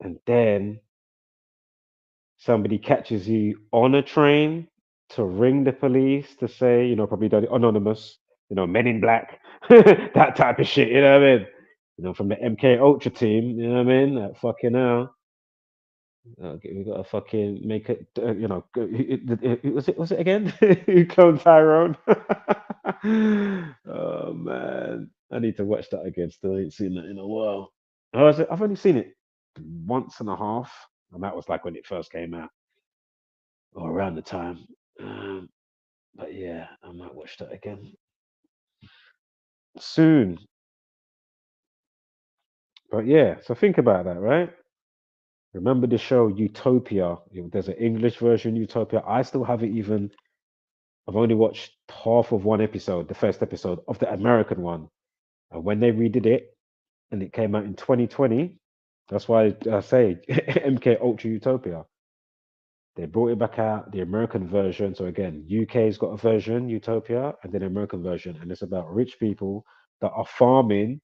And then somebody catches you on a train to ring the police to say, you know, probably done it anonymous, you know, Men in Black, that type of shit, you know what I mean? You know, from the MK Ultra team, you know what I mean? That fucking hell. We got to fucking make it, you know, was it again? Who cloned Tyrone? Oh man, I need to watch that again. Still ain't seen that in a while. I've only seen it once and a half, and that was like when it first came out, or around the time. But yeah, I might watch that again soon. But yeah, so think about that, right? Remember the show Utopia? There's an English version Utopia. I still haven't even. I've only watched half of one episode, the first episode of the American one. And when they redid it, and it came out in 2020, that's why I say MK Ultra Utopia. They brought it back out, the American version. So again, UK's got a version, Utopia, and then American version, and it's about rich people that are farming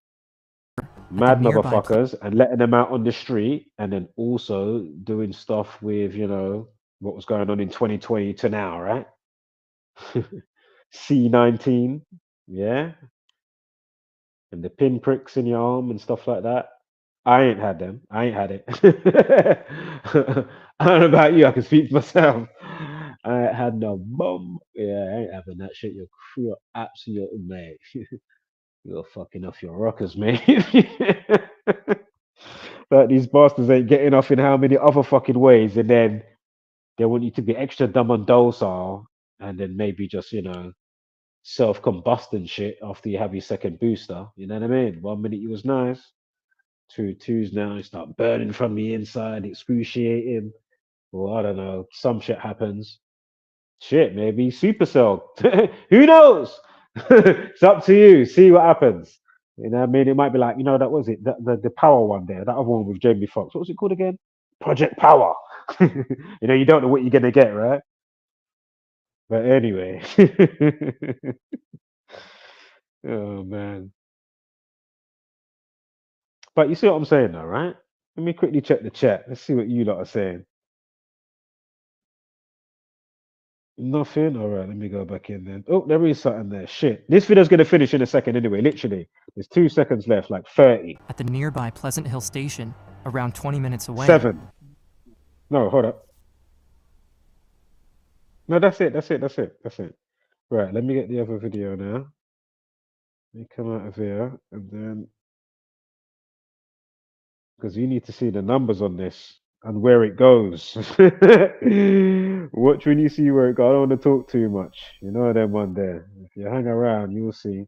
mad motherfuckers and letting them out on the street, and then also doing stuff with, you know, what was going on in 2020 to now, right? C19, yeah, and the pinpricks in your arm and stuff like that. I ain't had them. I ain't had it. I don't know about you. I can speak for myself. I ain't had no bum. Yeah, I ain't having that shit. You're absolute mate. You're fucking off your rockers, mate. Like these bastards ain't getting off in how many other fucking ways, and then they want you to be extra dumb and docile, and then maybe just, you know, self-combust and shit after you have your second booster. You know what I mean? 1 minute you was nice, twos now you start burning from the inside, excruciating. Well, I don't know. Some shit happens. Shit, maybe Supercell. Who knows? It's up to you. See what happens. You know what I mean? It might be like, you know, that was it, the Power one there, that other one with Jamie Foxx. What was it called again? Project Power. You know, you don't know what you're gonna get, right? But anyway. Oh man. But you see what I'm saying though, right? Let me quickly check the chat. Let's see what you lot are saying. Nothing. All right, let me go back in then. Oh, there is something there. Shit. This video's going to finish in a second anyway, literally. There's 2 seconds left, like 30. At the nearby Pleasant Hill Station, around 20 minutes away. 7. No, hold up. No, that's it. That's it. That's it. That's it. Right. Let me get the other video now. Let me come out of here and then because you need to see the numbers on this and where it goes. Watch when you see where it goes. I don't want to talk too much. You know them one there. If you hang around, you'll see.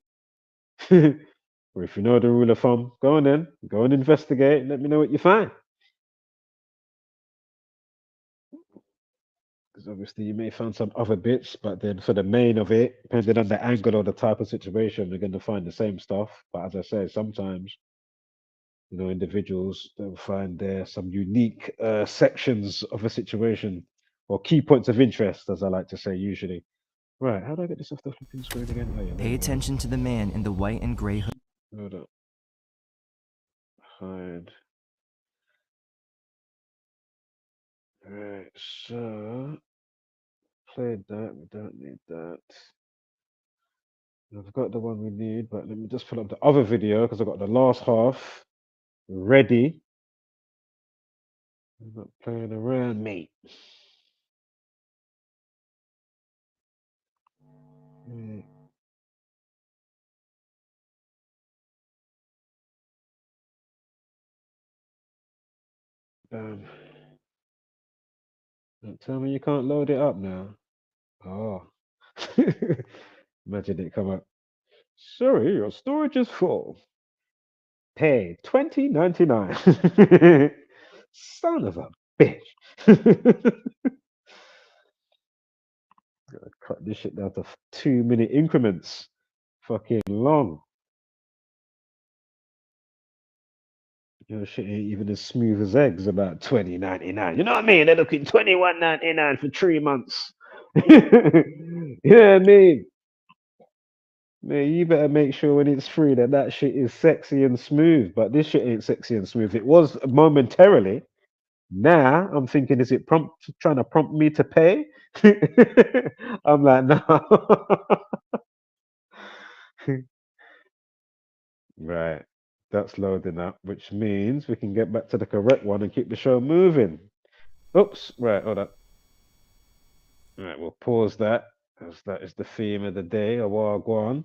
Or if you know the rule of thumb, go on then. Go and investigate. Let me know what you find. Because obviously you may find some other bits, but then for the main of it, depending on the angle or the type of situation, you're going to find the same stuff. But as I say, sometimes individuals they'll find there some unique sections of a situation or key points of interest, as I like to say usually. Right, how do I get this off the flipping screen again? Oh, yeah, Pay attention to the man in the white and gray hood. Hold up. Hide. Right, so played that. We don't need that. I've got the one we need, but let me just pull up the other video because I've got the last half ready. I'm not playing around, mate. Right. Don't tell me you can't load it up now. Oh. Imagine it come up. Sorry, your storage is full. Pay $20.99. Son of a bitch. Gotta cut this shit down to 2-minute increments. Fucking long. Your shit ain't even as smooth as eggs about $20.99. You know what I mean? They're looking $21.99 for 3 months. Yeah, I mean. Man, you better make sure when it's free that shit is sexy and smooth. But this shit ain't sexy and smooth. It was momentarily. Now I'm thinking, is it trying to prompt me to pay? I'm like, no. Right. That's loading up, which means we can get back to the correct one and keep the show moving. Oops. Right, hold up. Right, we'll pause that, as that is the theme of the day, a wagwan.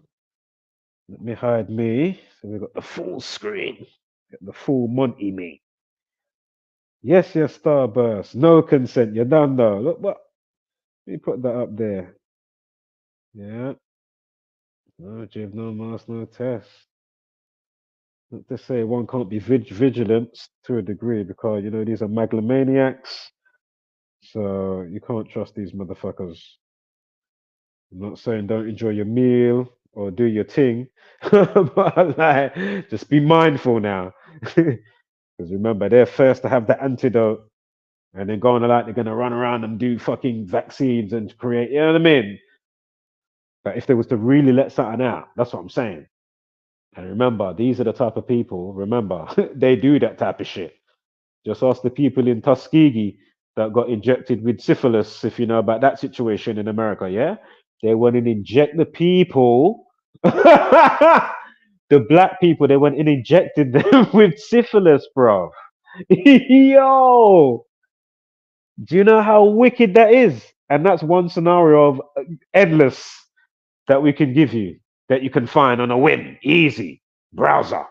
Let me hide me. So we've got the full screen. Get the full Monty me. Yes, Starburst. No consent. You done though. Look what. Let me put that up there. Yeah. No jib, no mask, no test. Not to say one can't be vigilant to a degree because these are megalomaniacs. So you can't trust these motherfuckers. I'm not saying don't enjoy your meal or do your thing, but like, just be mindful now. Because remember, they're first to have the antidote, and then going like they're gonna run around and do fucking vaccines and create. You know what I mean? But if they was to really let something out, that's what I'm saying. And remember, these are the type of people. Remember, they do that type of shit. Just ask the people in Tuskegee that got injected with syphilis, if you know about that situation in America. Yeah, they went and inject the people. The black people, they went and injected them with syphilis, bro. Yo, do you know how wicked that is? And that's one scenario of endless that we can give you that you can find on a whim, easy browser,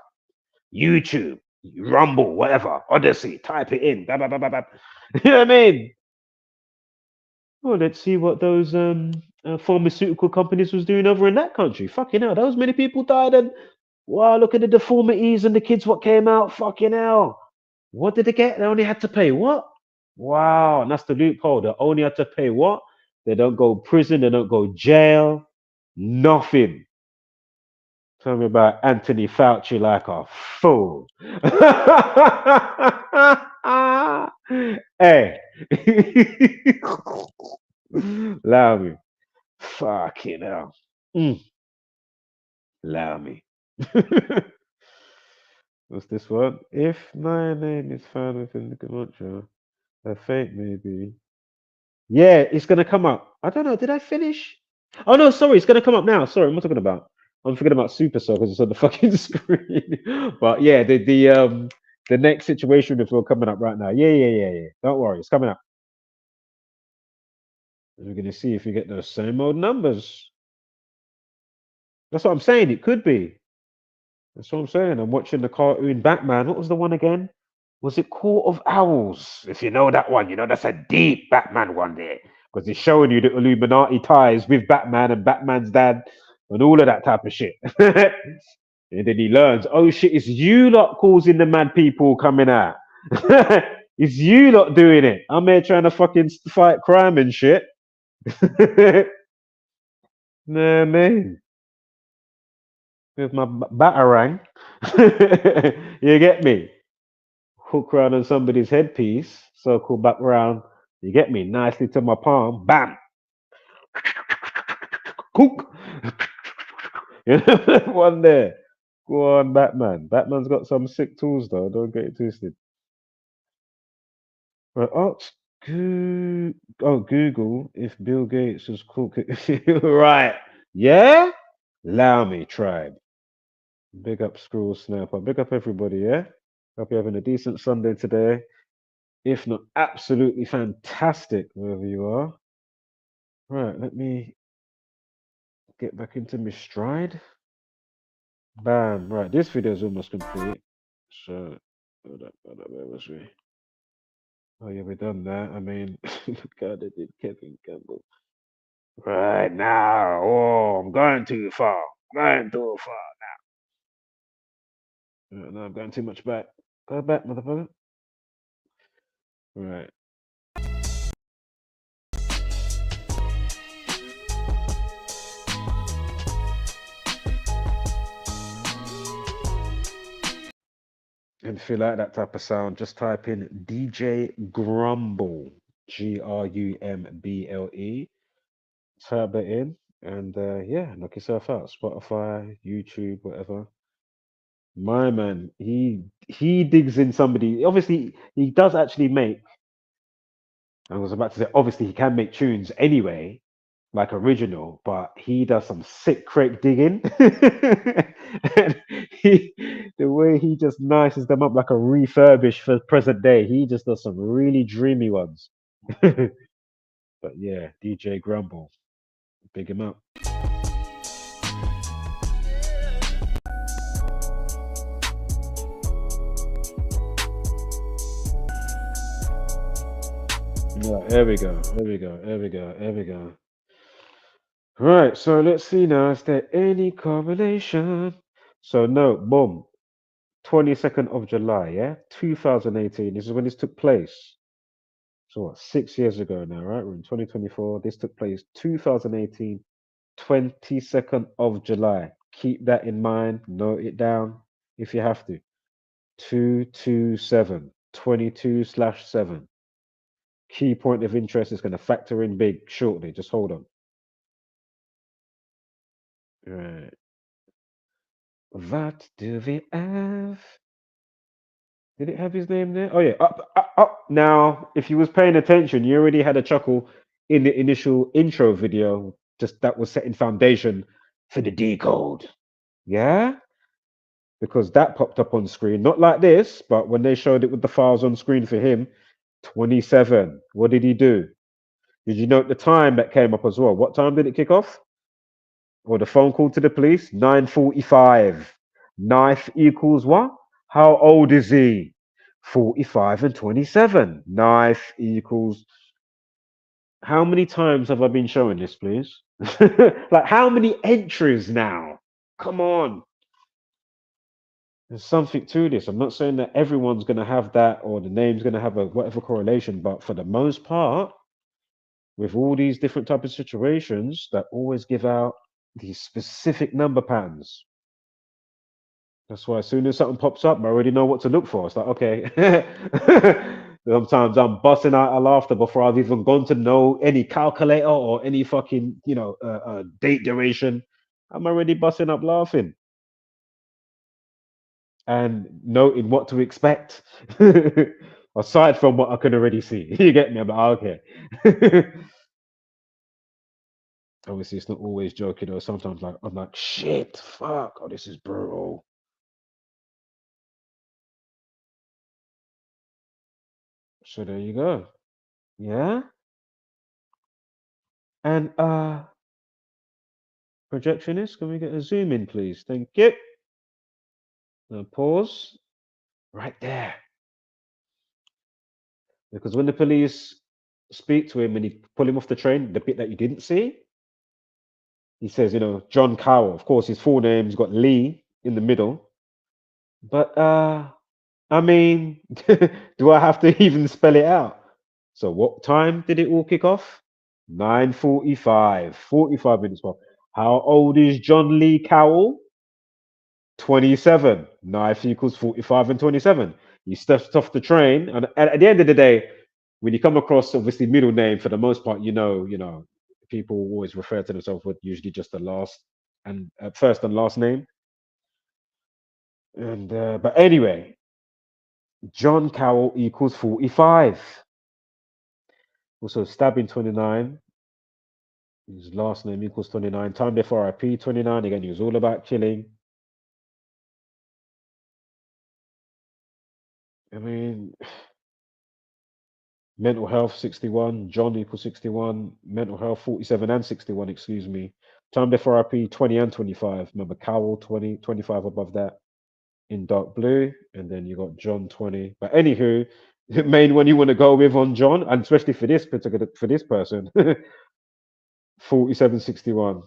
YouTube, Rumble, whatever, Odyssey. Type it in. Blah, blah, blah, blah, blah. You know what I mean? Well, let's see what those pharmaceutical companies was doing over in that country. Fucking hell, those many people died, and wow, look at the deformities and the kids what came out. Fucking hell, what did they get? They only had to pay what? Wow, and that's the loophole. They only had to pay what? They don't go prison. They don't go jail. Nothing. Tell me about Anthony Fauci like a fool. Hey. Allow me. Fucking hell. Allow me. What's this one? If my name is found within the Comanche, a fate may be. Yeah, it's gonna come up. I don't know. Did I finish? Oh no, sorry, it's gonna come up now. Sorry, what am I talking about? I'm forgetting about Supercell because it's on the fucking screen. But yeah, the next situation is all coming up right now. Yeah. Don't worry, it's coming up. We're gonna see if you get those same old numbers. That's what I'm saying. It could be. That's what I'm saying. I'm watching the cartoon Batman. What was the one again? Was it Court of Owls? If you know that one, you know that's a deep Batman one there. Because it's showing you the Illuminati ties with Batman and Batman's dad and all of that type of shit. And then he learns, oh shit, it's you lot causing the mad people coming out. It's you lot doing it. I'm here trying to fucking fight crime and shit. Nah, man. With my batarang. You get me? Hook round on somebody's headpiece, circle back round. You get me? Nicely to my palm. Bam. Cook. You know, one there. Go on, Batman. Batman's got some sick tools though. Don't get it twisted. Right, Google if Bill Gates was cool. Right. Yeah? Allow me, tribe. Big up Scroll Snapper. Big up everybody, yeah? Hope you're having a decent Sunday today. If not absolutely fantastic, wherever you are. Right, let me get back into my stride. Bam. Right, this video is almost complete. So, hold up, where was we? Oh, yeah, we done that. I mean, look how they did Kevin Campbell. Right now, oh, I'm going too far. Going too far now. No, I'm going too much back. Go back, motherfucker. Right. And if you like that type of sound, just type in DJ Grumble, Grumble. Type that in, and yeah, knock yourself out. Spotify, YouTube, whatever. My man, he digs in somebody. Obviously, he does actually make. I was about to say, obviously, he can make tunes anyway, like original, but he does some sick crate digging. And the way he just nices them up like a refurbish for present day. He just does some really dreamy ones. But yeah, DJ Grumble, big him up. Right, there we go. There we go. There we go. There we go. Right, so let's see now. Is there any correlation? So no, boom. 22nd of July, yeah? 2018. This is when this took place. So what, 6 years ago now, right? We're in 2024. This took place 2018, 22nd of July. Keep that in mind. Note it down if you have to. 227, 22/7. Key point of interest is going to factor in big shortly. Just hold on. Right. What do we have? Did it have his name there? Oh yeah, up. Now, if you was paying attention, you already had a chuckle in the initial intro video. Just that was setting foundation for the decode. Yeah? Because that popped up on screen. Not like this, but when they showed it with the files on screen for him, 27. What did he do? Did you note the time that came up as well? What time did it kick off? Or the phone call to the police? 9:45. Knife equals what? How old is he? 45 and 27. Knife equals. How many times have I been showing this, please? Like, how many entries now? Come on. There's something to this. I'm not saying that everyone's going to have that or the name's going to have a whatever correlation, but for the most part, with all these different type of situations that always give out these specific number patterns. That's why as soon as something pops up, I already know what to look for. It's like, okay. Sometimes I'm busting out a laughter before I've even gone to know any calculator or any fucking, date duration. I'm already busting up laughing and noting what to expect. Aside from what I can already see. You get me? I'm like, okay. Obviously, it's not always joking, or sometimes like I'm like, shit, fuck, oh, this is brutal. So there you go. Yeah. And projectionist, can we get a zoom in, please? Thank you. Now pause right there. Because when the police speak to him and he pull him off the train, the bit that you didn't see, he says, John Cowell. Of course, his full name's got Lee in the middle. But I mean, do I have to even spell it out? So what time did it all kick off? 9:45, 45 minutes past. How old is John Lee Cowell? 27. Knife equals 45 and 27. He steps off the train, and at the end of the day, when you come across obviously middle name, for the most part, people always refer to themselves with usually just the last and first and last name. And but anyway, John Cowell equals 45. Also stabbing 29. His last name equals 29. Time there for RIP 29. Again, he was all about killing. I mean, mental health 61. John equals 61. Mental health 47 and 61, excuse me. Time there for RIP 20 and 25. Remember, Cowell 20, 25 above that in dark blue. And then you got John 20. But anywho, the main one you want to go with on John, and especially for this person, 4761.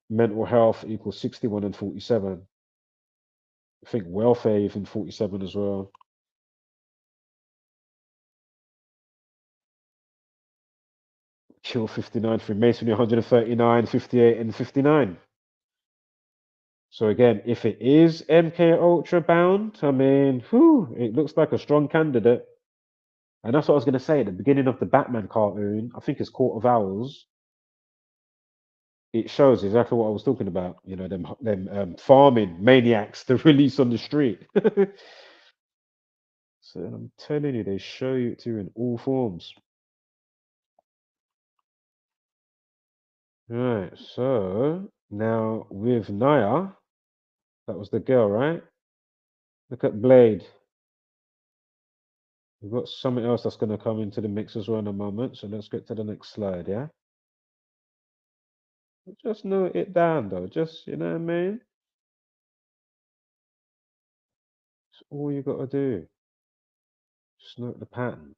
Mental health equals 61 and 47. I think welfare even 47 as well. Kill 59, Freemasonry 139, 58 and 59. So again, if it is MK Ultra bound, I mean, it looks like a strong candidate. And that's what I was going to say at the beginning of the Batman cartoon. I think it's Court of Owls. It shows exactly what I was talking about. Them farming maniacs to release on the street. So I'm telling you, they show you to in all forms. Right, so now with Nia, that was the girl, right? Look at Blade. We've got something else that's going to come into the mix as well in a moment. So let's get to the next slide, yeah? Just note it down, though. Just, you know what I mean? It's all you got to do. Just note the pattern.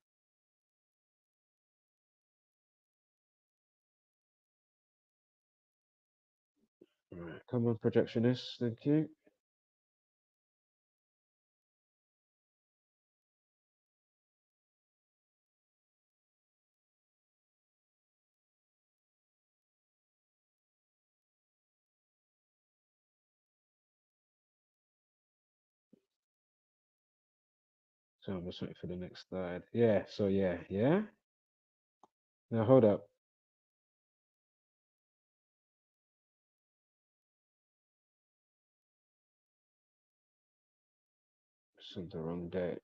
All right, come on, projectionist. Thank you. So I'm just waiting for the next slide. Yeah, so yeah. Now hold up. Sent the wrong date.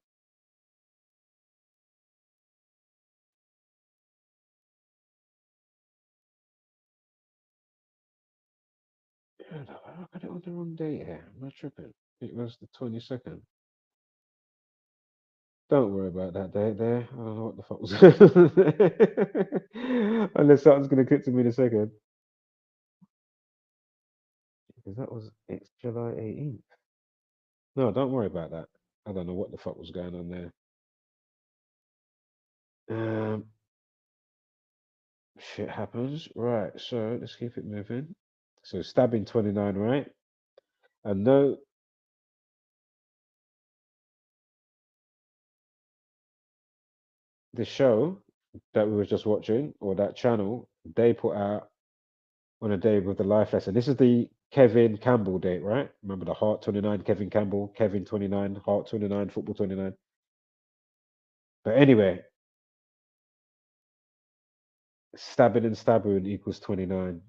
Hold up, I got it on the wrong date here. Am I tripping? It was the 22nd. Don't worry about that date there. I don't know what the fuck was unless something's gonna click to me in a second. Because it's July 18th. No, don't worry about that. I don't know what the fuck was going on there. Shit happens. Right, so let's keep it moving. So stabbing 29, right? And no, the show that we were just watching, or that channel, they put out on a day with the life lesson. This is the Kevin Campbell date, right? Remember the Heart 29, Kevin Campbell, Kevin 29, Heart 29, Football 29. But anyway, stabbing and stabbing equals 29.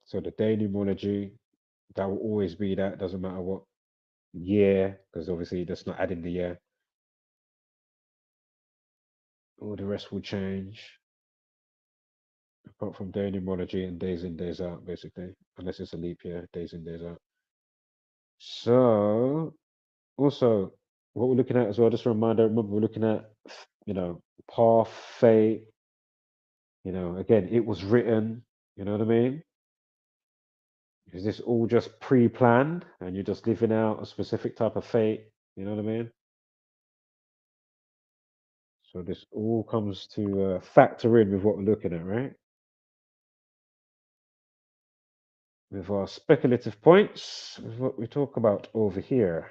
So the day numerology, that will always be that. Doesn't matter what year, because obviously that's not adding the year. All the rest will change. Apart from day numerology and days in, days out, basically. Unless it's a leap year, days in, days out. So, also, what we're looking at as well, just a reminder, remember we're looking at, path, fate, again, it was written, you know what I mean? Is this all just pre-planned and you're just living out a specific type of fate, you know what I mean? So this all comes to factor in with what we're looking at, right? With our speculative points, with what we talk about over here.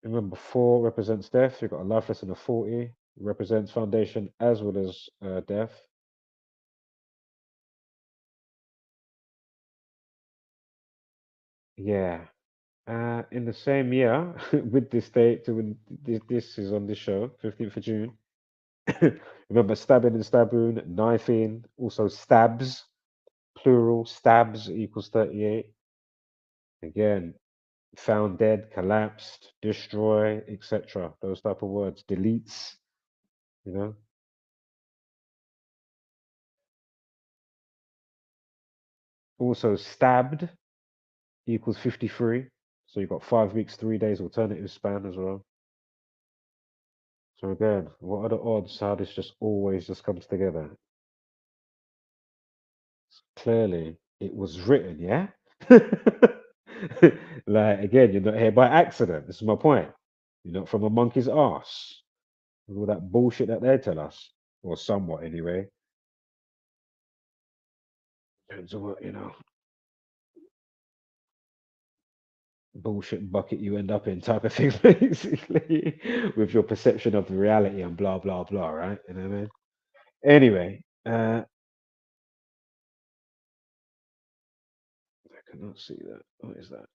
Remember, 4 represents death. You've got a life lesson of 40, represents foundation as well as death. Yeah. In the same year, with this date, when this is on this show, 15th of June. Remember, stabbing and stabboon, knifing, also stabs, plural, stabs equals 38. Again, found dead, collapsed, destroy, etc. Those type of words, deletes, you know. Also, stabbed equals 53. So you've got 5 weeks, 3 days alternative span as well. So again, what are the odds how this just always just comes together? Clearly, it was written, yeah? Like, again, you're not here by accident. This is my point. You're not from a monkey's ass. With all that bullshit that they tell us. Or somewhat, anyway. Depends on what, bullshit bucket you end up in type of thing, basically, with your perception of the reality and blah, blah, blah, right? You know what I mean? Anyway, I cannot see that. What is that?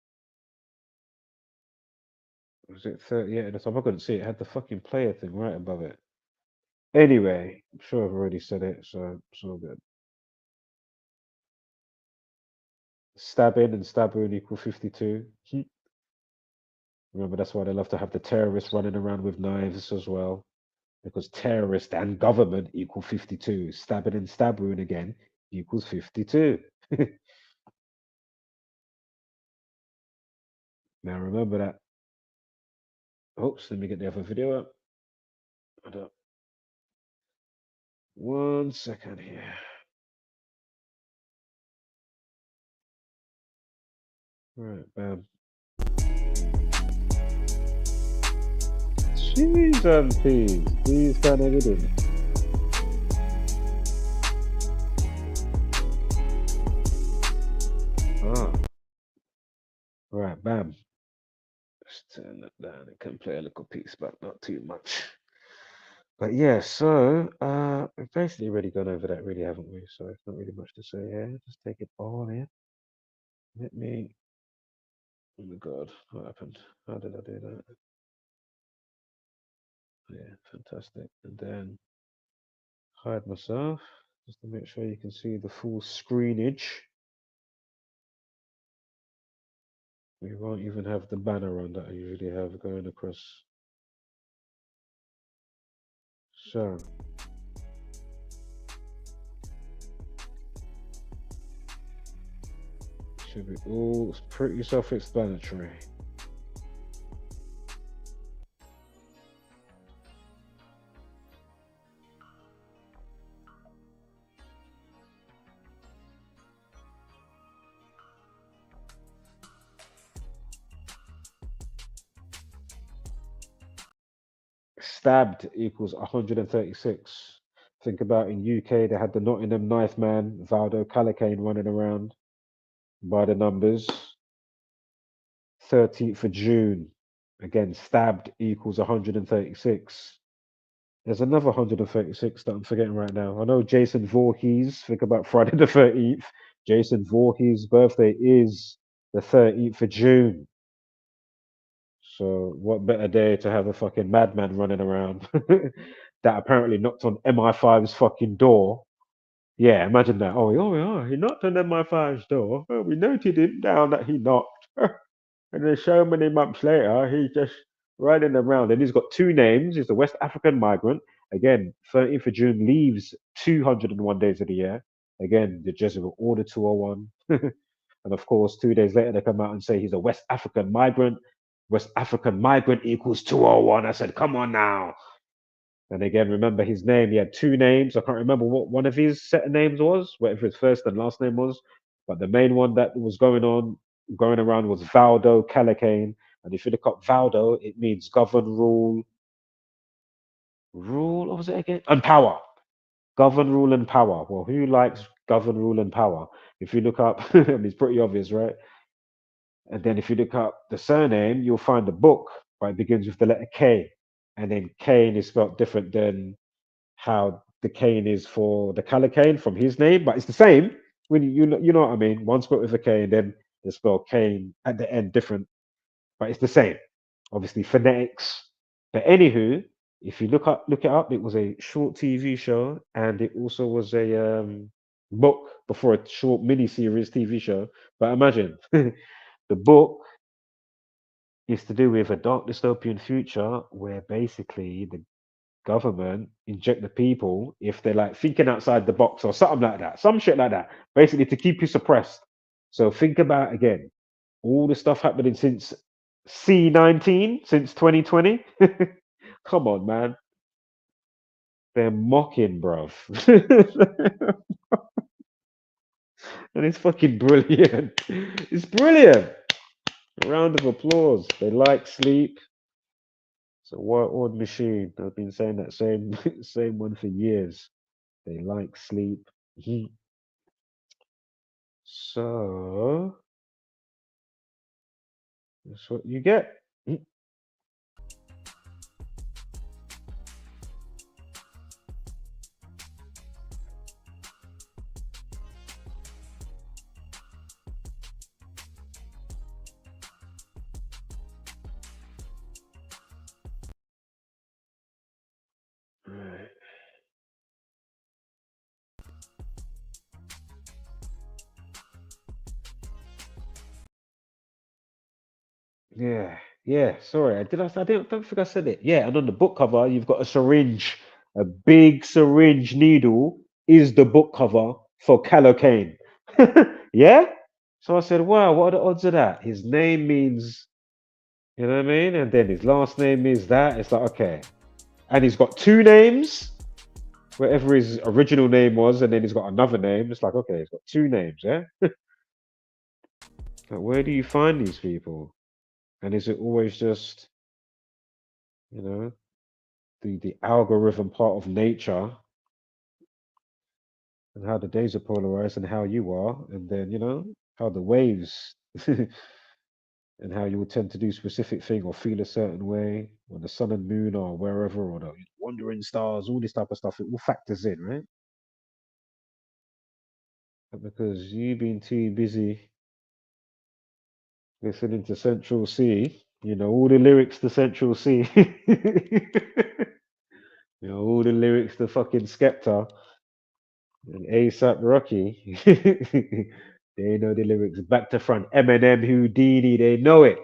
Was it 38 at the top? I couldn't see it. It had the fucking player thing right above it. Anyway, I'm sure I've already said it, so it's all good. Stabbing and stabboon equal 52. Remember, that's why they love to have the terrorists running around with knives as well. Because terrorist and government equal 52. Stabbing and stabboon again equals 52. Now remember that. Oops, let me get the other video up. Hold up. 1 second here. Right, bam. Cheese and peas. These kind of videos. Ah. Right, bam. Let's turn that down. It can play a little piece, but not too much. But yeah, so we've basically already gone over that, really, haven't we? So it's not really much to say here. Just take it all in. Let me. Oh my god, what happened? How did I do that? Yeah, fantastic. And then hide myself just to make sure you can see the full screenage. We won't even have the banner on that I usually have going across. So should be all pretty self-explanatory. Stabbed equals 136. Think about in UK, they had the Nottingham Knife Man, Valdo Calicane running around by the numbers. 13th of June. Again, stabbed equals 136. There's another 136 that I'm forgetting right now. I know Jason Voorhees. Think about Friday the 13th. Jason Voorhees' birthday is the 13th of June. So what better day to have a fucking madman running around that apparently knocked on MI5's fucking door. Yeah, imagine that. Oh, yeah, he knocked on MI5's door. Oh, we noted him down that he knocked. And then so many months later, he's just riding around. And he's got 2 names. He's a West African migrant. Again, 13th of June leaves 201 days of the year. Again, the Jesuit Order 201. And of course, 2 days later, they come out and say he's a West African migrant. West African migrant equals 201. I said, come on now. And again, remember his name. He had two names. I can't remember what one of his set of names was, whatever his first and last name was. But the main one that was going around was Valdo Calicane. And if you look up Valdo, it means govern, what was it again? And power. Govern, rule, and power. Well, who likes govern, rule, and power? If you look up, I mean, it's pretty obvious, right? And then if you look up the surname, you'll find a book, but it begins with the letter K. And then Kane is spelled different than how the Kane is for the Calicane from his name, but it's the same. When you know what I mean. One spelled with a K, and then they spell Kane at the end different, but it's the same. Obviously phonetics. But anywho, if you look it up, it was a short TV show, and it also was a book before a short mini series TV show. But imagine the book is to do with a dark dystopian future where basically the government inject the people if they're like thinking outside the box or something like that, some shit like that, basically to keep you suppressed. So think about again all the stuff happening since C19, since 2020. Come on, man. They're mocking, bruv. And it's fucking brilliant. It's brilliant. A round of applause. They like sleep. It's a well-oiled machine. I've been saying that same one for years. They like sleep. So that's what you get. Right. Yeah. Sorry, don't think I said it. Yeah, and on the book cover, you've got a syringe, a big syringe needle is the book cover for Calocaine. Yeah. So I said, wow, what are the odds of that? His name means, you know what I mean, and then his last name is that. It's like okay, and he's got two names, whatever his original name was, and then he's got another name. It's like okay, he's got two names. Yeah. Like, where do you find these people? And is it always just, you know, the algorithm part of nature and how the days are polarized and how you are, and then, you know, how the waves and how you would tend to do specific thing or feel a certain way, or the sun and moon or wherever, or the wandering stars, all this type of stuff, it all factors in, right? But because you've been too busy listening to Central C, you know, all the lyrics to Central C. You know, all the lyrics to fucking Skepta and ASAP Rocky. They know the lyrics back to front. Eminem, Houdini, they know it.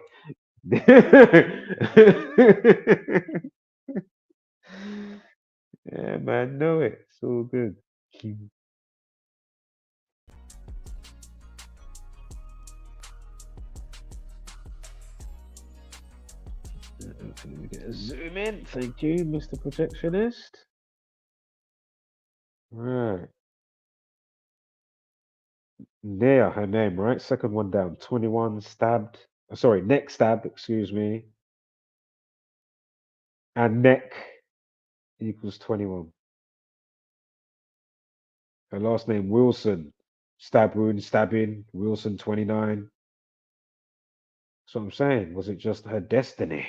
Yeah, man, know it. It's all good. Let me get a zoom in. Thank you, Mr. Protectionist. Right. Nia, her name, right? Second one down. 21 stabbed. Sorry, neck stab, excuse me. And neck equals 21. Her last name, Wilson. Stab wound, stabbing, Wilson 29. That's what I'm saying. Was it just her destiny?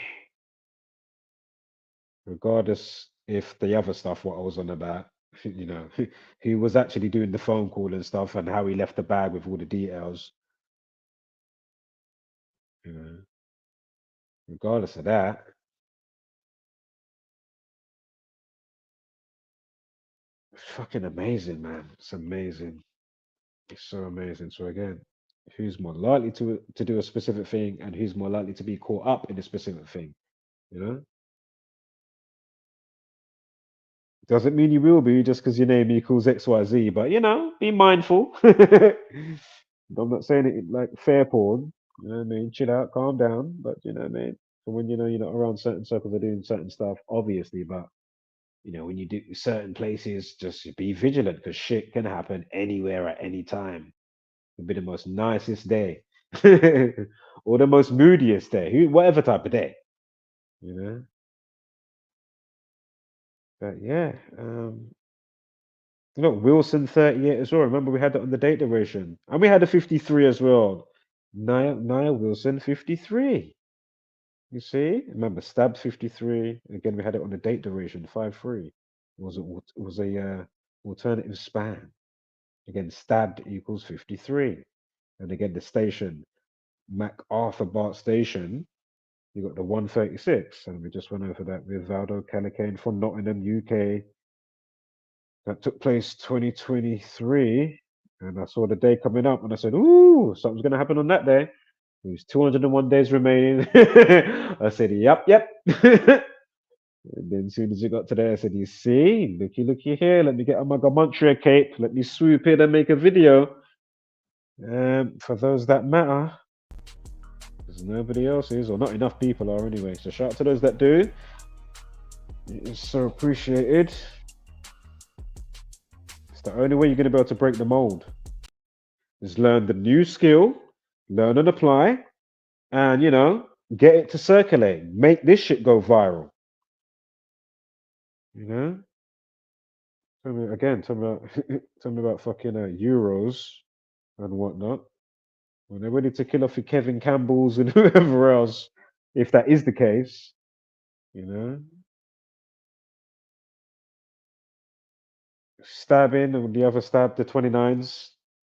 Regardless if the other stuff, what I was on about, you know, he was actually doing the phone call and stuff and how he left the bag with all the details. You know, regardless of that, it's fucking amazing, man. It's amazing. It's so amazing. So again, who's more likely to do a specific thing and who's more likely to be caught up in a specific thing, you know? Doesn't mean you will be just because your name equals XYZ, but you know, be mindful. I'm not saying it like fair porn, you know what I mean? Chill out, calm down, but you know what I mean? for when you're not around certain circles or doing certain stuff, obviously, but when you do certain places, just be vigilant because shit can happen anywhere at any time. It'll be the most nicest day. Or the most moodiest day, whatever type of day, you know. But yeah, Wilson 38 as well. Remember we had that on the date duration, and we had a 53 as well. Nia Wilson 53. You see, remember stabbed 53. Again, we had it on the date duration 5-3. It was a alternative span. Again, stabbed equals 53, and again the station MacArthur Bart Station. You got the 136, and we just went over that with Valdo Calicane from Nottingham, UK. That took place 2023, and I saw the day coming up, and I said, "Ooh, something's going to happen on that day." There's 201 days remaining. I said, "Yep." And then as soon as it got to there, I said, "You see, looky here. Let me get on my Gamuntria cape. Let me swoop in and make a video for those that matter." Because nobody else is, or not enough people are anyway. So shout out to those that do. It is so appreciated. It's the only way you're going to be able to break the mold. Is learn the new skill, learn and apply, and get it to circulate. Make this shit go viral. Tell me about tell me about fucking euros and whatnot. When they're ready to kill off your Kevin Campbells and whoever else, if that is the case, stabbing and the other stab, the 29s.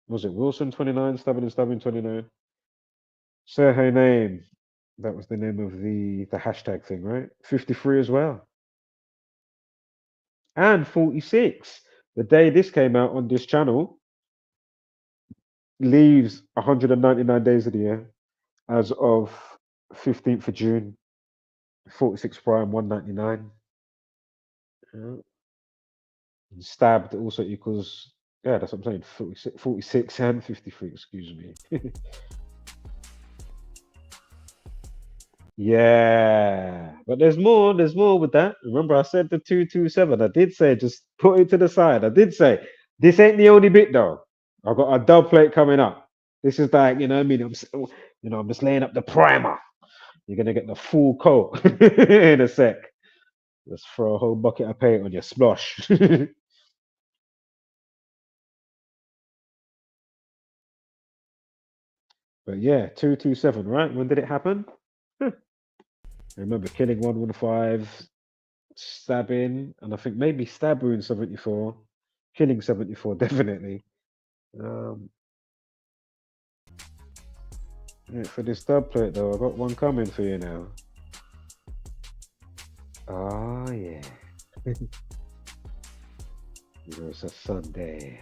Was it Wilson 29? Stabbing and stabbing 29. Say her name. That was the name of the hashtag thing, right? 53 as well. And 46. The day this came out on this channel leaves 199 days of the year as of 15th of June. 46 prime, 199. And stabbed also equals, yeah, that's what I'm saying, 46 and 53, excuse me. Yeah, but there's more with that. Remember, I said the 227. I did say just put it to the side. I did say this ain't the only bit though. I've got a dub plate coming up. This is like, I mean, I'm just laying up the primer. You're gonna get the full coat in a sec. Just throw a whole bucket of paint on your splosh. But yeah, 227, right? When did it happen? I remember killing 115, stabbing, and I think maybe stab wound 74, killing 74 definitely. Yeah, for this dub plate though, I got one coming for you now. Oh yeah. It's a Sunday.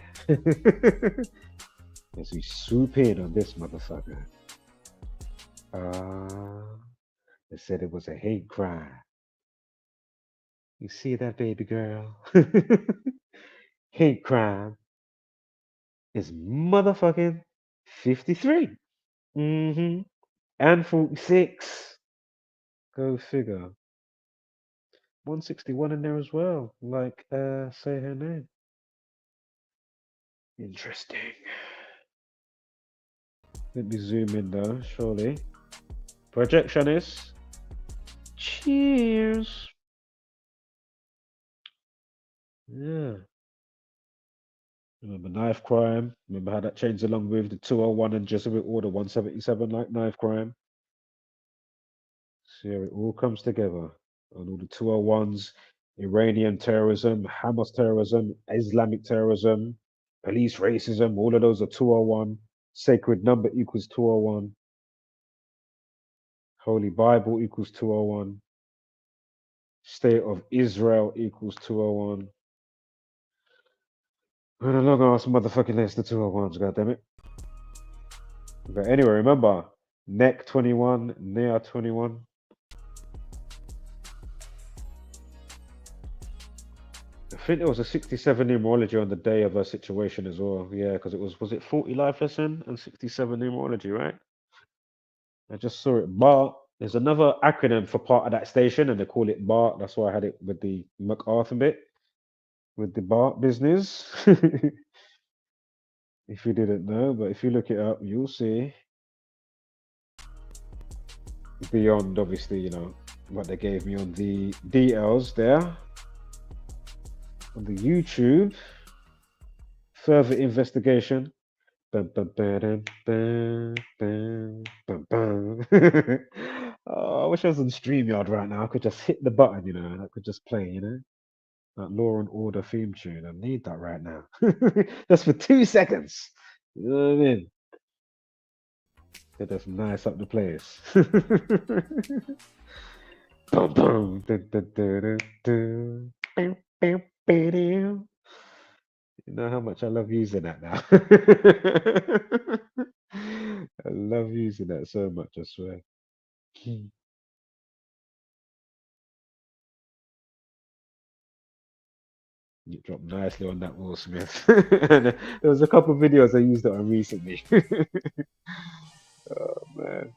As we swoop in on this motherfucker. They said it was a hate crime. You see that, baby girl? Hate crime is motherfucking 53. And 46. Go figure. 161 in there as well. Like, say her name. Interesting. Let me zoom in though, surely. Projectionist. Cheers. Yeah. Remember knife crime. Remember how that changed along with the 201 and Jesuit order 177, like knife crime. See how it all comes together. And all the 201s, Iranian terrorism, Hamas terrorism, Islamic terrorism, police racism, all of those are 201. Sacred number equals 201. Holy Bible equals 201. State of Israel equals 201. And a long ass motherfucking list of 201s, goddammit. But anyway, remember, neck 21, Nia 21. I think there was a 67 numerology on the day of her situation as well. Yeah, because was it 40 life lesson and 67 numerology, right? I just saw it. But There's another acronym for part of that station, and they call it BART. That's why I had it with the MacArthur bit, with the BART business. If you didn't know, but if you look it up, you'll see. Beyond, obviously, you know, what they gave me on the DLs there. On the YouTube. Further investigation. Bum, bum, ba-dum, bum, bum, bum, bum. Oh, I wish I was on StreamYard right now. I could just hit the button, you know, and I could just play, you know. That Law and Order theme tune. I need that right now. Just for 2 seconds. You know what I mean? They just nice up the place. Boom, boom. Dun, dun, dun, dun, dun. Bam, bam, ba-dum. You know how much I love using that now. I love using that so much, I swear. You dropped nicely on that Will Smith. And there was a couple of videos I used it on recently. Oh man.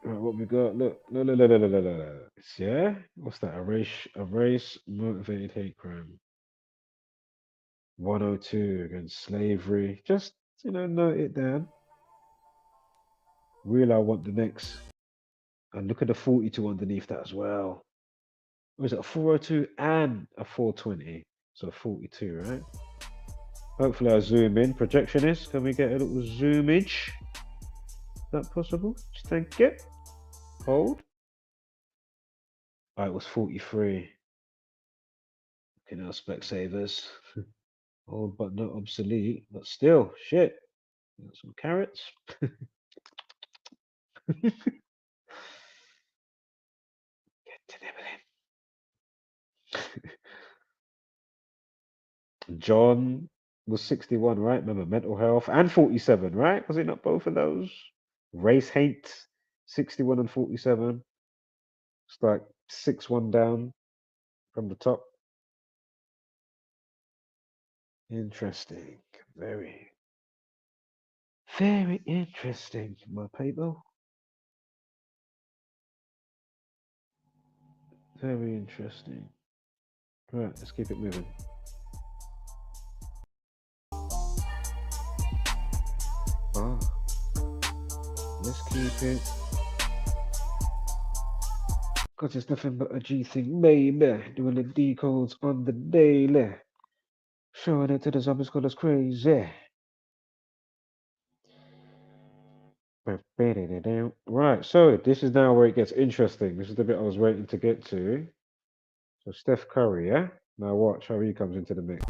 Right, what we got? Look, look, look, look, look, look, look, look. Yeah? What's that? A race motivated hate crime. 102 against slavery. Just, you know, note it down. Real I want the next. And look at the 42 underneath that as well. Was it a 402 and a 420? So 42, right? Hopefully I'll zoom in. Projectionist, can we get a little zoomage? Is that possible? Thank you. Hold. Oh, it was 43. Okay, now Specsavers. Old but not obsolete. But still, shit. Got some carrots. Get to nibbling. John was 61, right? Remember, mental health. And 47, right? Was it not both of those? Race hate, 61 and 47. It's like 6-1 down from the top. Interesting. Very, very interesting, my people. Very interesting. Right, let's keep it moving. Ah, let's keep it. Cause it's nothing but a G thing, baby. Doing the decodes on the daily. Showing it to the zombies cause it's crazy. Right, so this is now where it gets interesting. This is the bit I was waiting to get to. So Steph Curry, yeah? Now watch how he comes into the mix.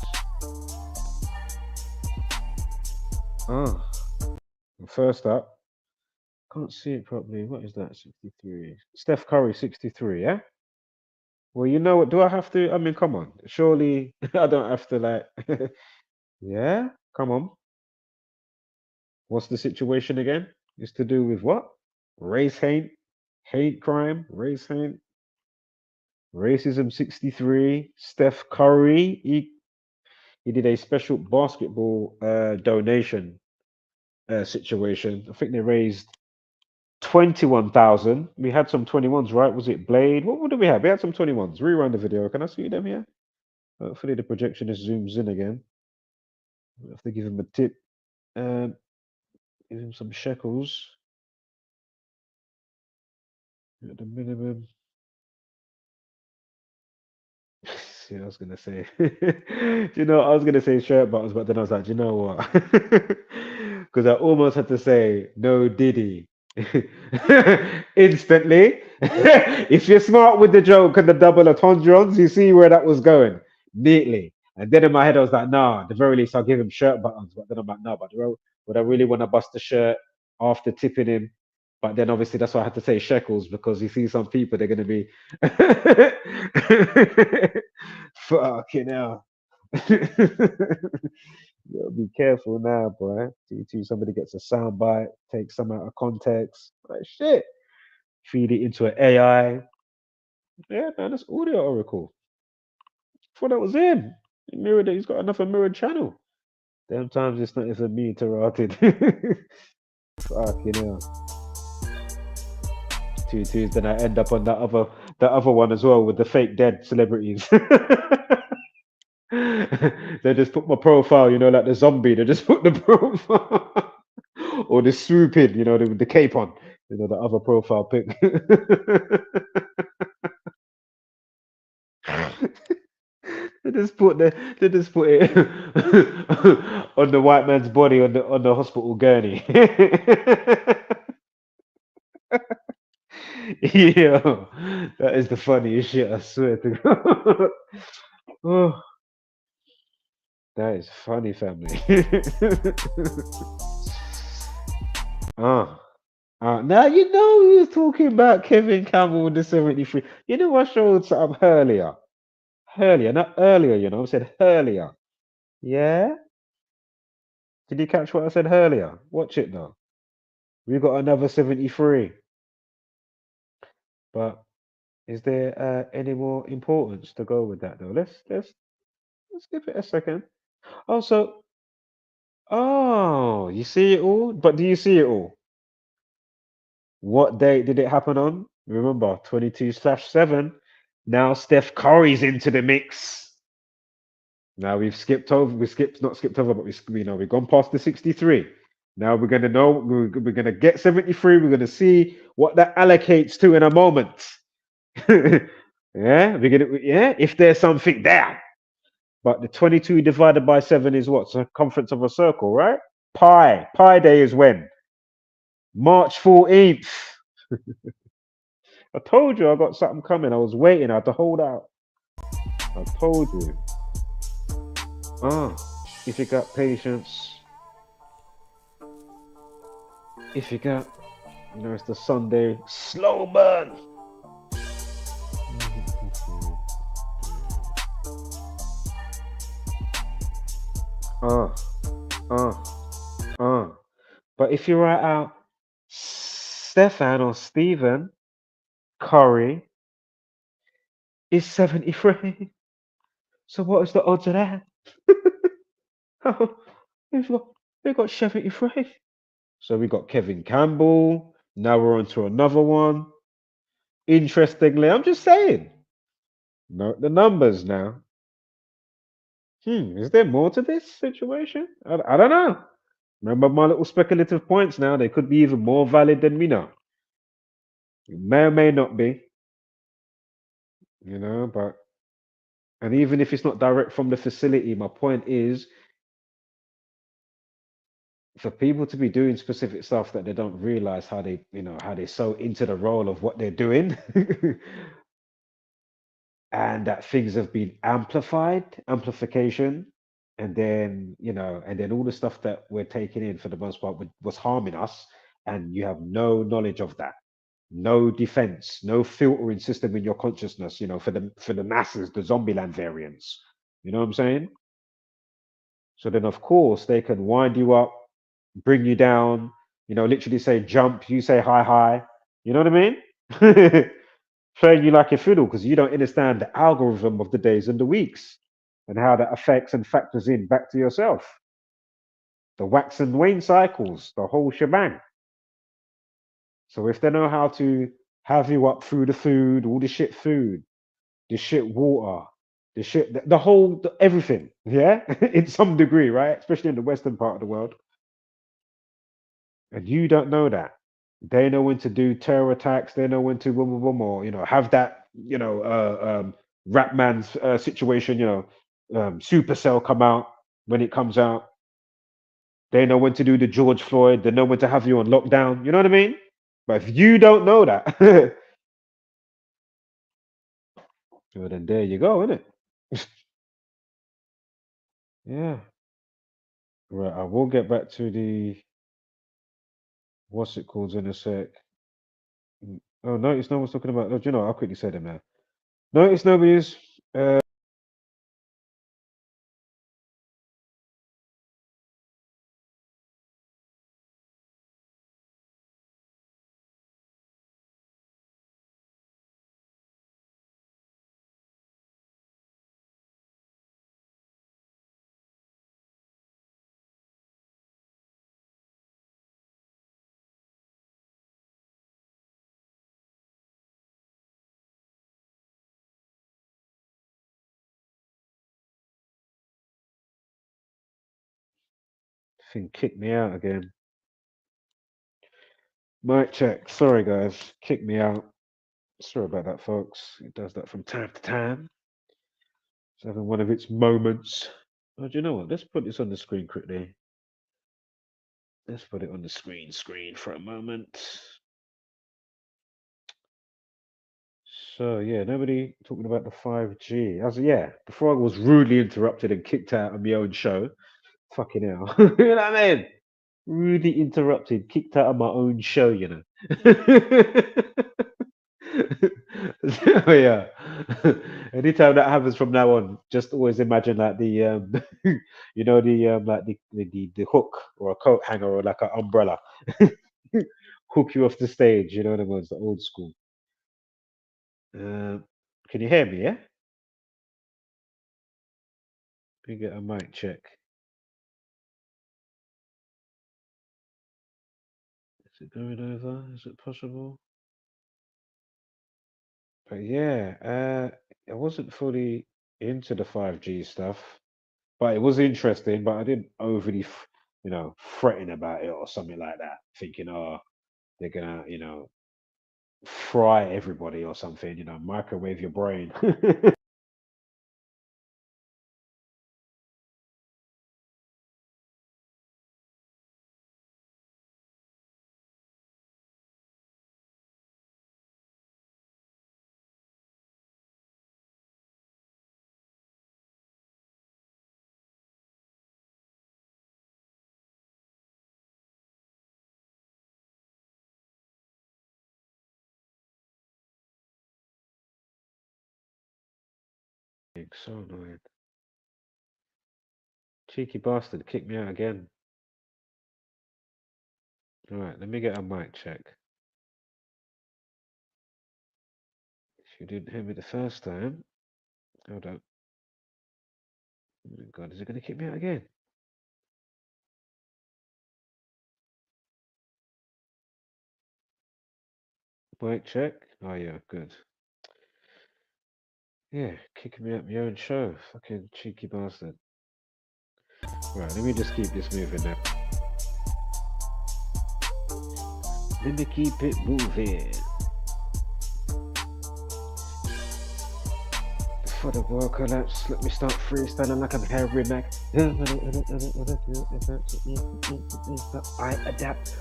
Ah, first up, can't see it properly. What is that? 63. Steph Curry, 63, yeah? Well, you know what? Do I have to? I mean, come on. Surely I don't have to, like, yeah? Come on. What's the situation again? It's to do with what? Race hate, hate crime, race hate, racism 63. Steph Curry, he did a special basketball donation situation. I think they raised 21,000. We had some 21s, right? Was it Blade? What did we have? We had some 21s. Rerun the video. Can I see them here? Hopefully the projectionist zooms in again. I have to give him a tip. Give him some shekels. At the minimum. See, I was gonna say, do you know, I was gonna say shirt buttons, but then I was like, do you know what? Because I almost had to say no Diddy instantly. If you're smart with the joke and the double entendres, you see where that was going neatly. And then in my head, I was like, nah, at the very least, I'll give him shirt buttons. But then I'm like, no, but would I really want to bust the shirt after tipping him? But then obviously that's why I had to say shekels, because you see some people, they're going to be fucking hell. You gotta be careful now, boy. T2, somebody gets a soundbite, takes some out of context. Like shit. Feed it into an AI. Yeah, man, that's audio oracle. Thought that was him. He's got another mirrored channel. Damn times it's not even me interrupted. Fucking hell. Two twos, then I end up on that other one as well with the fake dead celebrities. They just put my profile, you know, like the zombie. They just put the profile or the swooping, you know, the cape on, you know, the other profile pic. They just put it on the white man's body on the hospital gurney. Yeah, that is the funniest shit. I swear to God. Oh, that is funny, family. Ah, now you know we was talking about Kevin Campbell with the 73. You know I showed something earlier. Earlier, not earlier, you know. I said earlier. Yeah? Did you catch what I said earlier? Watch it now. We got another 73. But is there any more importance to go with that though? Let's give it a second. Also, oh, you see it all? But do you see it all? What date did it happen on? Remember, 22/7. Now Steph Curry's into the mix. Now not skipped over, but we've gone past the 63. Now we're gonna know, we're gonna get 73. We're gonna see what that allocates to in a moment. Yeah, if there's something there. But the 22 divided by 7 is what? Circumference of a circle, right? Pi day is when? March 14th. I told you I got something coming. I was waiting. I had to hold out. I told you. If you got patience, if you got, it's the Sunday slow burn. Uh, uh, uh. But if you write out Stefan or Stephen Curry is 73. So what is the odds of that? We've got, we've got 73. So we got Kevin Campbell. Now we're on to another one. Interestingly, I'm just saying. Note the numbers now. Is there more to this situation? I don't know. Remember my little speculative points now. They could be even more valid than we know. It may or may not be. But and even if it's not direct from the facility, my point is for people to be doing specific stuff that they don't realize how they're so into the role of what they're doing and that things have been amplification, and then all the stuff that we're taking in for the most part was harming us, and you have no knowledge of that, no defense, no filtering system in your consciousness, for the masses, the Zombieland variants. You know what I'm saying? So then, of course, they can wind you up, bring you down, literally say jump, you say hi, hi. You know what I mean? Playing you like a fiddle because you don't understand the algorithm of the days and the weeks and how that affects and factors in back to yourself. The Wax and Wane cycles, the whole shebang. So if they know how to have you up through the food, all the shit food, the shit water, the shit, the whole, everything, yeah, in some degree, right? Especially in the Western part of the world. And you don't know that. They know when to do terror attacks. They know when to boom, boom, boom, or have that Rapman's situation. Supercell come out when it comes out. They know when to do the George Floyd. They know when to have you on lockdown. You know what I mean? But if you don't know that, well, then there you go, isn't it? Yeah. Right. I will get back to the what's it called in a sec. Oh, notice no one's talking about. Oh, do you know? I'll quickly say them now. Notice nobody's. Thing kicked me out again. Mic check. Sorry, guys. Kicked me out. Sorry about that, folks. It does that from time to time. It's having one of its moments. Oh, do you know what? Let's put this on the screen quickly. Let's put it on the screen for a moment. So yeah, nobody talking about the 5G. Yeah, before I was rudely interrupted and kicked out of my own show. Fucking hell. You know what I mean? Rudely interrupted, kicked out of my own show, you know. So yeah. Anytime that happens from now on, just always imagine like the you know the like the hook or a coat hanger or like an umbrella. Hook you off the stage, you know what I mean? It's the old school. Can you hear me, yeah? Let me get a mic check. Is it going over? Is it possible? But yeah, I wasn't fully into the 5G stuff, but it was interesting. But I didn't overly, fretting about it or something like that, thinking, oh, they're gonna, fry everybody or something, microwave your brain. So annoying. Cheeky bastard, kick me out again. All right, let me get a mic check. If you didn't hear me the first time, hold up. Oh my God, is it going to kick me out again? Mic check. Oh yeah, good. Yeah, kicking me out my own show. Fucking cheeky bastard. Right, let me just keep this moving now. Let me keep it moving. For the world collapse, let me start freestyling like I'm Harry Mack. I adapt.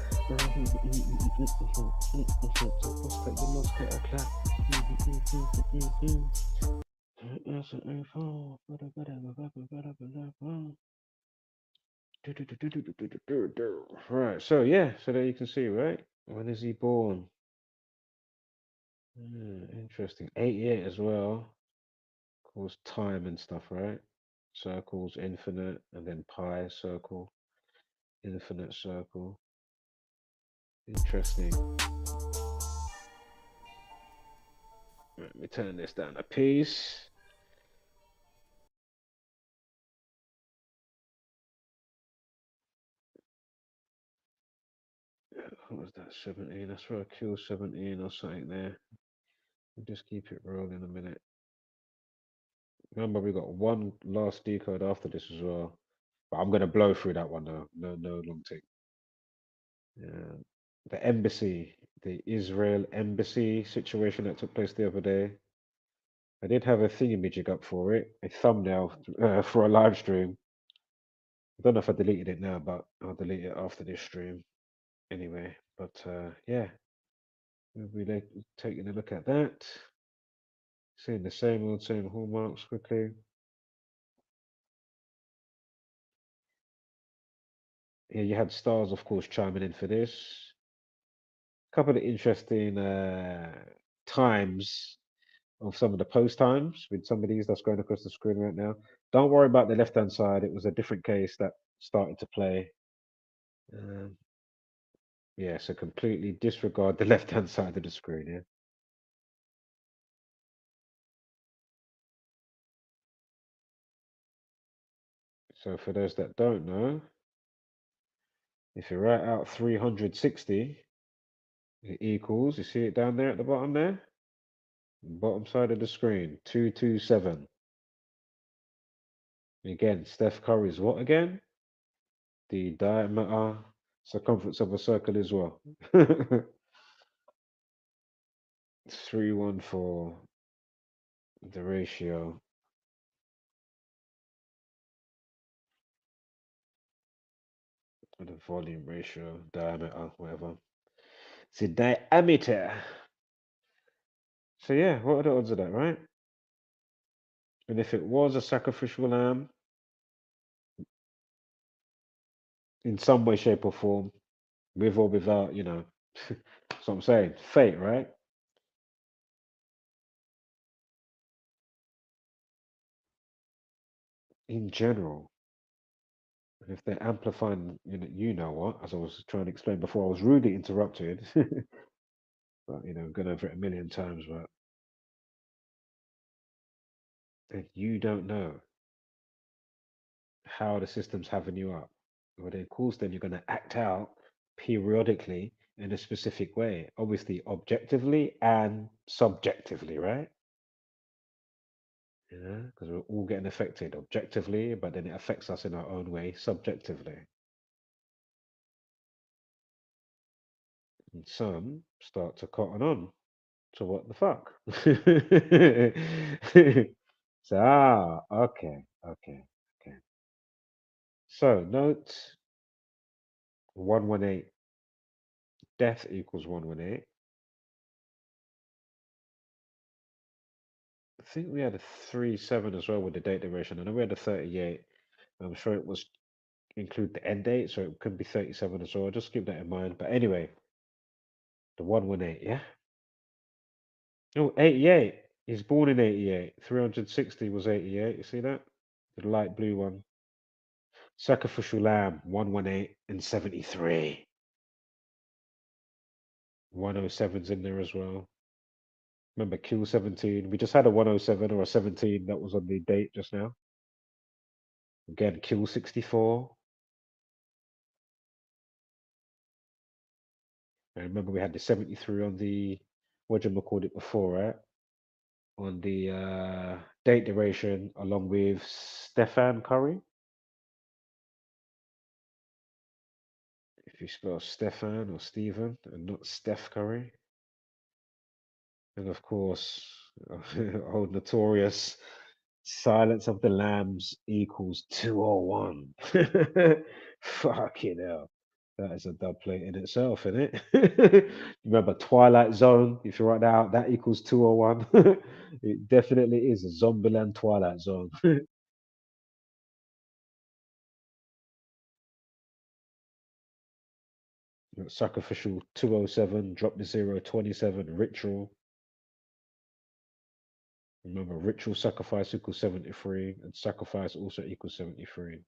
Right, so yeah, so there you can see, right? When is he born? Interesting. 88 as well. Equals time and stuff, right? Circles, infinite, and then pi, circle, infinite circle. Interesting. Let me turn this down a piece. What was that? 17. That's where I killed 17 or something there. We'll just keep it rolling a minute. Remember, we got one last decode after this as well. But I'm gonna blow through that one though. No long take. The embassy, the Israel embassy situation that took place the other day. I did have a thingamajig up for it, a thumbnail for a live stream. I don't know if I deleted it now, but I'll delete it after this stream anyway. But yeah, we'll be taking a look at that. Seeing the same hallmarks quickly. Yeah, you had stars, of course, chiming in for this. A couple of interesting times of some of the post times with some of these that's going across the screen right now. Don't worry about the left hand side. It was a different case that started to play. Yeah, so completely disregard the left hand side of the screen. Yeah. So for those that don't know, if you write out 360, it equals, you see it down there at the bottom there? Bottom side of the screen, 227. Again, Steph Curry's what again? the diameter, circumference of a circle as well. 314, the ratio. Or the volume ratio, diameter, whatever. It's a diameter. So yeah, what are the odds of that, right? And if it was a sacrificial lamb, in some way, shape, or form, with or without, you know, that's what I'm saying. Fate, right? In general, if they're amplifying, you know what, as I was trying to explain before, I was rudely interrupted. But I've gone over it a million times, but if you don't know how the system's having you up, well, then, of course, then you're going to act out periodically in a specific way, obviously objectively and subjectively, right? Because we're all getting affected objectively, but then it affects us in our own way subjectively. And some start to cotton on to what the fuck. So, okay, okay, okay. So, note 118, death equals 118. I think we had a 37 as well with the date duration. I know we had a 38. I'm sure it was include the end date, so it could be 37 as well. Just keep that in mind. But anyway, the 118, yeah? Oh, 88. He's born in 88. 360 was 88. You see that? The light blue one. Sacrificial lamb, 118 and 73. 107's in there as well. Remember, Q 17. We just had a 107 or a 17 that was on the date just now. Again, Q 64. And remember, we had the 73 on the, what you called it before, right? On the date duration, along with Stefan Curry. If you spell Stefan or Stephen and not Steph Curry. And of course, old notorious Silence of the Lambs equals 201. Fucking hell. That is a dub plate in itself, isn't it? Remember Twilight Zone, if you write that out, that equals 201. It definitely is a Zombieland Twilight Zone. Sacrificial 207, drop the 0, 27, ritual. Remember, ritual sacrifice equals 73, and sacrifice also equals 73.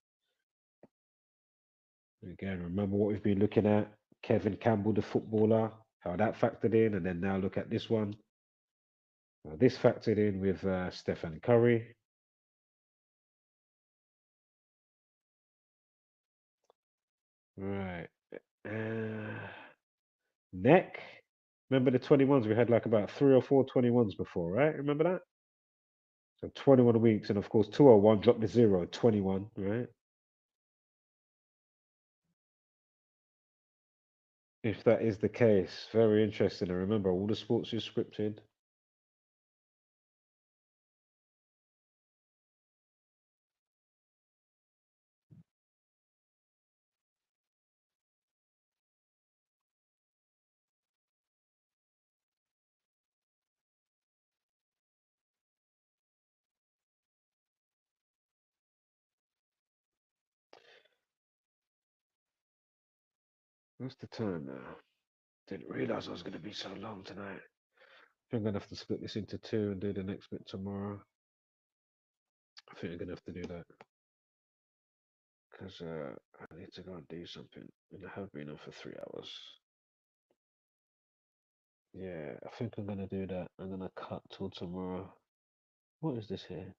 Again, remember what we've been looking at? Kevin Campbell, the footballer, how that factored in, and then now look at this one. This factored in with Stephen Curry. Right. Neck. Remember the 21s? We had like about 3 or 4 21s before, right? Remember that? So 21 weeks, and of course 201 dropped the 0, 21, right? If that is the case, very interesting. And remember, all the sports is scripted. What's the time now? Didn't realize I was going to be so long tonight. I think I'm going to have to split this into 2 and do the next bit tomorrow. I think I'm going to have to do that. Because I need to go and do something. And I have been on for 3 hours. Yeah, I think I'm going to do that. I'm going to cut till tomorrow. What is this here?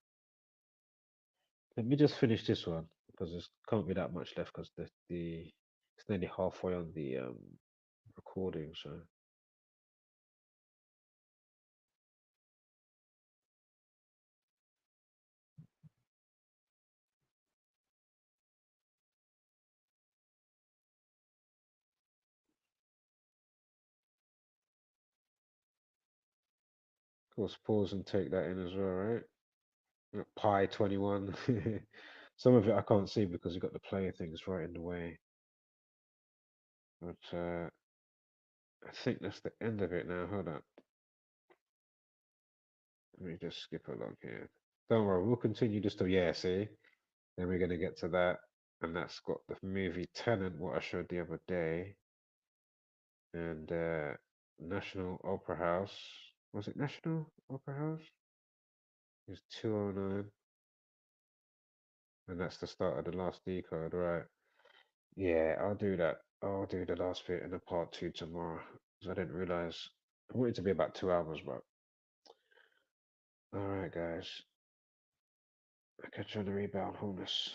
Let me just finish this one. Because there can't be that much left. Because it's nearly halfway on the recording. So. Of course, pause and take that in as well, right? Pi 21. Some of it I can't see because you've got the player things right in the way. But I think that's the end of it now. Hold on. Let me just skip along here. Don't worry, we'll continue just till, yeah, see? Then we're going to get to that. And that's got the movie Tenant, what I showed the other day. And National Opera House. Was it National Opera House? It's 209. And that's the start of the last decode, right? Yeah, I'll do that. I'll do the last bit in the part 2 tomorrow. Because I didn't realize. I want it to be about 2 hours, but. Alright, guys. I'll catch you on the rebound, wholeness.